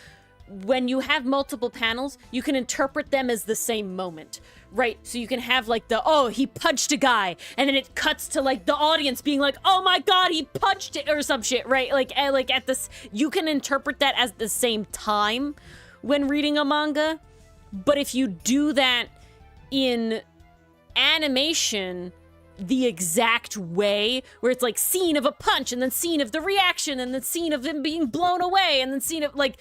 when you have multiple panels, you can interpret them as the same moment, right? So you can have like he punched a guy, and then it cuts to like the audience being like, oh my god, he punched it, or some shit, right? Like at this, you can interpret that as the same time when reading a manga. But if you do that in animation the exact way, where it's like scene of a punch and then scene of the reaction and then scene of him being blown away and then scene of like,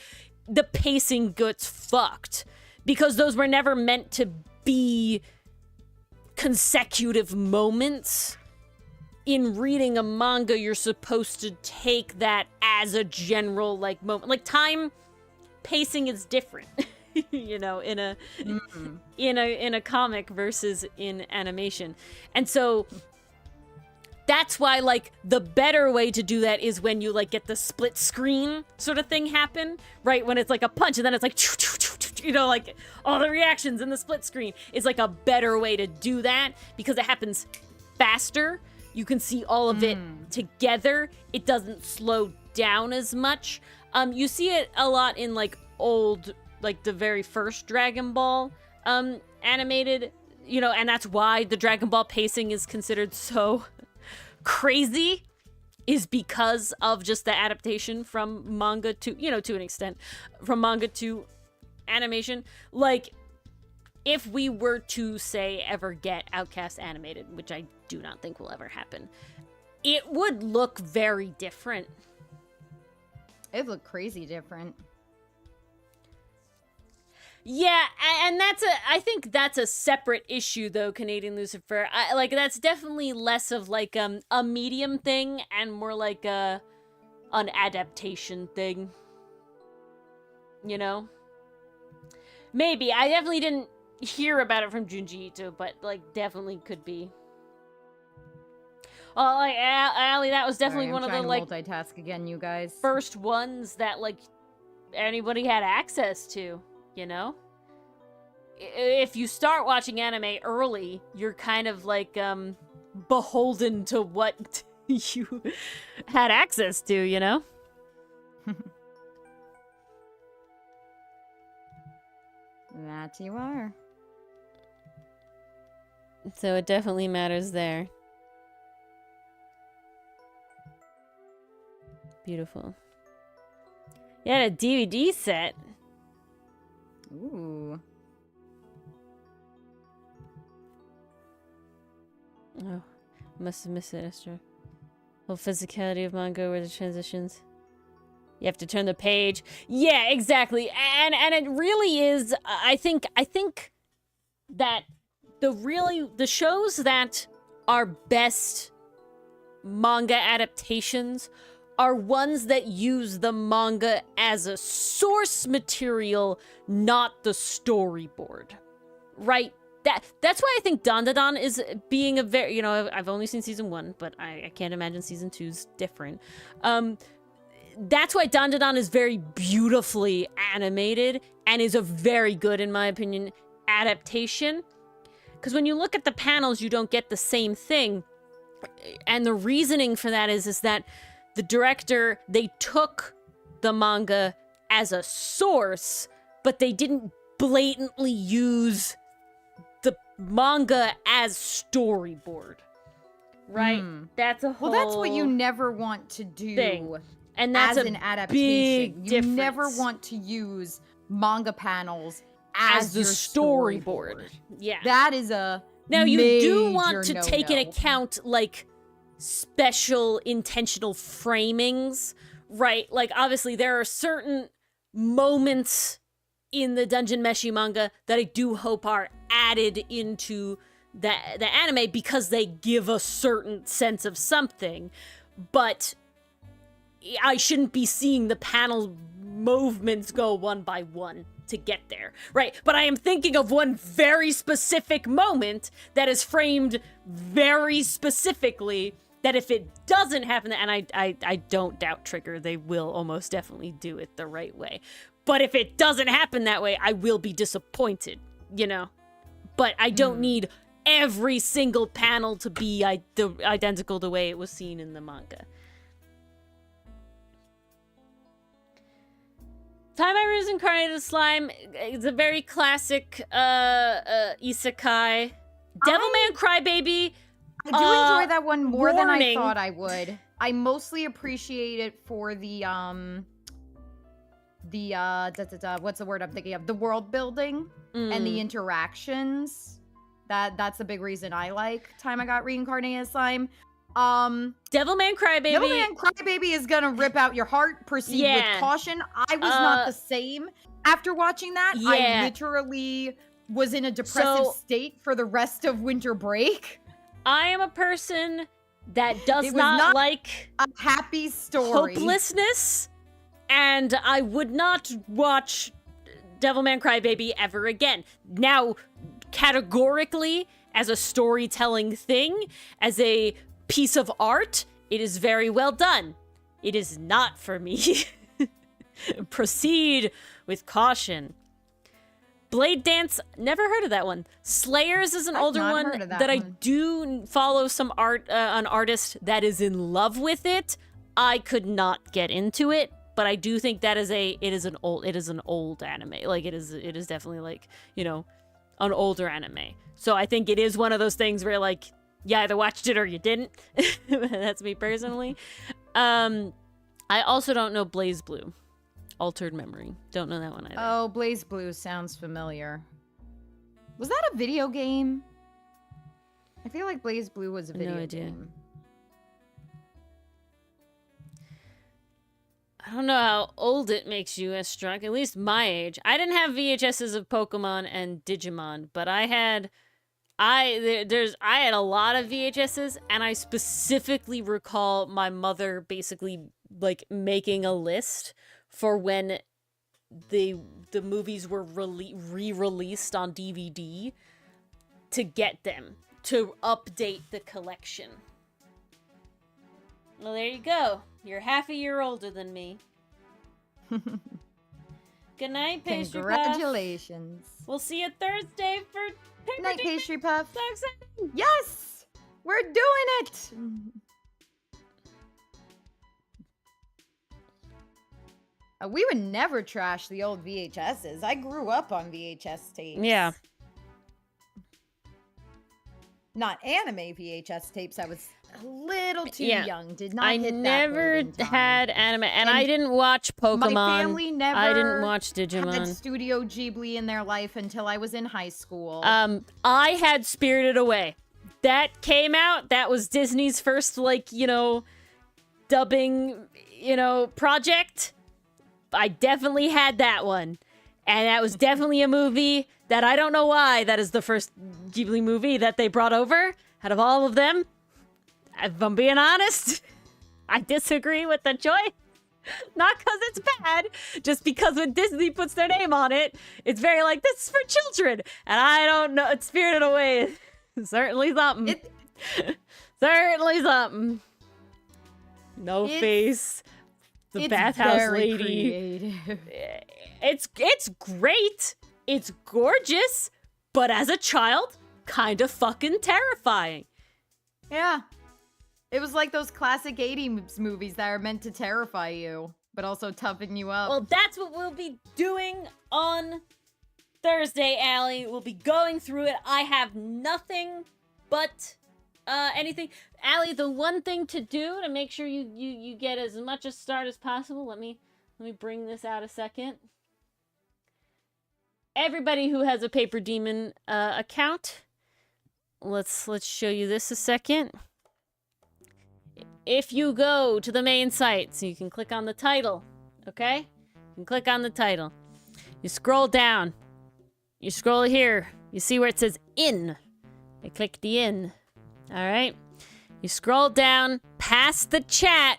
the pacing gets fucked because those were never meant to be consecutive moments. In reading a manga, you're supposed to take that as a general like moment. Like time pacing is different. You know, in a comic versus in animation. And so that's why like the better way to do that is when you like get the split screen sort of thing happen, right? When it's like a punch and then it's like, you know, like all the reactions in the split screen is like a better way to do that because it happens faster. You can see all of it together. It doesn't slow down as much. You see it a lot in like old, like the very first Dragon Ball animated, you know, and that's why the Dragon Ball pacing is considered so crazy, is because of just the adaptation from manga to, you know, to an extent, from manga to animation. Like, if we were to, say, ever get Outcaste animated, which I do not think will ever happen, it would look very different. It'd look crazy different. Yeah, and I think that's a separate issue, though, Canadian Lucifer. Like, that's definitely less of, like, a medium thing and more like an adaptation thing. You know? Maybe. I definitely didn't hear about it from Junji Ito, but, like, definitely could be. Oh, like, Allie, that was definitely one of the, like... multitask again, you guys. First ones that, like, anybody had access to. You know? If you start watching anime early, you're kind of like beholden to what you had access to, you know? That you are. So it definitely matters there. Beautiful. You had a DVD set. Ooh. Oh, must have missed it, Esther. Whole physicality of manga where the transitions. You have to turn the page. Yeah, exactly. And it really is. I think that the shows that are best manga adaptations are ones that use the manga as a source material, not the storyboard. Right? That's why I think Dandadan is being a very, you know, I've only seen season 1, but I can't imagine season 2's different. That's why Dandadan is very beautifully animated and is a very good, in my opinion, adaptation. Because when you look at the panels, you don't get the same thing. And the reasoning for that is that the director, they took the manga as a source, but they didn't blatantly use the manga as storyboard. Right? That's a whole Well, that's what you never want to do thing. And that's as an adaptation. big You difference. never want to use manga panels as the your storyboard. Yeah. That is a Now, you do want major to take into account, like, special intentional framings, right? Like, obviously, there are certain moments in the Dungeon Meshi manga that I do hope are added into the anime because they give a certain sense of something, but I shouldn't be seeing the panel movements go one by one to get there, right? But I am thinking of one very specific moment that is framed very specifically, that if it doesn't happen, and I don't doubt Trigger, they will almost definitely do it the right way. But if it doesn't happen that way, I will be disappointed, you know? But I don't need every single panel to be identical the way it was seen in the manga. Time I Reincarnated Slime is a very classic isekai. Devilman Crybaby. I do enjoy that one more than I warning. thought I would. I mostly appreciate it for the what's the word I'm thinking of? The world building and the interactions. That's the big reason I like Time I Got Reincarnated as Slime. Devilman Crybaby. Devilman Crybaby is gonna rip out your heart. Proceed with caution. I was not the same after watching that. I literally was in a depressive state for the rest of winter break. I am a person that does not like a happy story. Hopelessness, and I would not watch Devilman Crybaby ever again. Now, categorically, as a storytelling thing, as a piece of art, it is very well done. It is not for me. Proceed with caution. Blade Dance, never heard of that one. Slayers is an older one that I do follow some an artist that is in love with it. I could not get into it, but I do think that it is an old anime. Like it is definitely like, you know, an older anime. So I think it is one of those things where like you either watched it or you didn't. That's me personally. I also don't know Blaze Blue. Altered Memory. Don't know that one either. Oh, Blaze Blue sounds familiar. Was that a video game? I feel like Blaze Blue was a video game. I don't know how old it makes you, Estrunk. At least my age. I didn't have VHSs of Pokemon and Digimon, but I had a lot of VHSs, and I specifically recall my mother basically like making a list for when the movies were re-released on DVD to get them, to update the collection. Well, there you go. You're half a year older than me. Good night, Pastry Puff. Congratulations. We'll see you Thursday for Good night, Pastry Puff. So exciting. Yes! We're doing it! We would never trash the old VHSs. I grew up on VHS tapes. Yeah. Not anime VHS tapes. a little too Yeah. young. Did not I hit that never voting time. had anime, and I And didn't watch Pokemon. My family never I didn't watch had Digimon. Studio Ghibli in their life until I was in high school. I had Spirited Away. That came out. That was Disney's first, like, dubbing, project. I definitely had that one. And that was definitely a movie that I don't know why that is the first Ghibli movie that they brought over out of all of them. If I'm being honest, I disagree with the choice. Not because it's bad, just because when Disney puts their name on it, it's very like, this is for children. And I don't know, it's Spirited Away. Certainly something. Certainly something. No face. The bathhouse lady. Creative. It's great. It's gorgeous. But as a child, kind of fucking terrifying. Yeah. It was like those classic 80s movies that are meant to terrify you, but also toughen you up. Well, that's what we'll be doing on Thursday, Allie. We'll be going through it. I have nothing but anything. Allie, the one thing to do to make sure you get as much a start as possible. Let me bring this out a second. Everybody who has a Paper Demon account, let's show you this a second. If you go to the main site, so you can click on the title, okay? You can click on the title. You scroll down. You scroll here. You see where it says in. I click the in. All right? You scroll down past the chat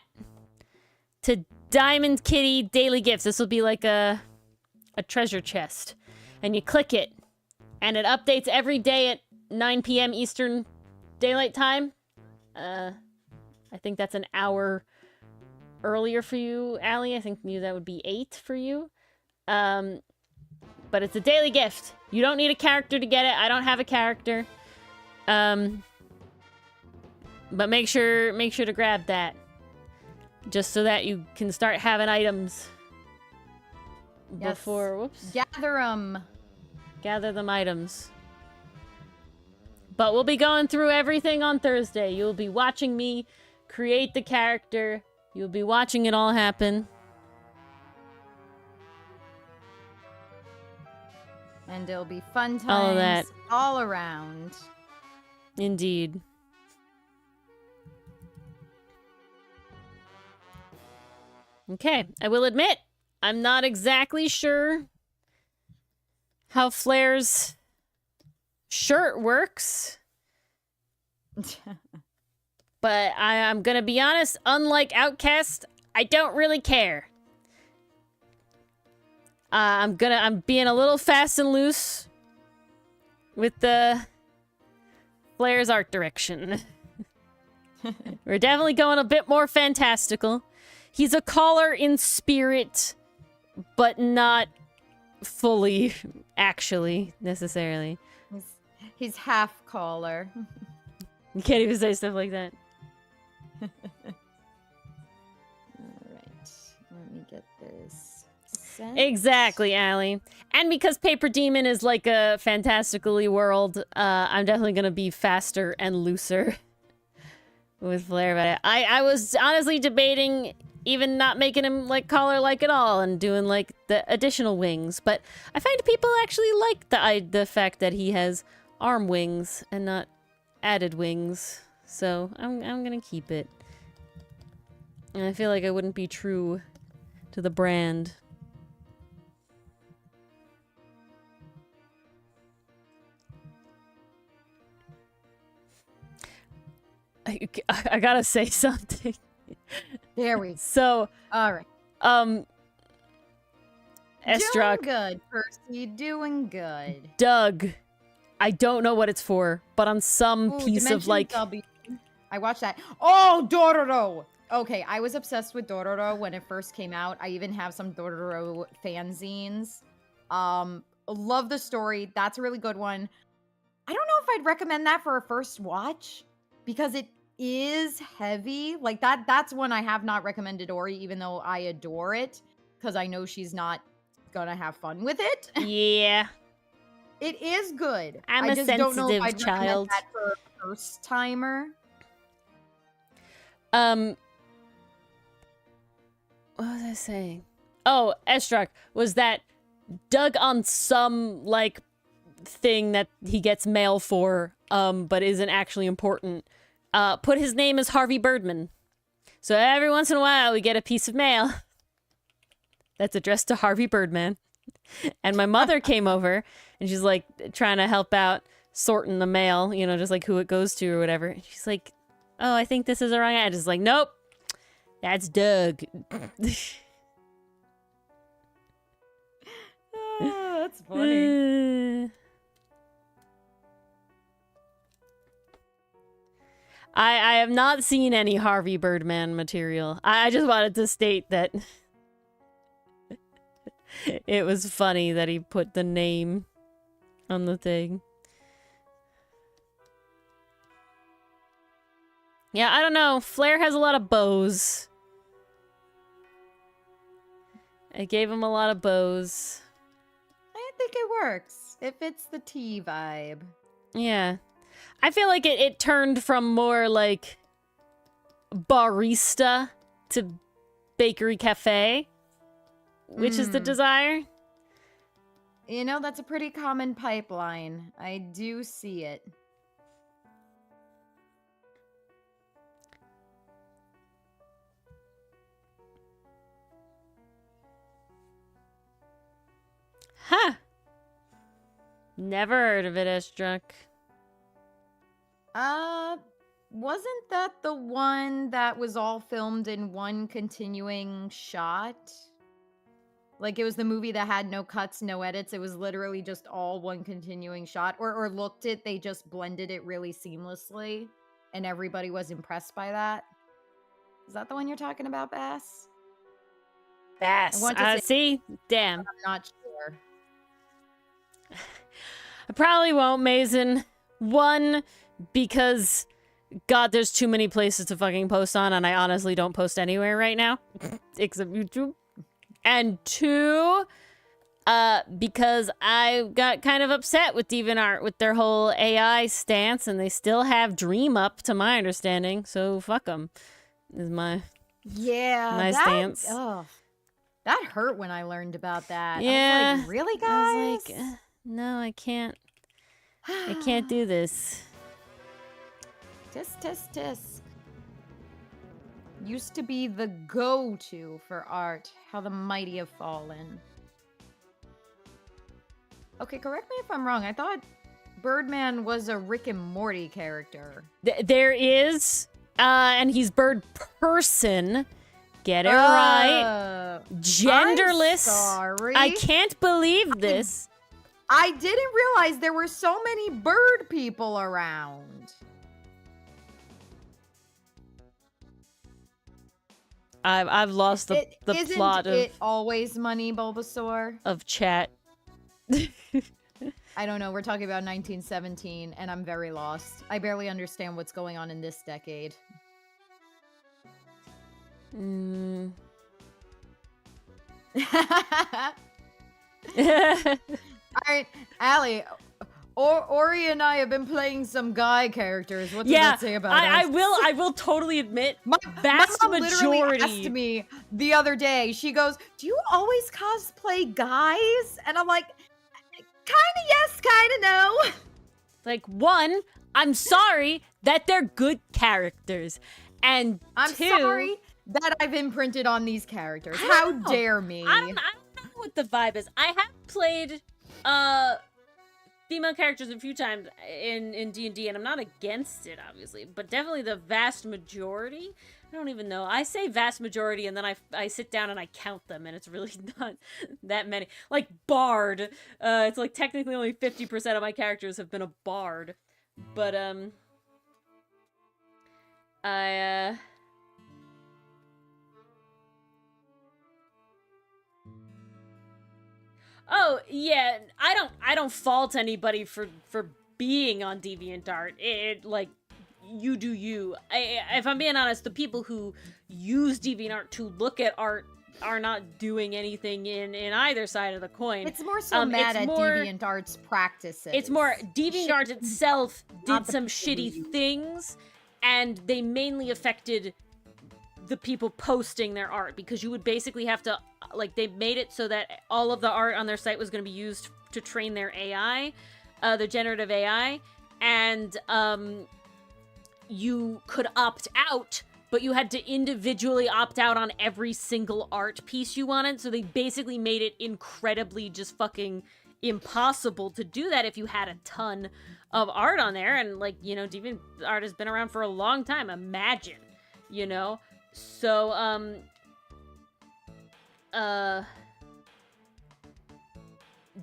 to Diamond Kitty Daily Gifts. This will be like a treasure chest. And you click it. And it updates every day at 9 p.m. Eastern Daylight Time. I think that's an hour earlier for you, Allie. I think that would be 8 for you. But it's a daily gift. You don't need a character to get it. I don't have a character. But make sure to grab that. Just so that you can start having items. Yes. Before, whoops. Gather them items. But we'll be going through everything on Thursday. You'll be watching me create the character. You'll be watching it all happen. And it'll be fun times All of that. all around. Indeed. Okay, I will admit, I'm not exactly sure how Flair's shirt works. But I'm gonna be honest, unlike Outcaste, I don't really care. I'm being a little fast and loose with the Flair's art direction. We're definitely going a bit more fantastical. He's a caller in spirit, but not fully, actually, necessarily. He's half caller. You can't even say stuff like that. Alright, let me get this set. Exactly, Allie. And because Paper Demon is like a fantastically world, I'm definitely gonna be faster and looser with Flair about it. I was honestly debating even not making him like collar-like at all and doing like the additional wings, but I find people actually like the fact that he has arm wings and not added wings. So I'm gonna keep it. And I feel like I wouldn't be true to the brand. I gotta say something. There we go. So, Alright. Estruck. Doing good, Percy. Doing good. Doug. I don't know what it's for, but on some piece of Dimension like... W. I watched that. Oh, Dororo! Okay, I was obsessed with Dororo when it first came out. I even have some Dororo fanzines. Love the story. That's a really good one. I don't know if I'd recommend that for a first watch because it is heavy. Like that's one I have not recommended Ori, even though I adore it because I know she's not gonna have fun with it. Yeah. It is good. I'm I a just don't know if sensitive I'd child. recommend that for a first timer. What was I saying? Oh, Estruck was that Doug on some, like, thing that he gets mail for, but isn't actually important, put his name as Harvey Birdman. So every once in a while we get a piece of mail that's addressed to Harvey Birdman. And my mother came over and she's like trying to help out sorting the mail, you know, just like who it goes to or whatever. And she's like, oh, I think this is the wrong address. Like, nope, that's Doug. Oh, that's funny. I have not seen any Harvey Birdman material. I just wanted to state that it was funny that he put the name on the thing. Yeah, I don't know. Flair has a lot of bows. I gave him a lot of bows. I think it works. It fits the tea vibe. Yeah. I feel like it turned from more like barista to bakery cafe, which is the desire. You know, that's a pretty common pipeline. I do see it. Huh. Never heard of it, Estruck. Wasn't that the one that was all filmed in one continuing shot? Like, it was the movie that had no cuts, no edits. It was literally just all one continuing shot. Or looked it, they just blended it really seamlessly. And everybody was impressed by that. Is that the one you're talking about, Bass? Bass. See? Damn. I'm not sure. I probably won't, Mason. One, because, God, there's too many places to fucking post on, and I honestly don't post anywhere right now. Except YouTube. And two, because I got kind of upset with DeviantArt with their whole AI stance, and they still have Dream up, to my understanding. So fuck them. Is my stance. Oh, that hurt when I learned about that. Yeah. I was like, really, guys? I was like, no, I can't. I can't do this. Tisk. Used to be the go-to for art. How the mighty have fallen. Okay, correct me if I'm wrong. I thought Birdman was a Rick and Morty character. There is, and he's bird person. Get it right. Genderless. I'm sorry. I can't believe this. I didn't realize there were so many bird people around. I've lost the plot of it always money, Bulbasaur? Of chat. I don't know. We're talking about 1917, and I'm very lost. I barely understand what's going on in this decade. All right, Allie. Ori and I have been playing some guy characters. What does that say about us? I will totally admit, my mom majority literally asked me the other day. She goes, "Do you always cosplay guys?" And I'm like, "Kind of yes, kind of no." Like, one, I'm sorry that they're good characters, and I'm two, sorry that I've imprinted on these characters. How dare me? I don't know what the vibe is. I have played female characters a few times in D&D, and I'm not against it, obviously, but definitely the vast majority, I don't even know. I say vast majority, and then I sit down and I count them, and it's really not that many. Like, Bard. It's like technically only 50% of my characters have been a Bard. But, Oh, yeah, I don't fault anybody for being on DeviantArt. It like, you do you. If I'm being honest, the people who use DeviantArt to look at art are not doing anything in either side of the coin. It's more so mad at DeviantArt's practices. It's more, DeviantArt itself did some shitty things, and they mainly affected the people posting their art, because you would basically have to, like, they made it so that all of the art on their site was going to be used to train their AI, the generative AI, and you could opt out, but you had to individually opt out on every single art piece you wanted. So they basically made it incredibly just fucking impossible to do that if you had a ton of art on there. And, like, you know, DeviantArt has been around for a long time. Imagine, you know? So,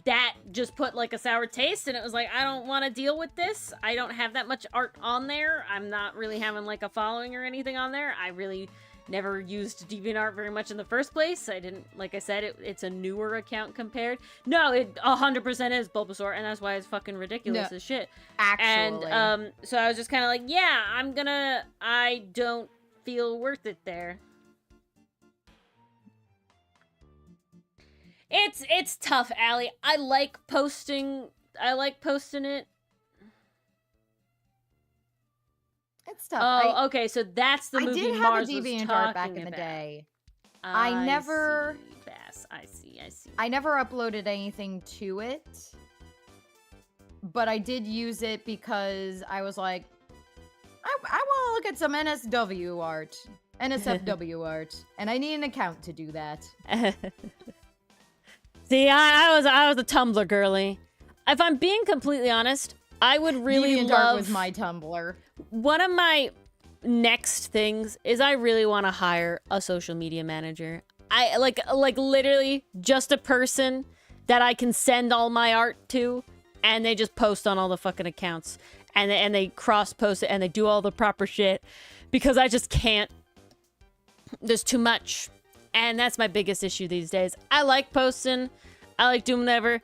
that just put, like, a sour taste, and it was like, I don't want to deal with this. I don't have that much art on there. I'm not really having, like, a following or anything on there. I really never used DeviantArt very much in the first place. I didn't, like I said, it's a newer account compared. No, it 100% is Bulbasaur, and that's why it's fucking ridiculous as shit. Actually. And, so I was just kind of like, yeah, I don't feel worth it there. It's tough, Allie. I like posting it. It's tough. Oh, okay, so that's the movie Mars was talking about. I did have a DeviantArt back in the day. I see. I never uploaded anything to it, but I did use it because I was like, I want to look at some NSFW art, and I need an account to do that. See, I was a Tumblr girly. If I'm being completely honest, I would really DeviantArt was my Tumblr. One of my next things is I really want to hire a social media manager. I like literally just a person that I can send all my art to, and they just post on all the fucking accounts, and they cross post it, and they do all the proper shit, because I just can't. There's too much. And that's my biggest issue these days. I like posting. I like doing whatever.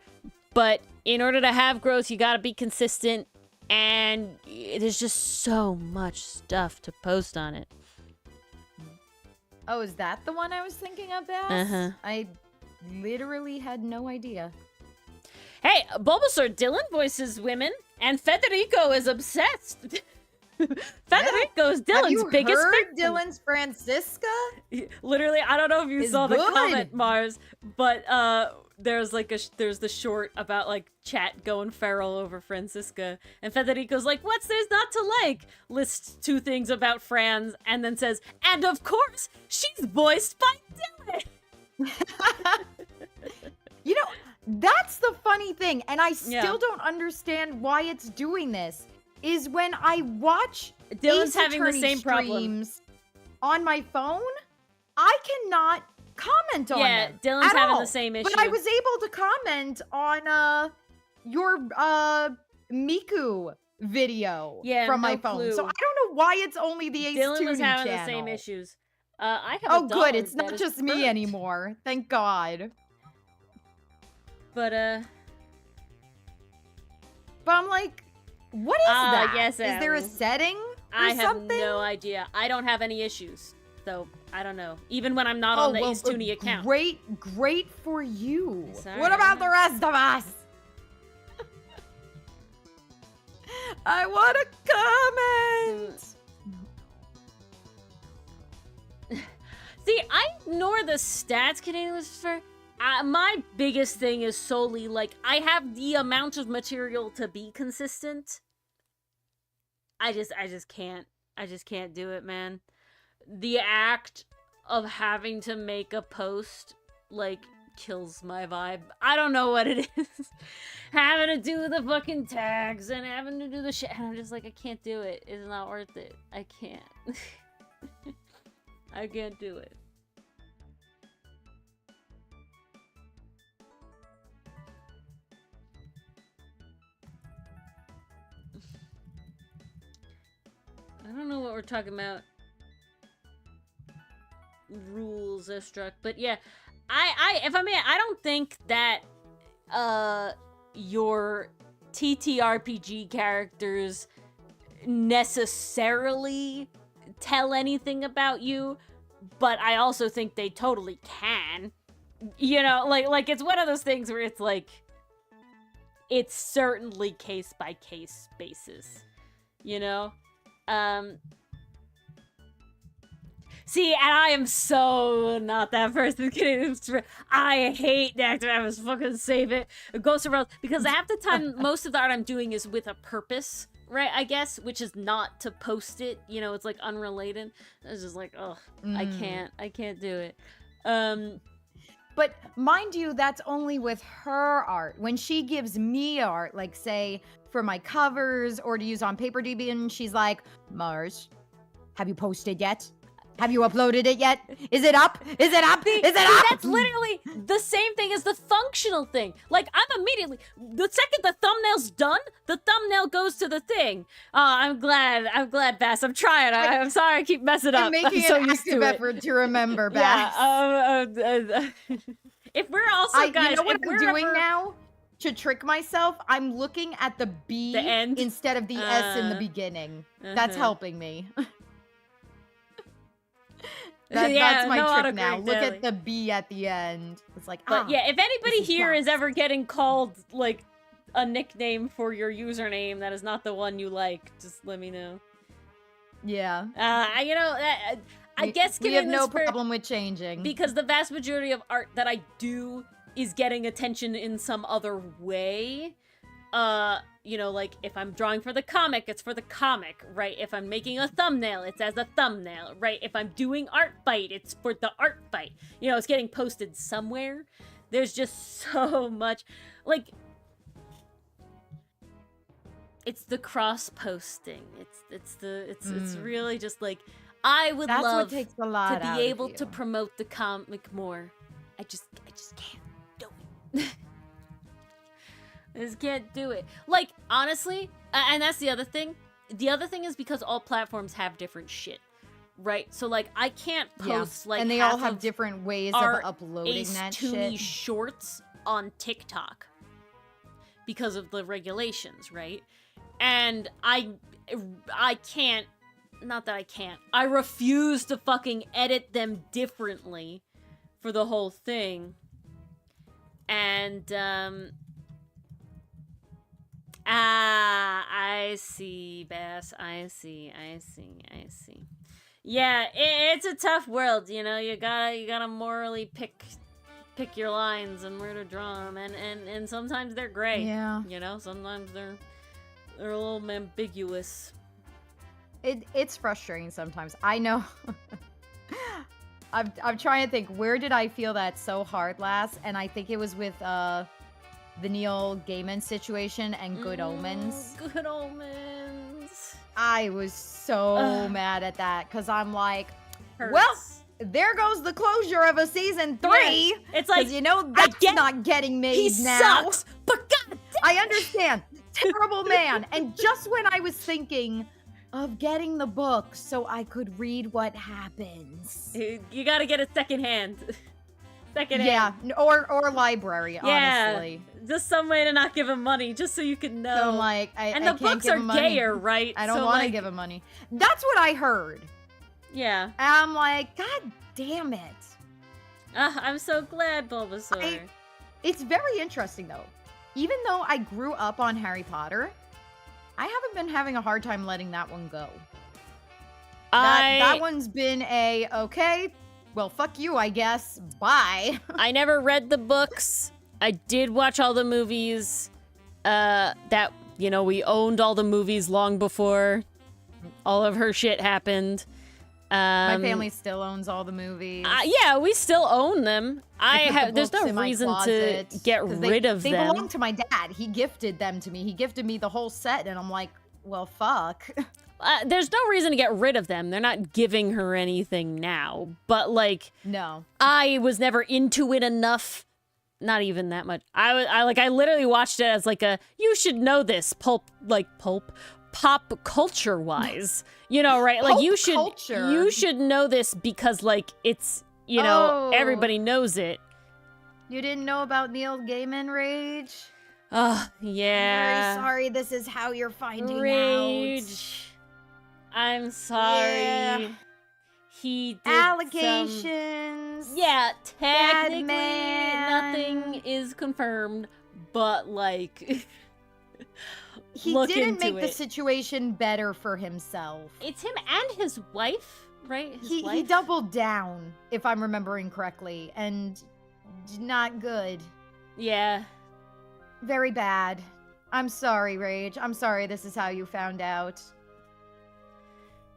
But in order to have growth, you gotta be consistent. And there's just so much stuff to post on it. Oh, is that the one I was thinking of, Bass? Uh-huh. I literally had no idea. Hey, Bulbasaur Dylan voices women. And Federico is obsessed. Federico is Dylan's biggest fan. Have you heard Dylan's Francisca? Literally, I don't know if you saw the good. comment, Mars, but there's the short about, like, chat going feral over Francisca, and Federico's like, "What's there's not to like?" Lists 2 things about Franz, and then says, "And of course, she's voiced by Dylan." You know, that's the funny thing, and I still don't understand why it's doing this. Is when I watch Dylan's having the Attorney same problem streams on my phone, I cannot comment on them. Yeah, Dylan's at having all. the same issue. But I was able to comment on your Miku video from my phone. clue. So I don't know why it's only the Ace Dylan Tuning was having channel. the same issues. I have Oh, a good. dog It's that not is just me burnt. anymore. Thank God. But I'm like, what is that? yes, is there a Allie. setting or I have something? no idea. I don't have any issues, so I don't know. Even when I'm not on the Ace Tooney account. Great for you. Sorry. What about the rest of us? I want to comment. See, I ignore the stats Canadian for. My biggest thing is solely, like, I have the amount of material to be consistent. I just can't. I just can't do it, man. The act of having to make a post, like, kills my vibe. I don't know what it is. Having to do the fucking tags and having to do the shit. And I'm just like, I can't do it. It's not worth it. I can't. I can't do it. I don't know what we're talking about. Rules are struck, but yeah, if I may, I don't think that your TTRPG characters necessarily tell anything about you, but I also think they totally can. You know, like it's one of those things where it's like, it's certainly case by case basis, you know? See, and I am so not that person. I hate Nectar. I was fucking save it. Ghost of Rose. Because half the time, most of the art I'm doing is with a purpose, right? I guess, which is not to post it. You know, it's like unrelated. It's just like, oh, I can't do it. But mind you, that's only with her art. When she gives me art, like say for my covers or to use on PaperDB, and she's like, Mars, have you posted yet? Have you uploaded it yet? Is it up? Is it up? Is it up? That's literally the same thing as the functional thing. Like, I'm immediately, the second the thumbnail's done, the thumbnail goes to the thing. Oh, I'm glad, Bass. I'm trying. I'm sorry I keep messing up. I'm making so an active effort to remember, Bass. Yeah, if we're also, guys, you know what I'm doing ever... now? To trick myself, I'm looking at the B instead of the S in the beginning. That's helping me. That's my trick now. Look at the B at the end. It's like, but yeah, if anybody here is ever getting called like a nickname for your username that is not the one you like, just let me know. Yeah. You know, I guess we have no problem with changing, because the vast majority of art that I do is getting attention in some other way. You know, like, if I'm drawing for the comic, it's for the comic, right? If I'm making a thumbnail, it's as a thumbnail, right? If I'm doing art bite, it's for the art bite. You know, it's getting posted somewhere. There's just so much, like, it's the cross-posting. It's really just, like, I would love to be able to promote the comic more. I just can't do it. I just can't do it. Like, honestly, and that's the other thing. The other thing is because all platforms have different shit, right? So, like, I can't post, like, and they all have different ways of uploading that shit. Shorts on TikTok because of the regulations, right? And I can't, not that I can't, I refuse to fucking edit them differently for the whole thing. And, I see, Bass. I see. Yeah, it's a tough world, you know. You gotta morally pick your lines and where to draw them, and sometimes they're gray. Yeah. You know, sometimes they're a little ambiguous. It's frustrating sometimes. I know. I'm trying to think, where did I feel that so hard last? And I think it was with the Neil Gaiman situation and Good Omens. Good Omens. I was so mad at that because I'm like, well, there goes the closure of a season 3. Yeah. It's like, you know, that's not getting made now. He sucks, but God, I understand. Terrible man. And just when I was thinking of getting the book so I could read what happens. You gotta get it secondhand. Yeah, or library, honestly. Just some way to not give him money, just so you can know. So, like, and the books are gayer, right? I don't want to give him money. That's what I heard. Yeah. And I'm like, God damn it. I'm so glad, Bulbasaur. It's very interesting, though. Even though I grew up on Harry Potter, I haven't been having a hard time letting that one go. That one's been okay, well, fuck you, I guess. Bye. I never read the books. I did watch all the movies. That, you know, we owned all the movies long before all of her shit happened. My family still owns all the movies. Yeah, we still own them. There's no reason to get rid of them. They belong to my dad. He gifted them to me. He gifted me the whole set, and I'm like, well, fuck. There's no reason to get rid of them. They're not giving her anything now. But, like, no, I was never into it enough. Not even that much. I literally watched it as like you should know this pop culture wise, you know, right? Like you should know this because like it's, you know, everybody knows it. You didn't know about Neil Gaiman Rage? Oh, yeah. I'm very sorry this is how you're finding Rage. I'm sorry. Yeah. He did allegations. Yeah, technically nothing is confirmed, but like he didn't make the situation better for himself. It's him and his wife, right? His He wife? doubled down, if I'm remembering correctly, and not good. Yeah. Very bad. I'm sorry, Rage. I'm sorry this is how you found out.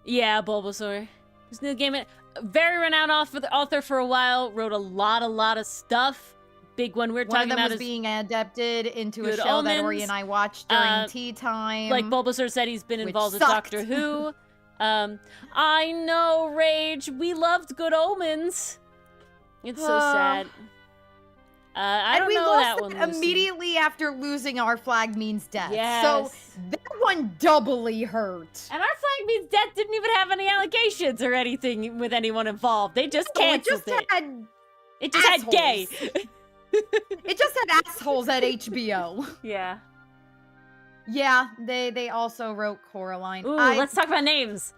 Yeah, Bulbasaur. This Neil Gaiman, very renowned author for a while, wrote a lot of stuff. Big one we're One talking of them about was is being adapted into a Good show that Ori Omens. and I watched during tea time. like Bulbasaur said, he's been which involved with sucked. Doctor Who. I know, Rage. We loved Good Omens. It's so sad. I don't we know lost that one, Lucy. immediately after losing Our Flag Means Death. Yes. So that one doubly hurt. And Our Flag Means Death didn't even have any allegations or anything with anyone involved. They just canceled it. It just had gay. It just had assholes at HBO. Yeah. Yeah, they also wrote Coraline. Ooh, let's talk about names.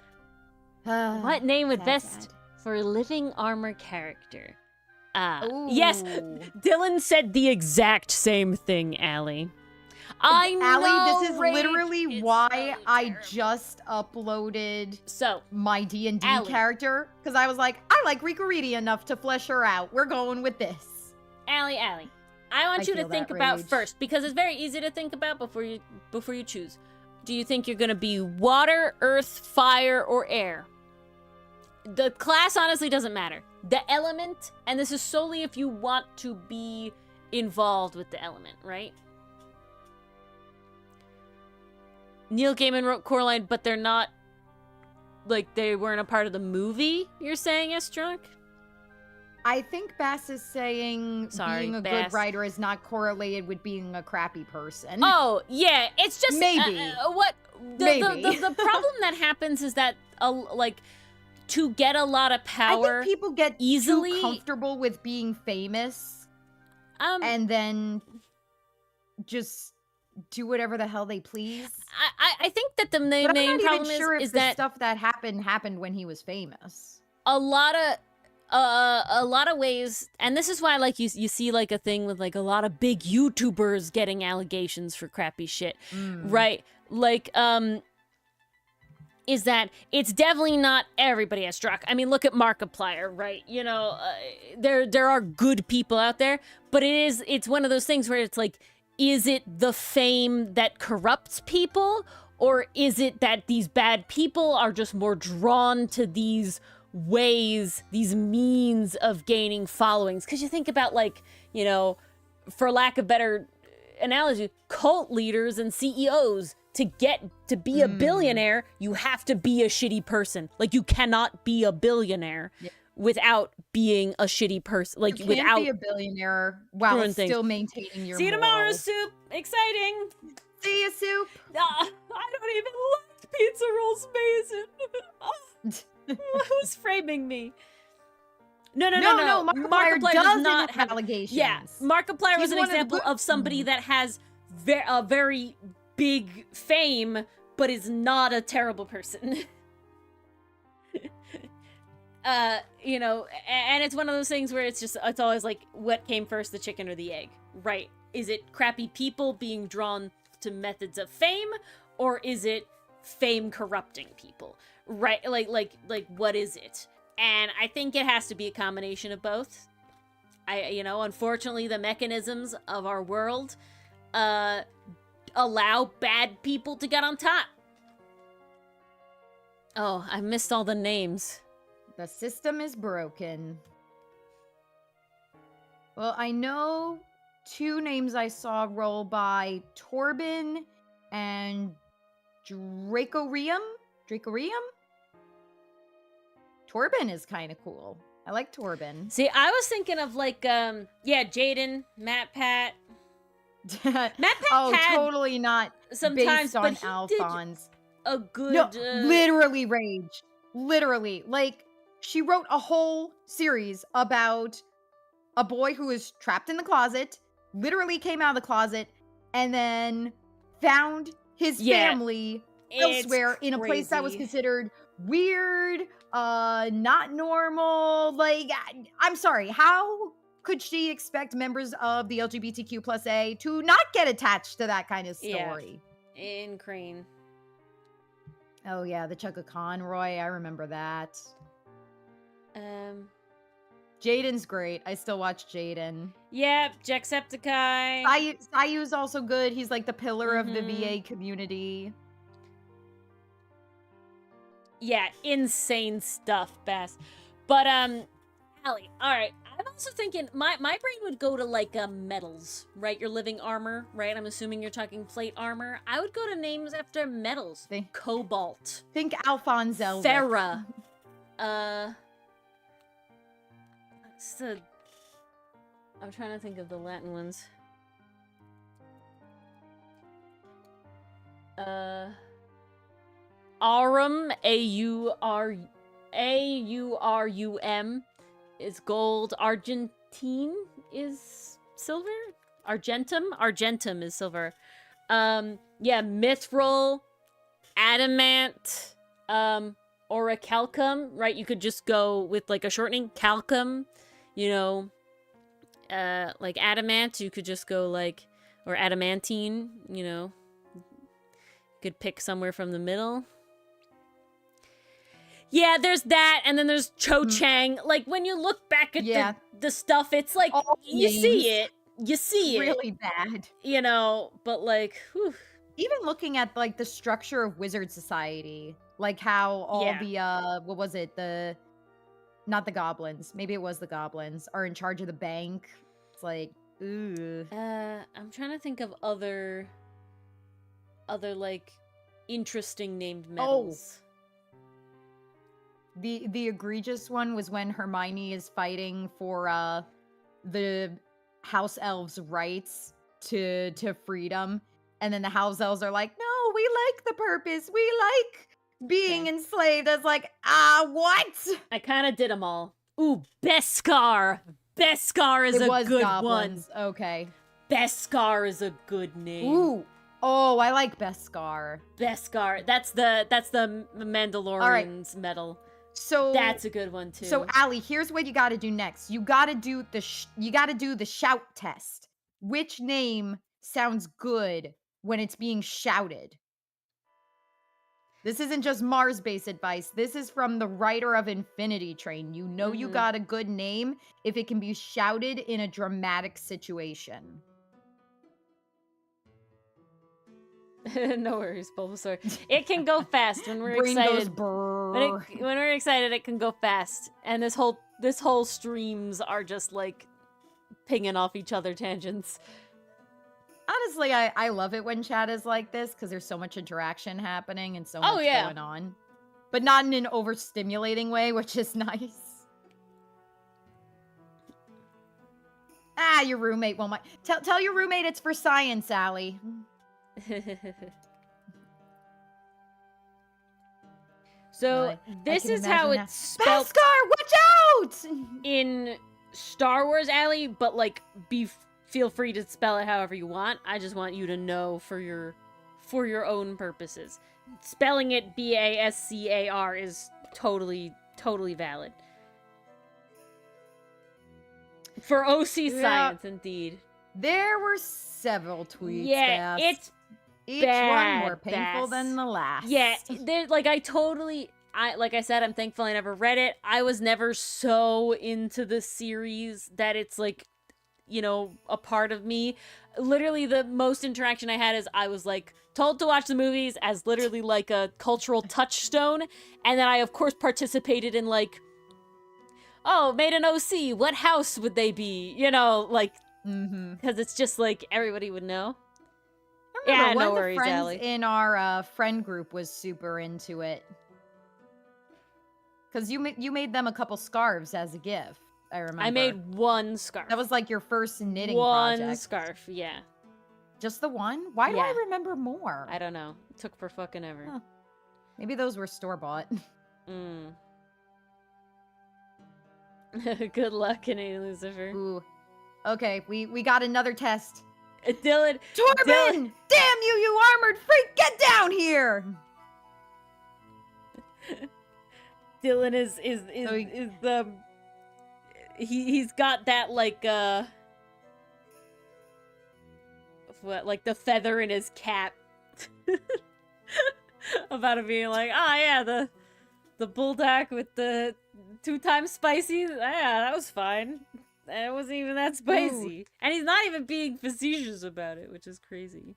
What name would sad, best sad. for a living armor character? Ooh. Yes, Dylan said the exact same thing, Allie. I know, Allie, this is Rage. literally It's why so I terrible. just uploaded So, my D&D Allie. character, because I was like, I like Rikoriti enough to flesh her out. We're going with this. Allie, I want you to feel think that about rage. first, because it's very easy to think about before you choose. Do you think you're gonna be water, earth, fire, or air? The class honestly doesn't matter. The element, and this is solely if you want to be involved with the element, right? Neil Gaiman wrote Coraline, but they're not, like, they weren't a part of the movie, you're saying, S-Drunk? I think Bass is saying Sorry, being a Bass. good writer is not correlated with being a crappy person. Oh, yeah, it's just... Maybe. The problem that happens is that, like, to get a lot of I power think people get easily... too comfortable with being famous and then just do whatever the hell they please. I think that the But main I'm not even problem sure if is the that stuff that happened when he was famous. a lot of ways, and this is why, like, you see, like, a thing with, like, a lot of big YouTubers getting allegations for crappy shit, right? Like, is that it's definitely not everybody has struck. I mean, look at Markiplier, right? You know, there are good people out there, but it's one of those things where it's like, is it the fame that corrupts people, or is it that these bad people are just more drawn to these ways, these means of gaining followings? Because you think about, like, you know, for lack of better analogy, cult leaders and CEOs. To be a billionaire, you have to be a shitty person. Like, you cannot be a billionaire without being a shitty person. Like, you can't without be a billionaire while doing things. still maintaining your See you tomorrow, morals. Soup. Exciting. See you, Soup. I don't even like pizza rolls, Mason. Who's framing me? No. Markiplier does not have allegations. Yeah, Markiplier was He's an one of the example good- of somebody that has a very big fame, but is not a terrible person. You know, and it's one of those things where it's always like, what came first, the chicken or the egg, right? Is it crappy people being drawn to methods of fame, or is it fame corrupting people, right? Like what is it? And I think it has to be a combination of both. Unfortunately, the mechanisms of our world, allow bad people to get on top. Oh, I missed all the names. The system is broken. Well, I know two names I saw roll by: Torben and Dracorium? Torben is kind of cool. I like Torben. See, I was thinking of, like, Jaden, Matt Pat. Matt Pat had totally not sometimes, based on but he Alphonse. did a good... No, literally Rage. Literally. Like, she wrote a whole series about a boy who is trapped in the closet, literally came out of the closet, and then found his family elsewhere in a place that was considered weird, not normal. Like, I'm sorry, how could she expect members of the LGBTQ+A to not get attached to that kind of story? Yeah. In Crane. Oh yeah, the Chugga Conroy, I remember that. Jaden's great. I still watch Jaden. Yeah, Jacksepticeye. Sayu's also good. He's like the pillar of the VA community. Yeah, insane stuff, Bass. But, Allie, alright. I'm also thinking, my brain would go to, like, metals, right? Your living armor, right? I'm assuming you're talking plate armor. I would go to names after metals. Cobalt. Think Alphonse Elric. Ferra. I'm trying to think of the Latin ones. Aurum, A-U-R-U-M is gold. Argentine is silver? Argentum is silver. Yeah, mithril, adamant, orichalcum, right? You could just go with like a shortening, calcum, you know, like adamant, you could just go like, or adamantine, you know, you could pick somewhere from the middle. Yeah, there's that, and then there's Cho Chang. Like, when you look back at the stuff, it's like, you see it. You see it. Really bad. You know, but like, whew. Even looking at, like, the structure of Wizard Society, like how all the, what was it? Not the goblins. Maybe it was the goblins are in charge of the bank. It's like, ooh. I'm trying to think of other like, interesting named metals. The egregious one was when Hermione is fighting for the house elves' rights to freedom, and then the house elves are like, "No, we like the purpose. We like being enslaved." I was like, what? I kind of did them all. Ooh, Beskar. Beskar is a good goblins. one. Okay. Beskar is a good name. Ooh. Oh, I like Beskar. Beskar. That's the Mandalorian's medal. So that's a good one too. So Allie, here's what you got to do next. You got to do the shout test. Which name sounds good when it's being shouted? This isn't just Mars-based advice. This is from the writer of Infinity Train. You know you got a good name if it can be shouted in a dramatic situation. No worries, Bulbasaur. It can go fast when we're Brain excited. Goes when we're excited, it can go fast. And this whole streams are just like pinging off each other tangents. Honestly, I love it when chat is like this because there's so much interaction happening and so much going on. But not in an overstimulating way, which is nice. Your roommate won't mind. Tell your roommate it's for science, Allie. So this is how it's spelled. Beskar, watch out! In Star Wars, Allie, but like feel free to spell it however you want. I just want you to know for your own purposes. Spelling it B-A-S-C-A-R is totally valid. For OC science, indeed. There were several tweets. Yeah, it's each one more painful than the last. Yeah, like I said, I'm thankful I never read it. I was never so into the series that it's like, you know, a part of me. Literally, the most interaction I had is I was like told to watch the movies as literally like a cultural touchstone, and then I of course participated in like, oh, made an OC. What house would they be? You know, like, because it's just like everybody would know. Yeah, no worries, Allie. In our friend group was super into it. Because you made them a couple scarves as a gift, I remember. I made one scarf. That was like your first knitting project. One scarf, yeah. Just the one? Why do I remember more? I don't know. It took for fucking ever. Huh. Maybe those were store-bought. Good luck, Canadian Lucifer. Ooh. Okay, we got another test. Dylan! Torben! Dylan. Damn you, you armored freak! Get down here! Dylan is he's got that like what, like the feather in his cap about it being like, oh yeah, the bulldog with the 2 times spicy. Yeah, that was fine. It wasn't even that spicy. Ooh. And he's not even being facetious about it, which is crazy.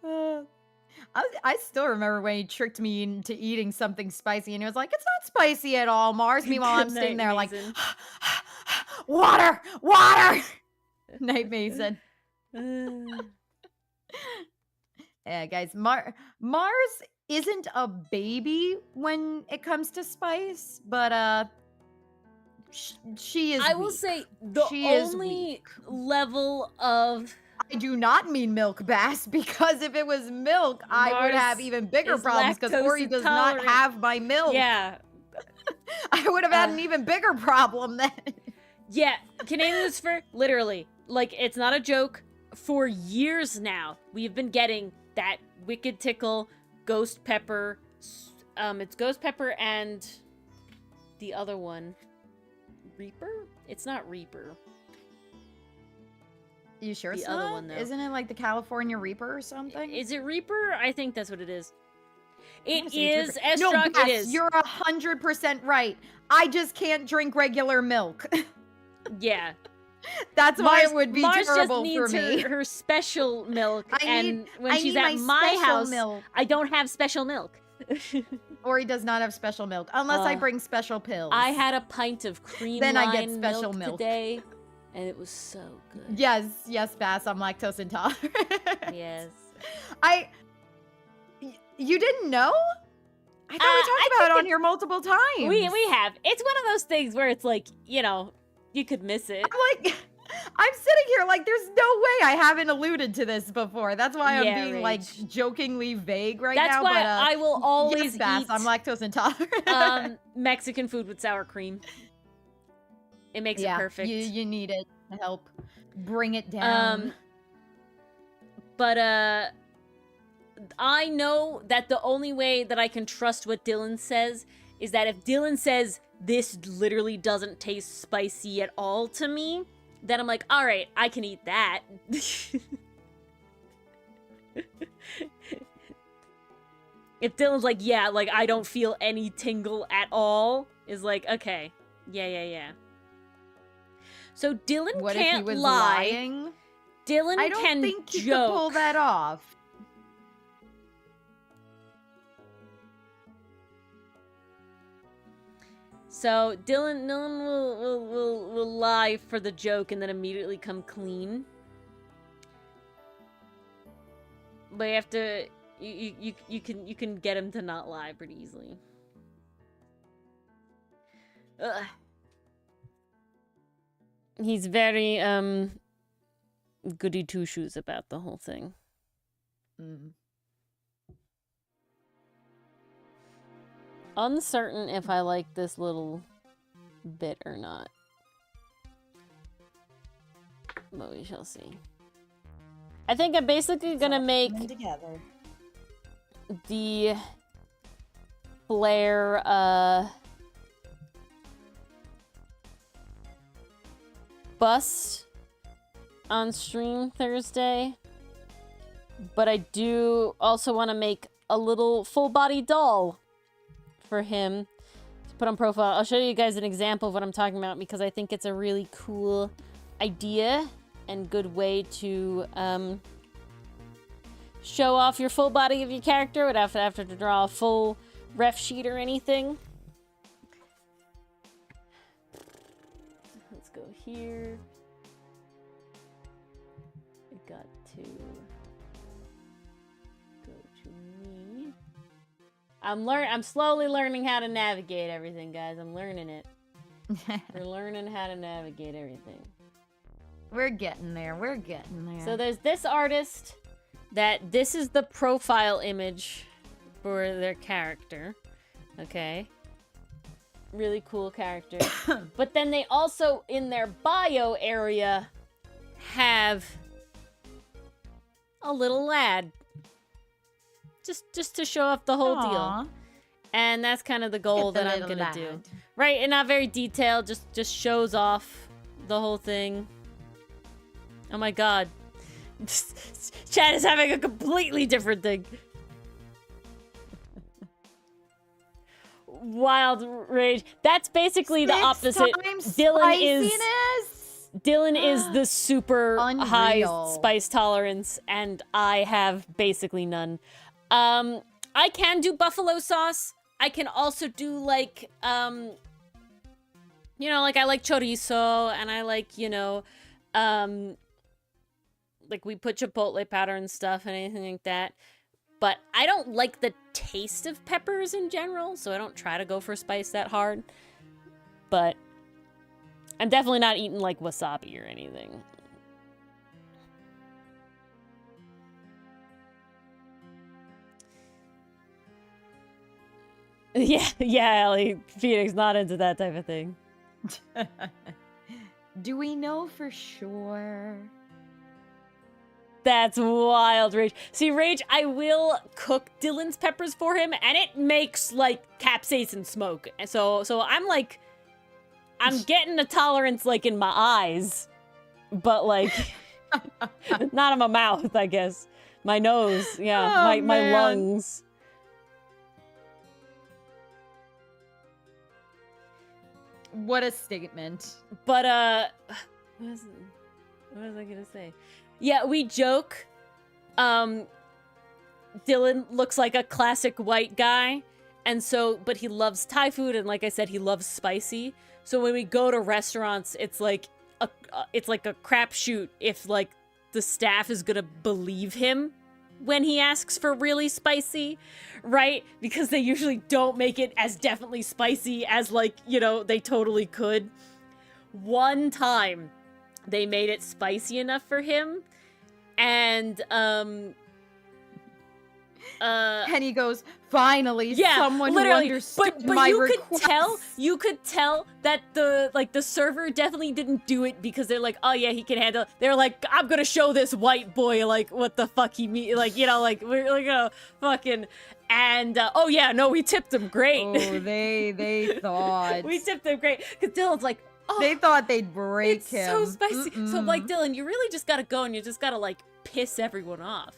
I still remember when he tricked me into eating something spicy, and he was like, "It's not spicy at all, Mars." Meanwhile, I'm sitting there like, "Water, water." Night Mason. Yeah, guys, Mars isn't a baby when it comes to spice, but she is. I will say the only level of. I do not mean milk, Bass, because if it was milk, I would have even bigger problems because Ori does not have my milk. Yeah. I would have had an even bigger problem then. Yeah, Canadian Lucifer, literally, like, it's not a joke. For years now, we've been getting that Wicked Tickle, Ghost Pepper, it's Ghost Pepper and the other one. Reaper? It's not Reaper. You sure it's not? Other one, though. Isn't it like the California Reaper or something? Is it Reaper? I think that's what it is. It is Estrog. No, it is. You're 100% right. I just can't drink regular milk. Yeah. That's why it would be Mars terrible just for me. Her special milk, when she's at my house, I don't have special milk. Ori does not have special milk unless I bring special pills. I had a pint of cream then line I get special milk today, and it was so good. Yes, Bass. I'm lactose intolerant. Yes. You didn't know? I thought we talked about it on here multiple times. We have. It's one of those things where it's like, you know, you could miss it. I'm sitting here like there's no way I haven't alluded to this before. That's why I'm being like jokingly vague now. That's why I will always eat. I'm lactose intolerant. Mexican food with sour cream. It makes it perfect. You need it to help bring it down. But I know that the only way that I can trust what Dylan says is that if Dylan says this literally doesn't taste spicy at all to me, then I'm like, all right, I can eat that. If Dylan's like, yeah, like I don't feel any tingle at all, is like, okay, yeah. So Dylan what can't if he was lie. Lying? Dylan I don't can think you joke. could pull that off. So Dylan will lie for the joke and then immediately come clean. But you have to you can get him to not lie pretty easily. Ugh. He's very goody two shoes about the whole thing. Uncertain if I like this little bit or not. But we shall see. I think I'm basically gonna make the flare bust on stream Thursday. But I do also want to make a little full body doll for him to put on profile. I'll show you guys an example of what I'm talking about because I think it's a really cool idea and good way to show off your full body of your character without having to draw a full ref sheet or anything. Let's go here. I got to go to me. I'm slowly learning how to navigate everything, guys. I'm learning it. We're learning how to navigate everything. We're getting there. We're getting there. So there's this artist that this is the profile image for their character. Okay. Really cool character. But then they also, in their bio area, have a little lad. Just to show off the whole deal. And that's kind of the goal that I'm gonna do. Right, and not very detailed, just shows off the whole thing. Oh my god. Chad is having a completely different thing. wild rage. That's basically the 6 opposite. times Dylan spiciness? is the super high Unreal. spice tolerance, and I have basically none. I can do buffalo sauce. I can also do like, you know, like I like chorizo, and I like, you know, like we put chipotle powder and stuff and anything like that. But I don't like the taste of peppers in general, so I don't try to go for spice that hard. But I'm definitely not eating like wasabi or anything. Yeah, Ellie. Phoenix not into that type of thing. Do we know for sure? That's wild, Rage. See, Rage, I will cook Dylan's peppers for him, and it makes, like, capsaicin smoke. And so I'm, like, I'm getting a tolerance, like, in my eyes. But, like, not in my mouth, I guess. My nose, yeah, Oh, my man. lungs. What a statement. But, what was I gonna say? Yeah, we joke. Dylan looks like a classic white guy, and so, but he loves Thai food, and like I said, he loves spicy. So when we go to restaurants, it's like a crapshoot if like the staff is gonna believe him when he asks for really spicy, right? Because they usually don't make it as definitely spicy as, like, you know, they totally could. One time, they made it spicy enough for him, and And he goes, finally, yeah, someone literally. who understood But my you request. you could tell that the server definitely didn't do it because they're like, oh yeah, he can handle it. They're like, I'm gonna show this white boy like what the fuck he mean, like, you know, like we're like fucking, and oh yeah, no, we tipped him great. Oh, they thought. We tipped him great because Dylan's like, oh, They thought they'd break it's him. so spicy. So I'm like, Mm-mm. Dylan, you really just gotta go and you just gotta like piss everyone off.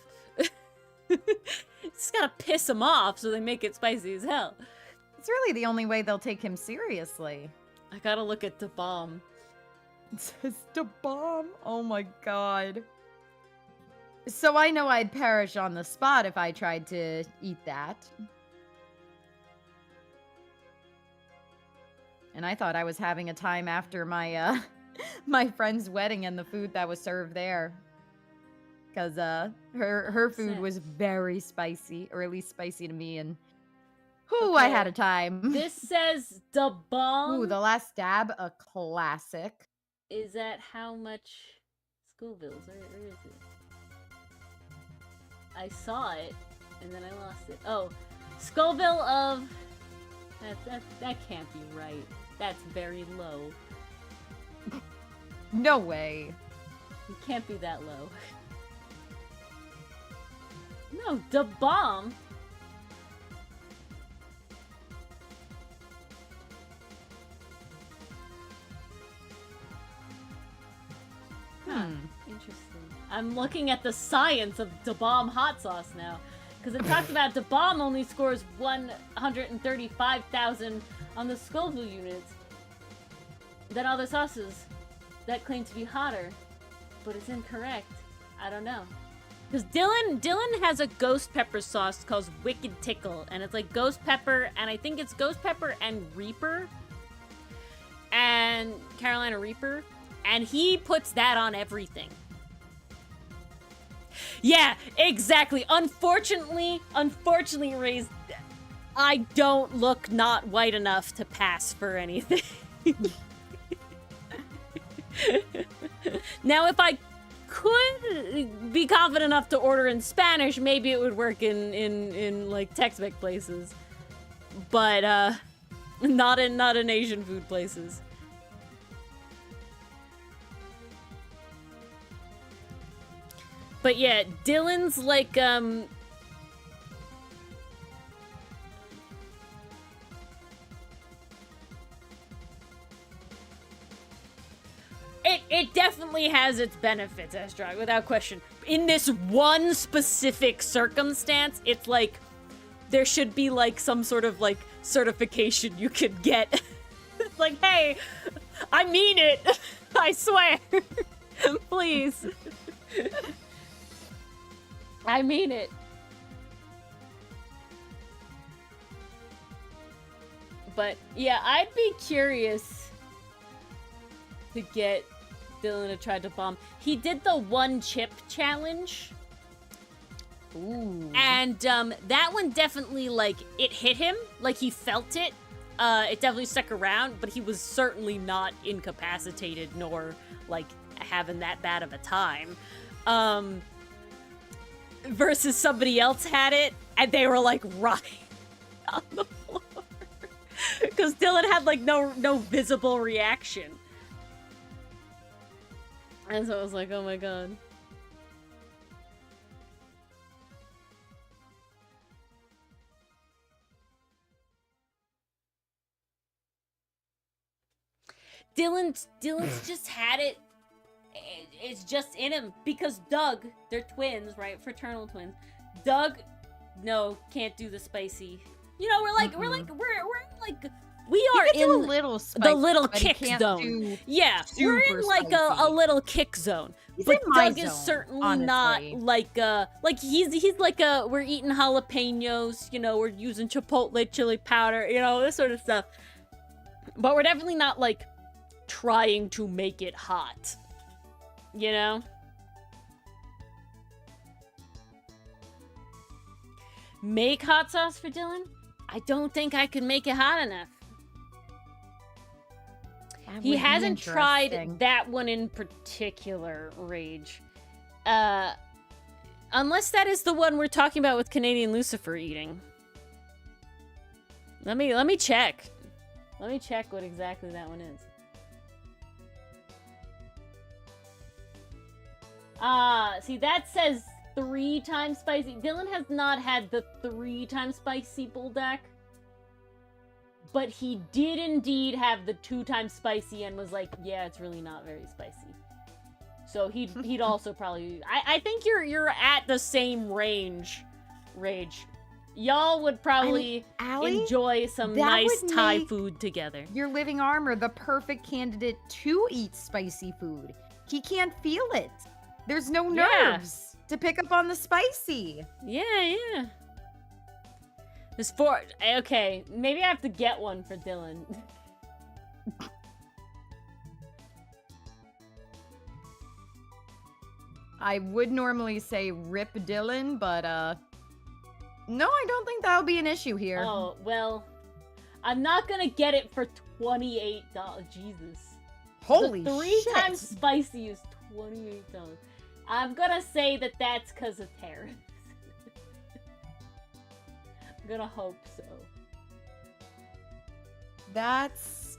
Just gotta piss them off so they make it spicy as hell. It's really the only way they'll take him seriously. I gotta look at the bomb. It says to bomb. Oh my god. So I know I'd perish on the spot if I tried to eat that. And I thought I was having a time after my my friend's wedding and the food that was served there. Because her food Sick. was very spicy, or at least spicy to me, and whoo, I had Okay. a time. This says the bomb Ooh, the last stab, a classic. is at how much Scovilles? Where is it? I saw it and then I lost it. Oh, Scoville of that can't be right. That's very low. No way. It can't be that low. No, the bomb. Interesting. I'm looking at the science of Da Bomb hot sauce now. Because it talks about Da Bomb only scores 135,000 on the Scoville units than other sauces that claim to be hotter. But it's incorrect. I don't know. Because Dylan has a ghost pepper sauce called Wicked Tickle. And it's like ghost pepper, and I think it's ghost pepper and Reaper. And Carolina Reaper. And he puts that on everything. Yeah, exactly. Unfortunately, Raze, I don't look not white enough to pass for anything. Now, if I could be confident enough to order in Spanish, maybe it would work in like Tex-Mex places. But not in Asian food places. But yeah, Dylan's like, It definitely has its benefits, Astrog, without question. In this one specific circumstance, it's like there should be like some sort of like certification you could get. Like, hey, I mean it. I swear. Please. I mean it. But yeah, I'd be curious to get Dylan to try to bomb. He did the 1 chip challenge. Ooh. And that one definitely, like, it hit him. Like, he felt it. It definitely stuck around, but he was certainly not incapacitated nor, like, having that bad of a time. Versus somebody else had it, and they were, like, rocking on the floor. Because Dylan had, like, no visible reaction. And so I was like, oh my god. Dylan's just had it. It's just in him. Because Doug, they're twins, right? Fraternal twins. Doug, no, can't do the spicy. You know, we're like, we are in a little spicy, the little but he kick can't zone. do Yeah, we're in like a spicy. little kick zone. He's But in my Doug is zone, certainly honestly. not like he's like we're eating jalapenos, you know, we're using chipotle chili powder, you know, this sort of stuff. But we're definitely not like trying to make it hot. You know? Make hot sauce for Dylan? I don't think I could make it hot enough. That He would be hasn't tried interesting. that one in particular, Rage. Unless that is the one we're talking about with Canadian Lucifer eating. Let me check. Let me check what exactly that one is. See, that says 3 times spicy. Dylan has not had the 3 times spicy bulldog. But he did indeed have the 2 times spicy and was like, yeah, it's really not very spicy. So he'd also probably... I think you're at the same range, Rage. Y'all would probably Allie, enjoy some that nice would Thai make food together. your living armor the perfect candidate to eat spicy food. He can't feel it. There's no Yeah. nerves to pick up on the spicy. Yeah. This for... Okay, maybe I have to get one for Dylan. I would normally say rip Dylan, but no, I don't think that'll be an issue here. Oh, well, I'm not gonna get it for $28. Jesus. Holy the 3 shit. times spicy is $28. I'm gonna say that that's because of tariffs. I'm gonna hope so. That's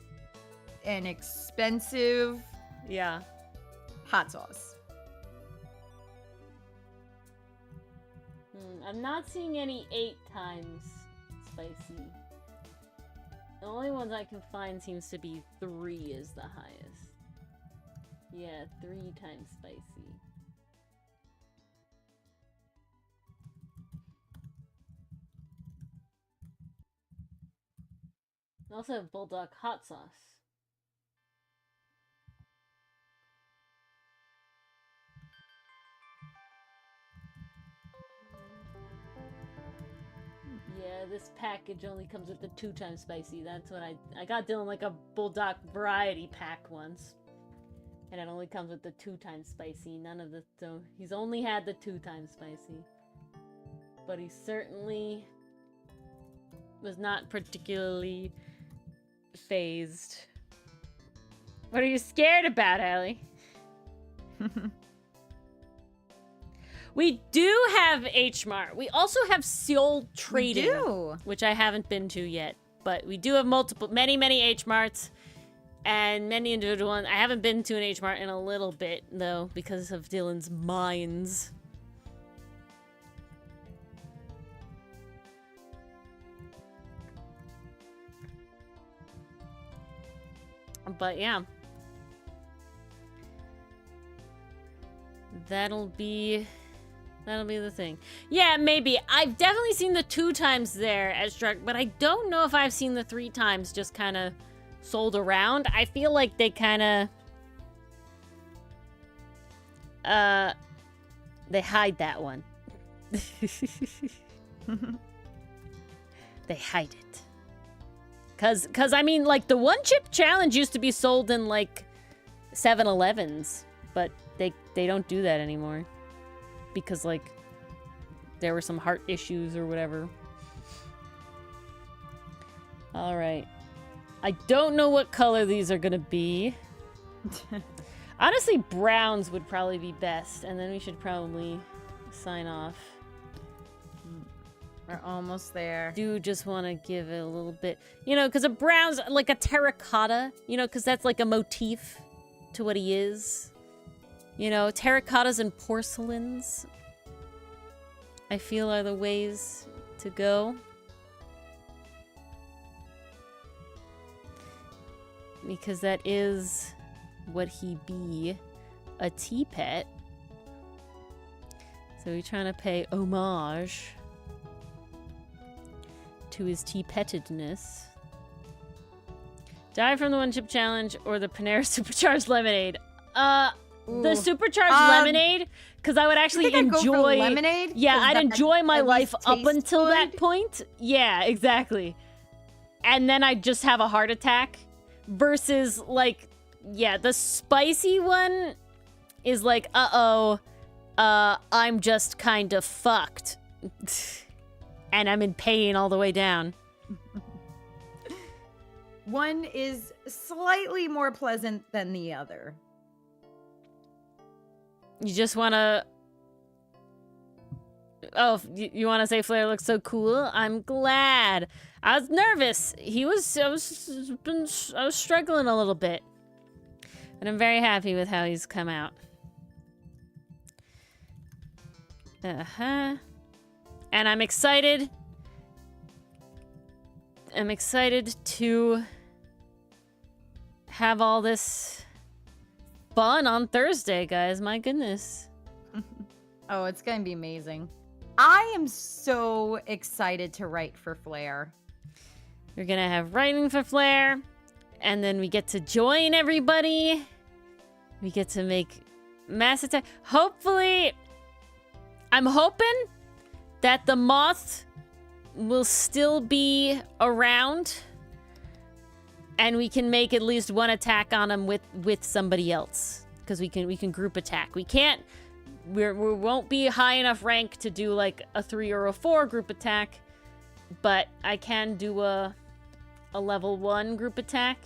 an expensive Yeah. hot sauce. I'm not seeing any 8 times spicy. The only ones I can find seems to be 3 is the highest. Yeah, 3 times spicy. I also have bulldog hot sauce. Yeah, this package only comes with the 2 times spicy. That's what I got Dylan like a bulldog variety pack once. And it only comes with the 2 times spicy. None of the... So he's only had the 2 times spicy. But he certainly was not particularly phased. What are you scared about, Allie? We do have H-Mart. We also have Seoul Trading, We do. which I haven't been to yet. But we do have many H-Marts and many individual ones. I haven't been to an H-Mart in a little bit, though, because of Dylan's mines. But yeah. That'll be That'll be the thing. Yeah, maybe. I've definitely seen the 2 times there at Struck, but I don't know if I've seen the 3 times just kind of sold around. I feel like they kind of... they hide that one. They hide it. Cause I mean, like, the one chip challenge used to be sold in, like, 7-Elevens, but they don't do that anymore. Because, like, there were some heart issues or whatever. Alright. I don't know what color these are gonna be. Honestly, browns would probably be best, and then we should probably sign off. We're almost there. Do just want to give it a little bit, you know, because a brown's like a terracotta, you know, because that's like a motif to what he is. You know, terracottas and porcelains, I feel, are the ways to go. Because that is what he be, a tea pet. So we're trying to pay homage to his tea-pettedness. Die from the one chip challenge or the Panera supercharged lemonade. The supercharged lemonade, because I would actually enjoy lemonade. Yeah, I'd enjoy my life up until that point. Yeah, exactly. And then I'd just have a heart attack. Versus, like, yeah, the spicy one is like, I'm just kind of fucked. And I'm in pain all the way down. One is slightly more pleasant than the other. You just want to... Oh, you want to say Flair looks so cool? I'm glad. I was nervous. I was struggling a little bit. But I'm very happy with how he's come out. And I'm excited. I'm excited to have all this fun on Thursday, guys. My goodness. Oh, it's going to be amazing. I am so excited to write for Flair. We're going to have writing for Flair. And then we get to join everybody. We get to make Mass Attack. Hopefully, I'm hoping that the moth will still be around, and we can make at least one attack on him with somebody else, because we can group attack. We won't be high enough rank to do like a 3 or a 4 group attack, but I can do a level 1 group attack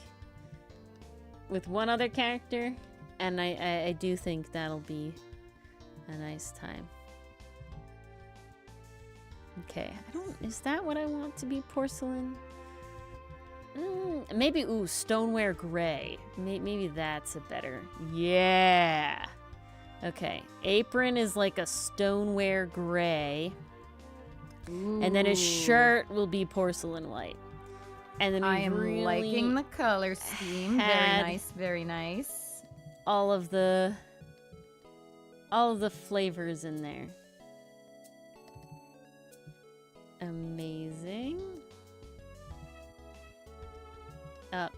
with one other character, and I do think that'll be a nice time. Okay, is that what I want to be, porcelain? Maybe, stoneware gray. Maybe that's a better, yeah. Okay, apron is like a stoneware gray. Ooh. And then his shirt will be porcelain white. And then I am really liking the color scheme. Very nice, very nice. All of the flavors in there. Amazing.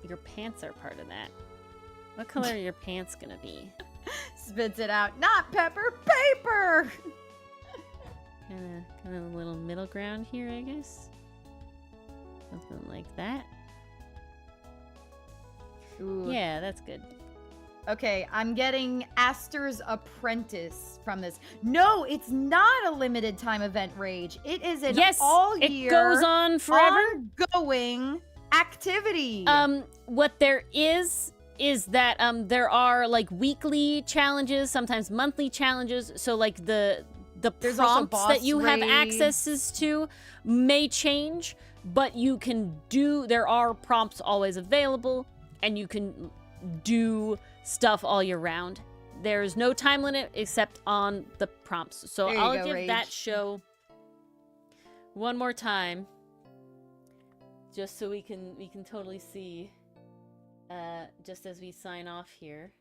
Your pants are part of that. What color are your pants gonna be? Spits it out. Not pepper, paper! Kind of a little middle ground here, I guess. Something like that. Ooh. Yeah, that's good. Okay, I'm getting Aster's Apprentice from this. No, it's not a limited time event, Rage. It is an all year, it goes on forever, ongoing activity. What there is that there are like weekly challenges, sometimes monthly challenges. So like the prompts that you have accesses to may change, but you can do. There are prompts always available, and you can do stuff all year round. There's no time limit except on the prompts. So I'll give that show one more time, just so we can totally see, just as we sign off here.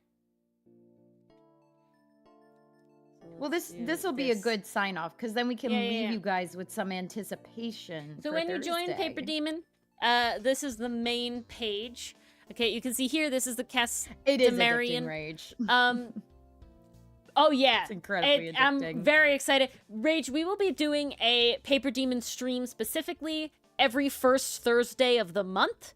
Well, Let's do this will be a this. good sign off because then we can Yeah, leave yeah. you guys with some anticipation. So for when you join Thursday. Paper Demon, this is the main page. Okay, you can see here. This is the It is addicting, Castamarian. Rage. Oh yeah, It's incredibly addicting. I'm very excited. Rage, we will be doing a Paper Demon stream specifically every first Thursday of the month.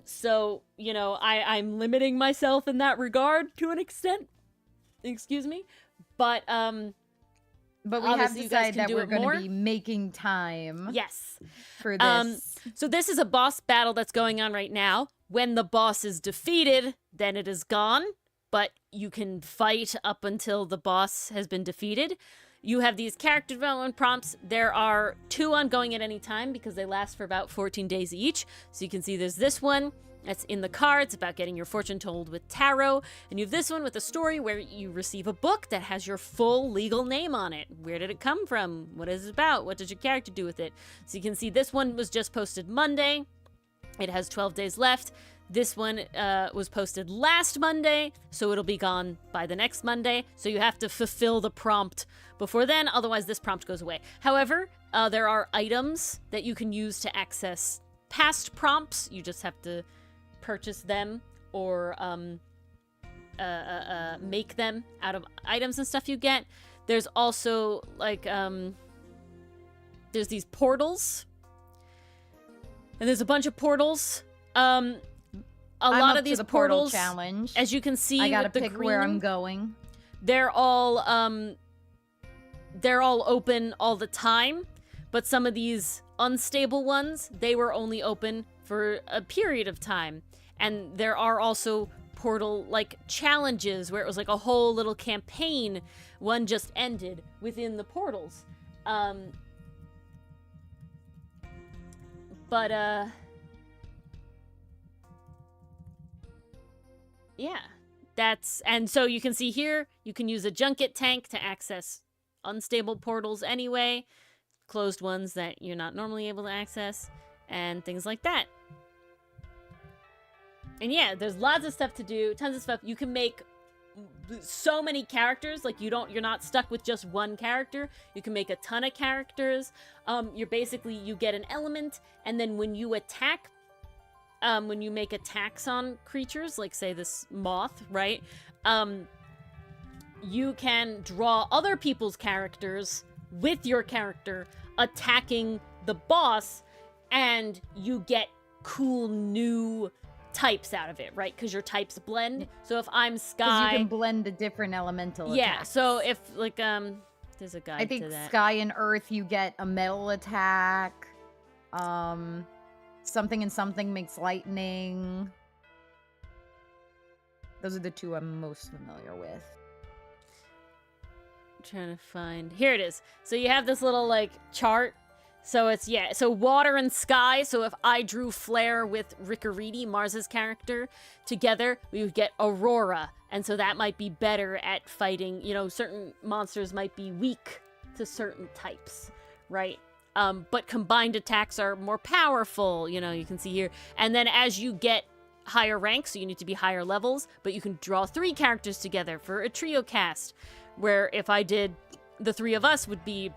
So, you know, I'm limiting myself in that regard to an extent. Excuse me. But we have obviously you guys decided can that do we're it going more. to be making time Yes. for this. So this is a boss battle that's going on right now. When the boss is defeated, then it is gone. But you can fight up until the boss has been defeated. You have these character development prompts. There are 2 ongoing at any time because they last for about 14 days each. So you can see there's this one that's in the cards about getting your fortune told with tarot. And you have this one with a story where you receive a book that has your full legal name on it. Where did it come from? What is it about? What does your character do with it? So you can see this one was just posted Monday. It has 12 days left. This one was posted last Monday, so it'll be gone by the next Monday. So you have to fulfill the prompt before then, otherwise this prompt goes away. However, there are items that you can use to access past prompts. You just have to purchase them or make them out of items and stuff you get. There's also, like, there's these portals. And there's a bunch of portals. A lot of these the portal portals, challenge. as you can see, I gotta with the pick green, where I'm going. they're all open all the time. But some of these unstable ones, they were only open for a period of time. And there are also portal like challenges where it was like a whole little campaign. One just ended within the portals. Yeah, and so you can see here, you can use a junket tank to access unstable portals anyway, closed ones that you're not normally able to access, and things like that. And yeah, there's lots of stuff to do, tons of stuff. You can make so many characters, like you're not stuck with just one character. You can make a ton of characters. You get an element, and then when you attack, when you make attacks on creatures, like say this moth, right? You can draw other people's characters with your character attacking the boss, and you get cool new types out of it, right? Because your types blend. So if I'm Sky, Because you can blend the different elemental attacks. so if like there's a guide I think to that. Sky and Earth, you get a metal attack. Something and something makes lightning. Those are the 2 I'm most familiar with. I'm trying to find, here it is. So you have this little like chart. So it's, so water and sky. So if I drew Flare with Ricoriti, Mars's character, together, we would get Aurora. And so that might be better at fighting, certain monsters might be weak to certain types, right? But combined attacks are more powerful, you can see here. And then as you get higher ranks, so you need to be higher levels, but you can draw 3 characters together for a trio cast, where if I did, the 3 of us would be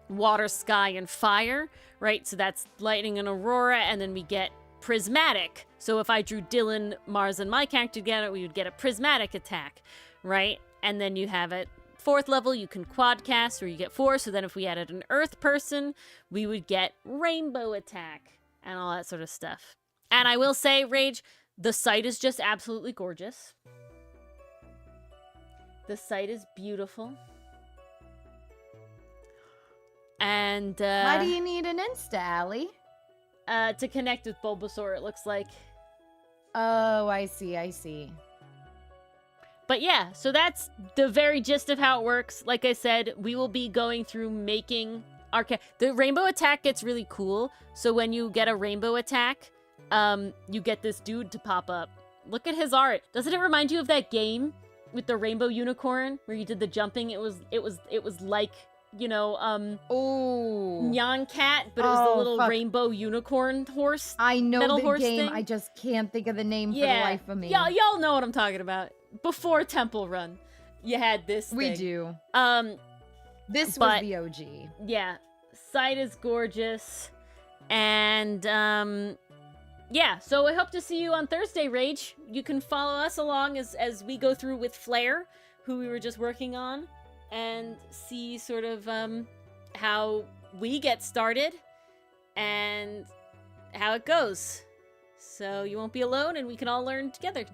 water, sky, and fire, right? So that's lightning and aurora, and then we get prismatic. So if I drew Dylan, Mars, and my character together, we would get a prismatic attack, right? And then you have it 4th level, you can quad cast, where you get 4. So then if we added an earth person, we would get rainbow attack and all that sort of stuff. And I will say, Rage, the site is just absolutely gorgeous. The site is beautiful. And why do you need an Insta, Allie? To connect with Bulbasaur, it looks like. Oh, I see. But yeah, so that's the very gist of how it works. Like I said, we will be going through making our the rainbow attack gets really cool. So when you get a rainbow attack, you get this dude to pop up. Look at his art. Doesn't it remind you of that game with the rainbow unicorn where you did the jumping? It was like, Nyan Cat, but it was the little rainbow unicorn horse. I know the horse game. thing. I just can't think of the name for the life of me. Y'all know what I'm talking about. Before Temple Run. you had this We thing. do. This was but- the OG. Yeah, site is gorgeous, and yeah. So I hope to see you on Thursday, Rage. You can follow us along as we go through with Flare, who we were just working on, and see sort of how we get started and how it goes. So you won't be alone, and we can all learn together.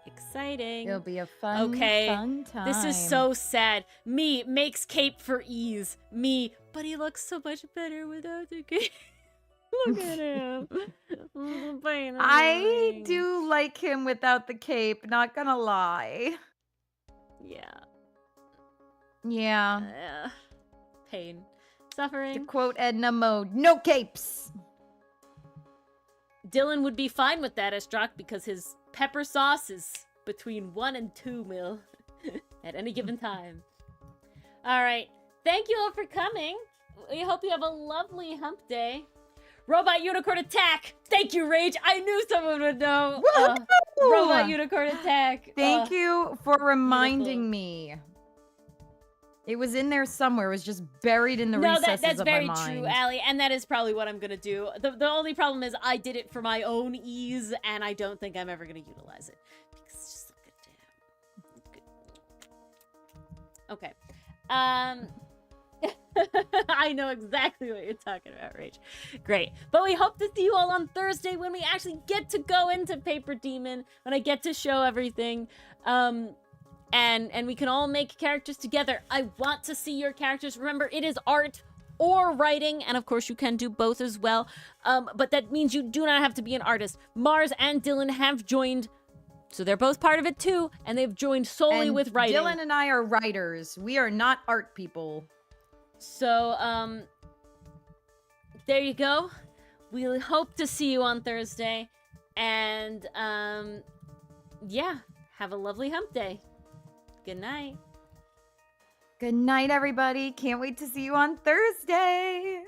Exciting. It'll be a fun, fun time. This is so sad. Me makes cape for ease. Me, but he looks so much better without the cape. Look at him. I do like him without the cape, not gonna lie. Yeah. Yeah. Pain. To Suffering. quote Edna Mode, no capes. Dylan would be fine with that, Estrock, because his pepper sauce is between 1 and 2 mil at any given time. All right. Thank you all for coming. We hope you have a lovely hump day. Robot Unicorn Attack! Thank you, Rage! I knew someone would know! Robot Unicorn Attack! Thank you for reminding me. It was in there somewhere. It was just buried in the recesses that's of my very mind. true, Allie, and that is probably what I'm gonna do. The only problem is I did it for my own ease, and I don't think I'm ever gonna utilize it. Because it's just like a damn... Okay. I know exactly what you're talking about, Rach. Great. But we hope to see you all on Thursday when we actually get to go into Paper Demon, when I get to show everything. And we can all make characters together. I want to see your characters. Remember, it is art or writing, and of course you can do both as well. But that means you do not have to be an artist. Mars and Dylan have joined, so they're both part of it too, and they've joined solely And with writing. Dylan and I are writers. We are not art people. So, there you go. We hope to see you on Thursday. And, yeah, have a lovely hump day. Good night. Good night, everybody. Can't wait to see you on Thursday.